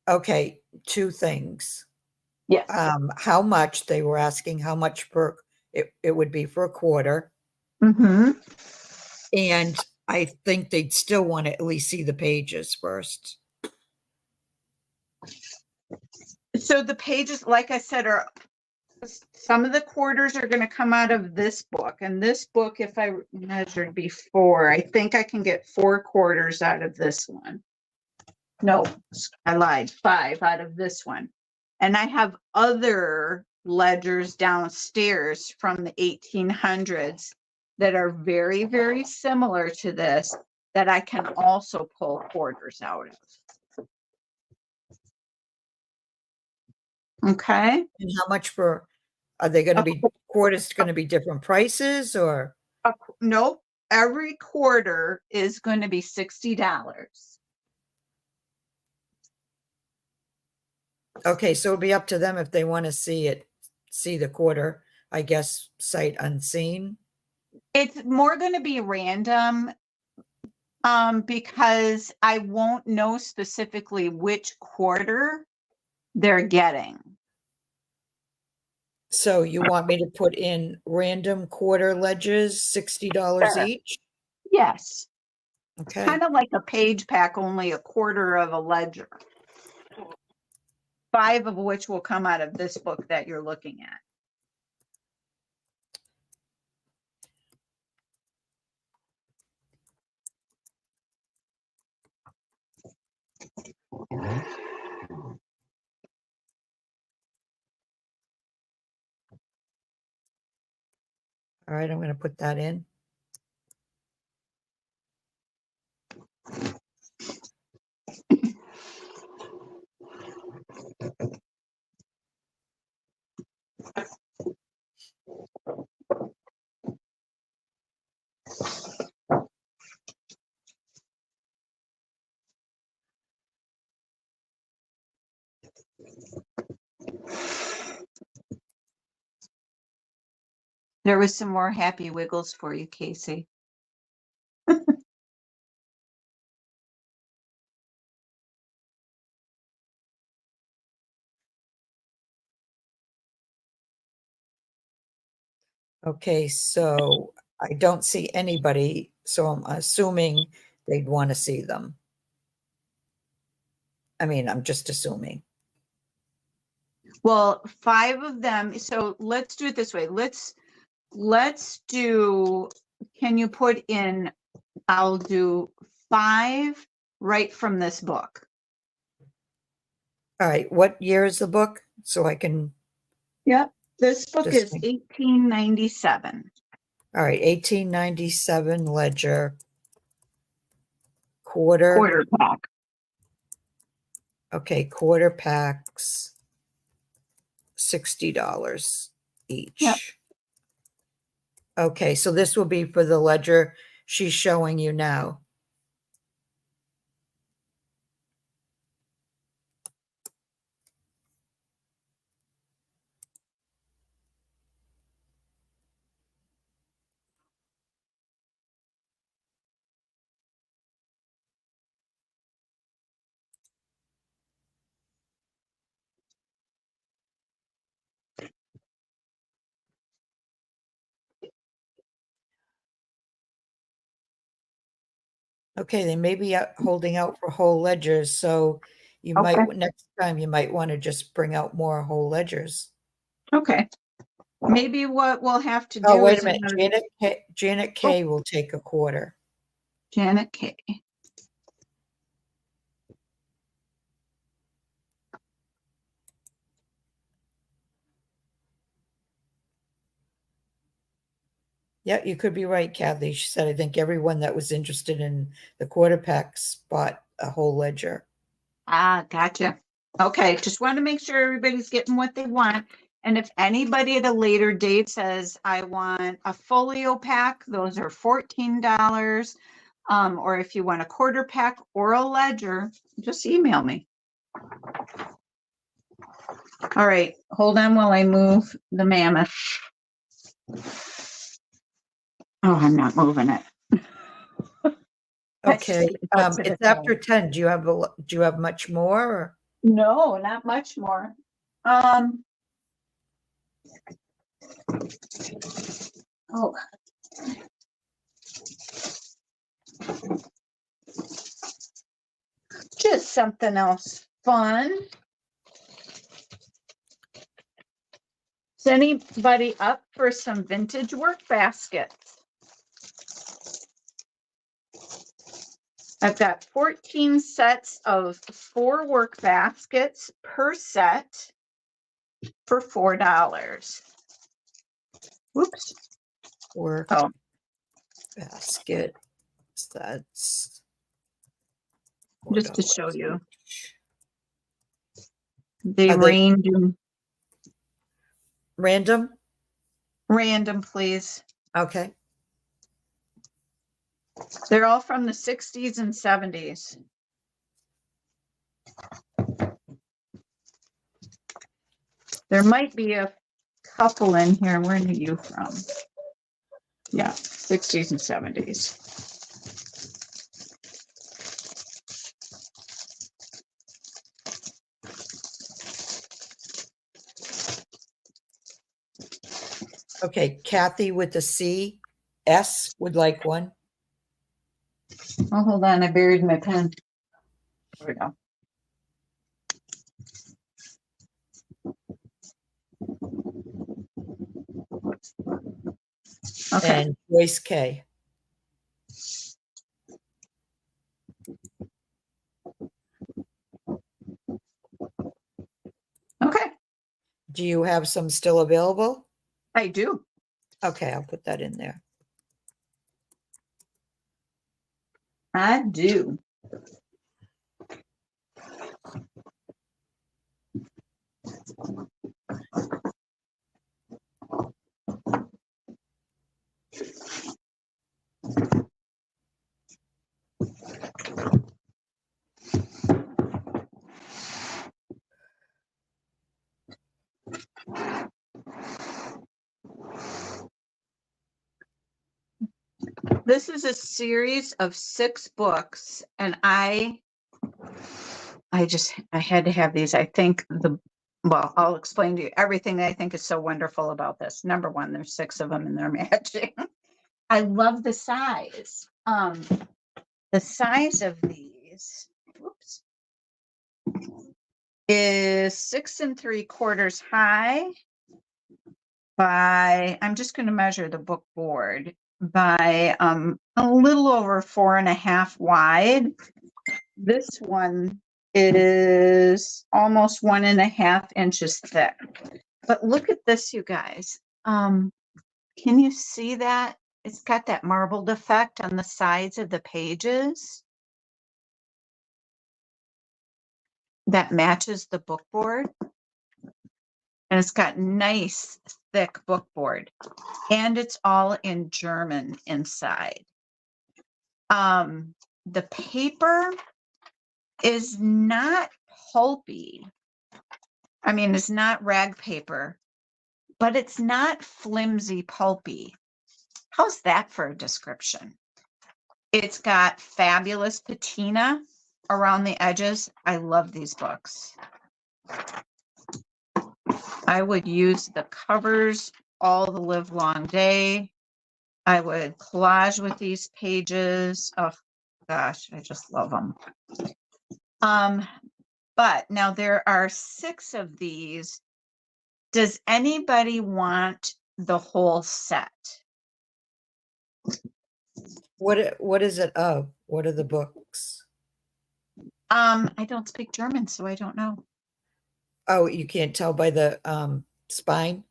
Okay, 2 things. Yes. How much, they were asking how much per it would be for a quarter. Mm-hmm. And I think they'd still want to at least see the pages first. So the pages, like I said, are some of the quarters are going to come out of this book. And this book, if I measured before, I think I can get 4 quarters out of this one. No, I lied, 5 out of this one. And I have other ledgers downstairs from the 1800s that are very, very similar to this that I can also pull quarters out of. Okay. And how much for, are they going to be quarters, going to be different prices, or? Nope. Every quarter is going to be $60. Okay, so it'll be up to them if they want to see the quarter, I guess, sight unseen. It's more going to be random because I won't know specifically which quarter they're getting. So you want me to put in random quarter ledgers, $60 Sure. each? Yes. Okay. Kind of like a page pack, only a quarter of a ledger. 5 of which will come out of this book that you're looking at. All right, I'm going to put that in. There was some more happy wiggles for you, Casey. Okay, so I don't see anybody, so I'm assuming they'd want to see them. I mean, I'm just assuming. Well, 5 of them. So let's do it this way. Let's do, can you put in, I'll do 5 right from this book. All right, what year is the book? So I can, Yep. This book Just is think. 1897. all right, 1897 ledger, quarter. Quarter pack. Okay, quarter packs, $60 each. Yep. Okay, so this will be for the ledger she's showing you now. Okay, they may be holding out for whole ledgers, so you might, Okay. next time, you might want to just bring out more whole ledgers. Okay. Maybe what we'll have to do Oh, wait is a minute, Janet K will take a quarter. Janet K. Yeah, you could be right, Kathy. She said, I think everyone that was interested in the quarter packs bought a whole ledger. Ah, gotcha. Okay, just want to make sure everybody's getting what they want. And if anybody at a later date says, I want a folio pack, those are $14. Or if you want a quarter pack or a ledger, just email me. All right, hold on while I move the mammoth. Oh, I'm not moving it. Okay, That's it's after 10. Do you have much more? Or? No, not much more. Oh. Just something else fun. Is anybody up for some vintage work baskets? I've got 14 sets of 4 work baskets per set for $4. Whoops. Work Oh, basket. That's just to $4 show you. each. They Are they range in random? random, please. Okay. They're all from the 60s and 70s. There might be a couple in here. Where are you from? Yeah, 60s and 70s. Okay, Kathy with the C, S would like one. Oh, hold on. I buried my pen. There we go. Okay. And Joyce K. Okay. Do you have some still available? I do. Okay, I'll put that in there. I do. This is a series of 6 books, and I had to have these. I think well, I'll explain to you everything that I think is so wonderful about this. Number one, there's 6 of them and they're matching. I love the size. The size of these, whoops, is 6 3/4 high by, I'm just going to measure the book board, by a little over 4.5 wide. This one is almost 1.5 inches thick. But look at this, you guys. Can you see that? It's got that marbled effect on the sides of the pages that matches the book board. And it's got nice thick book board. And it's all in German inside. The paper is not pulpy. I mean, it's not rag paper, but it's not flimsy pulpy. How's that for a description? It's got fabulous patina around the edges. I love these books. I would use the covers all the live long day. I would collage with these pages. Oh gosh, I just love them. But now there are 6 of these. Does anybody want the whole set? What is it of? What are the books? I don't speak German, so I don't know. Oh, you can't tell by the spine?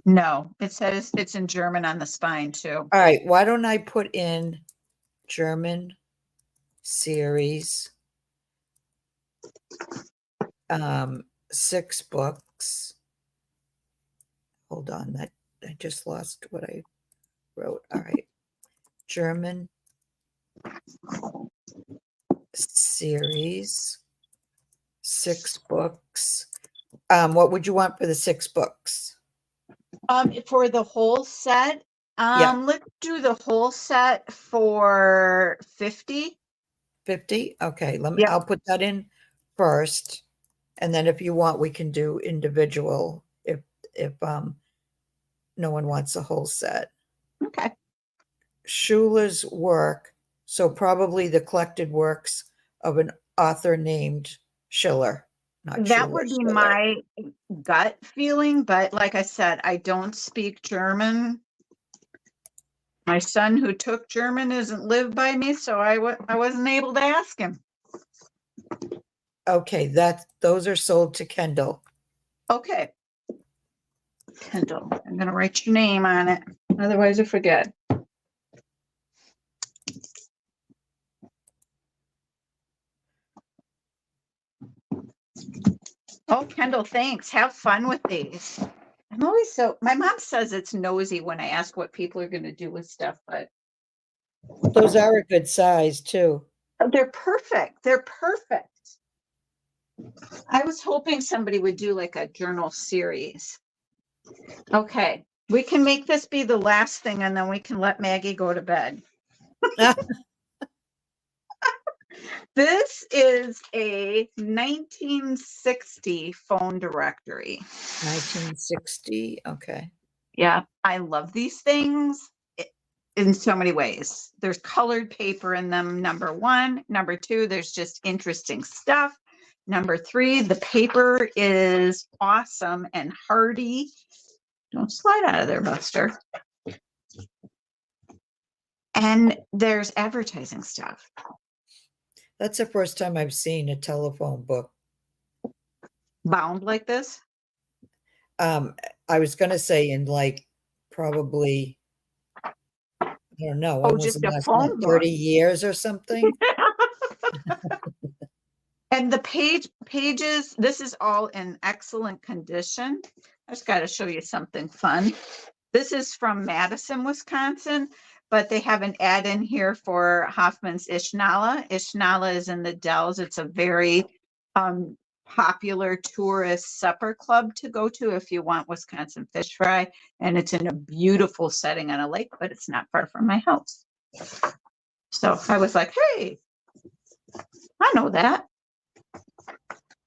No, it says it's in German on the spine too. All right, why don't I put in German series, 6 books. Hold on, that I just lost what I wrote. All right. German series, 6 books. What would you want for the 6 books? For the whole set, let's do the whole set for 50. 50? Okay, Yeah. I'll put that in first. And then if you want, we can do individual if no one wants a whole set. Okay. Schuler's work, so probably the collected works of an author named Schiller. Not That Schuler, would be Schiller. my gut feeling, but like I said, I don't speak German. My son who took German doesn't live by me, so I wasn't able to ask him. Okay, those are sold to Kendall. Okay. Kendall, I'm going to write your name on it. Otherwise I forget. Oh, Kendall, thanks. Have fun with these. I'm always my mom says it's nosy when I ask what people are going to do with stuff, but Those are a good size too. they're perfect. They're perfect. I was hoping somebody would do like a journal series. Okay, we can make this be the last thing and then we can let Maggie go to bed. This is a 1960 phone directory. 1960, okay. Yeah, I love these things in so many ways. There's colored paper in them, number 1. Number 2, there's just interesting stuff. Number 3, the paper is awesome and hardy. Don't slide out of there, Buster. And there's advertising stuff. That's the first time I've seen a telephone book. Bound like this? I was going to say in like probably, I don't know, when was just the a last phone one? book. 30 years or something? And the pages, this is all in excellent condition. I just got to show you something fun. This is from Madison, Wisconsin, but they have an ad in here for Hoffman's Ishnala. Ishnala is in the Dells. It's a very popular tourist supper club to go to if you want Wisconsin fish fry. And it's in a beautiful setting on a lake, but it's not far from my house. So I was like, hey, I know that.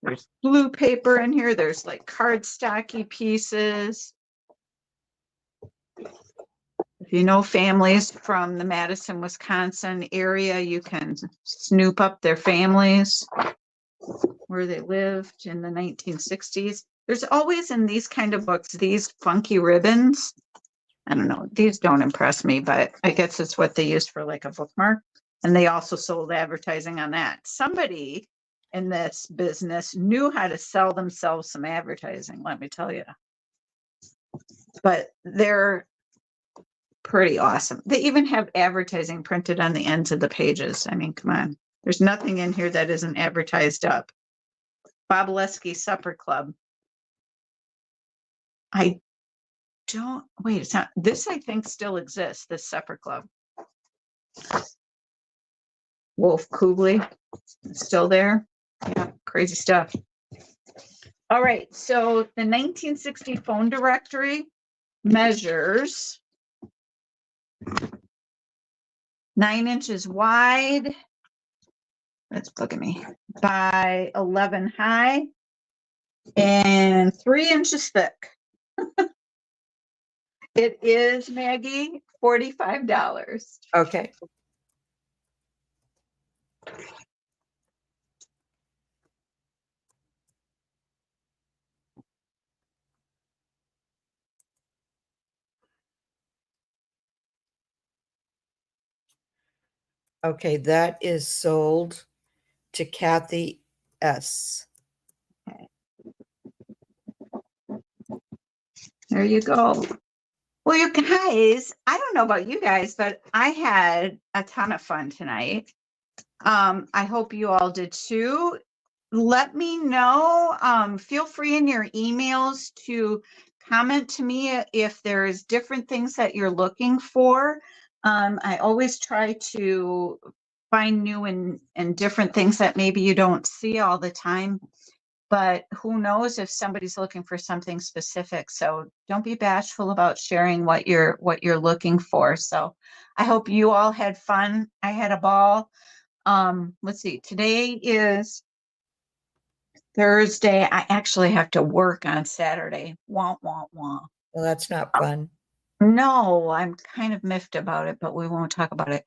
There's blue paper in here. There's like cardstocky pieces. If you know families from the Madison, Wisconsin area, you can snoop up their families, where they lived in the 1960s. There's always in these kind of books, these funky ribbons. I don't know, these don't impress me, but I guess it's what they used for like a bookmark. And they also sold advertising on that. Somebody in this business knew how to sell themselves some advertising, let me tell you. But they're pretty awesome. They even have advertising printed on the ends of the pages. I mean, come on. There's nothing in here that isn't advertised up. Bob Lesky Supper Club. I don't, wait, it's not, this I think still exists, this supper club. Wolf Kubley, still there. Yeah, crazy stuff. All right, so the 1960 phone directory measures 9 inches wide. That's bugging me. By 11 high and 3 inches thick. It is, Maggie, $45. Okay. Okay, that is sold to Kathy S. There you go. Well, you guys, I don't know about you guys, but I had a ton of fun tonight. I hope you all did too. Let me know. Feel free in your emails to comment to me if there's different things that you're looking for. I always try to find new and different things that maybe you don't see all the time. But who knows if somebody's looking for something specific. So don't be bashful about sharing what you're looking for. So I hope you all had fun. I had a ball. Let's see, today is Thursday. I actually have to work on Saturday. Wah, wah, wah. Well, that's not fun. No, I'm kind of miffed about it, but we won't talk about it.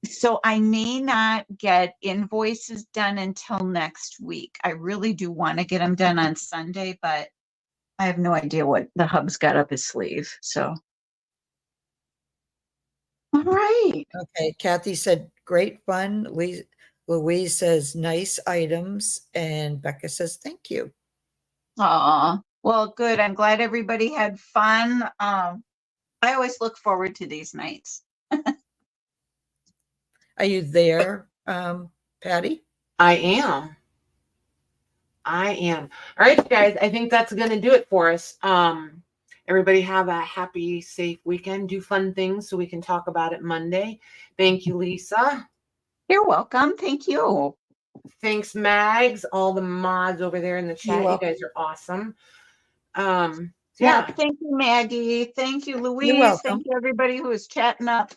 So I may not get invoices done until next week. I really do want to get them done on Sunday, but I have no idea what the hub's got up his sleeve. So, all right. Okay, Kathy said, great fun. Louise says, nice items. And Becca says, thank you. Aw, well, good. I'm glad everybody had fun. I always look forward to these nights. Are you there, Patty? I am. All right, guys. I think that's going to do it for us. Everybody have a happy, safe weekend. Do fun things so we can talk about it Monday. Thank you, Lisa. You're welcome. Thank you. Thanks, Mags. All the mods over there in the chat. You guys are awesome. Yeah. Thank you, Maggie. Thank you, Louise. Thank you, everybody who is chatting up.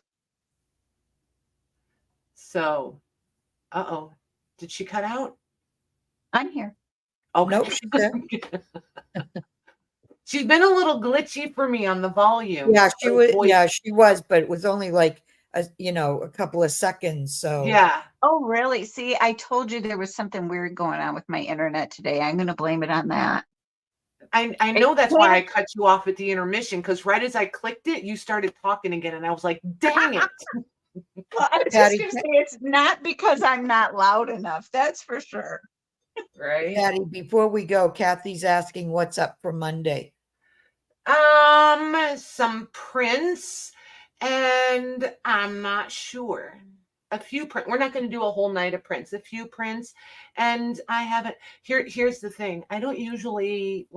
So, did she cut out? I'm here. Oh, nope, she's there. She's been a little glitchy for me on the volume. Yeah, she was. Yeah, she was, but it was only like a couple of seconds. So yeah. Oh, really? See, I told you there was something weird going on with my internet today. I'm going to blame it on that. I know that's why I cut you off at the intermission, because right as I clicked it, you started talking again, and I was like, dang it. Well, I was just going to say, it's not because I'm not loud enough. That's for sure. Right. Patty, before we go, Kathy's asking what's up for Monday. Some prints, and I'm not sure. A few prints. We're not going to do a whole night of prints. A few prints, and I haven't. Here's the thing. I don't usually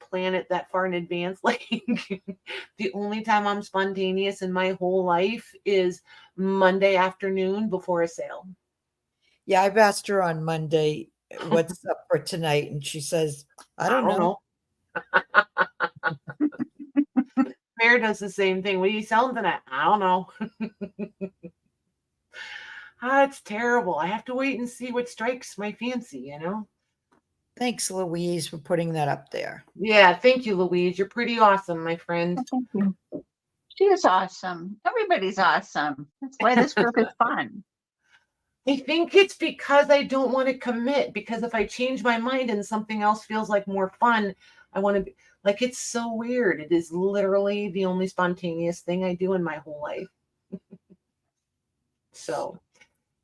plan it that far in advance. Like the only time I'm spontaneous in my whole life is Monday afternoon before a sale. Yeah, I've asked her on Monday what's up for tonight, and she says, I don't know. Mary does the same thing. What are you selling tonight? I don't know. It's terrible. I have to wait and see what strikes my fancy, you know? Thanks, Louise, for putting that up there. Yeah, thank you, Louise. You're pretty awesome, my friend. Thank you. She is awesome. Everybody's awesome. That's why this group is fun. I think it's because I don't want to commit, because if I change my mind and something else feels like more fun, I want to be like, it's so weird. It is literally the only spontaneous thing I do in my whole life. So,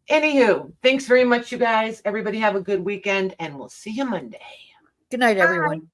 anywho, thanks very much, you guys. Everybody have a good weekend, and we'll see you Monday. Good night, Bye. everyone.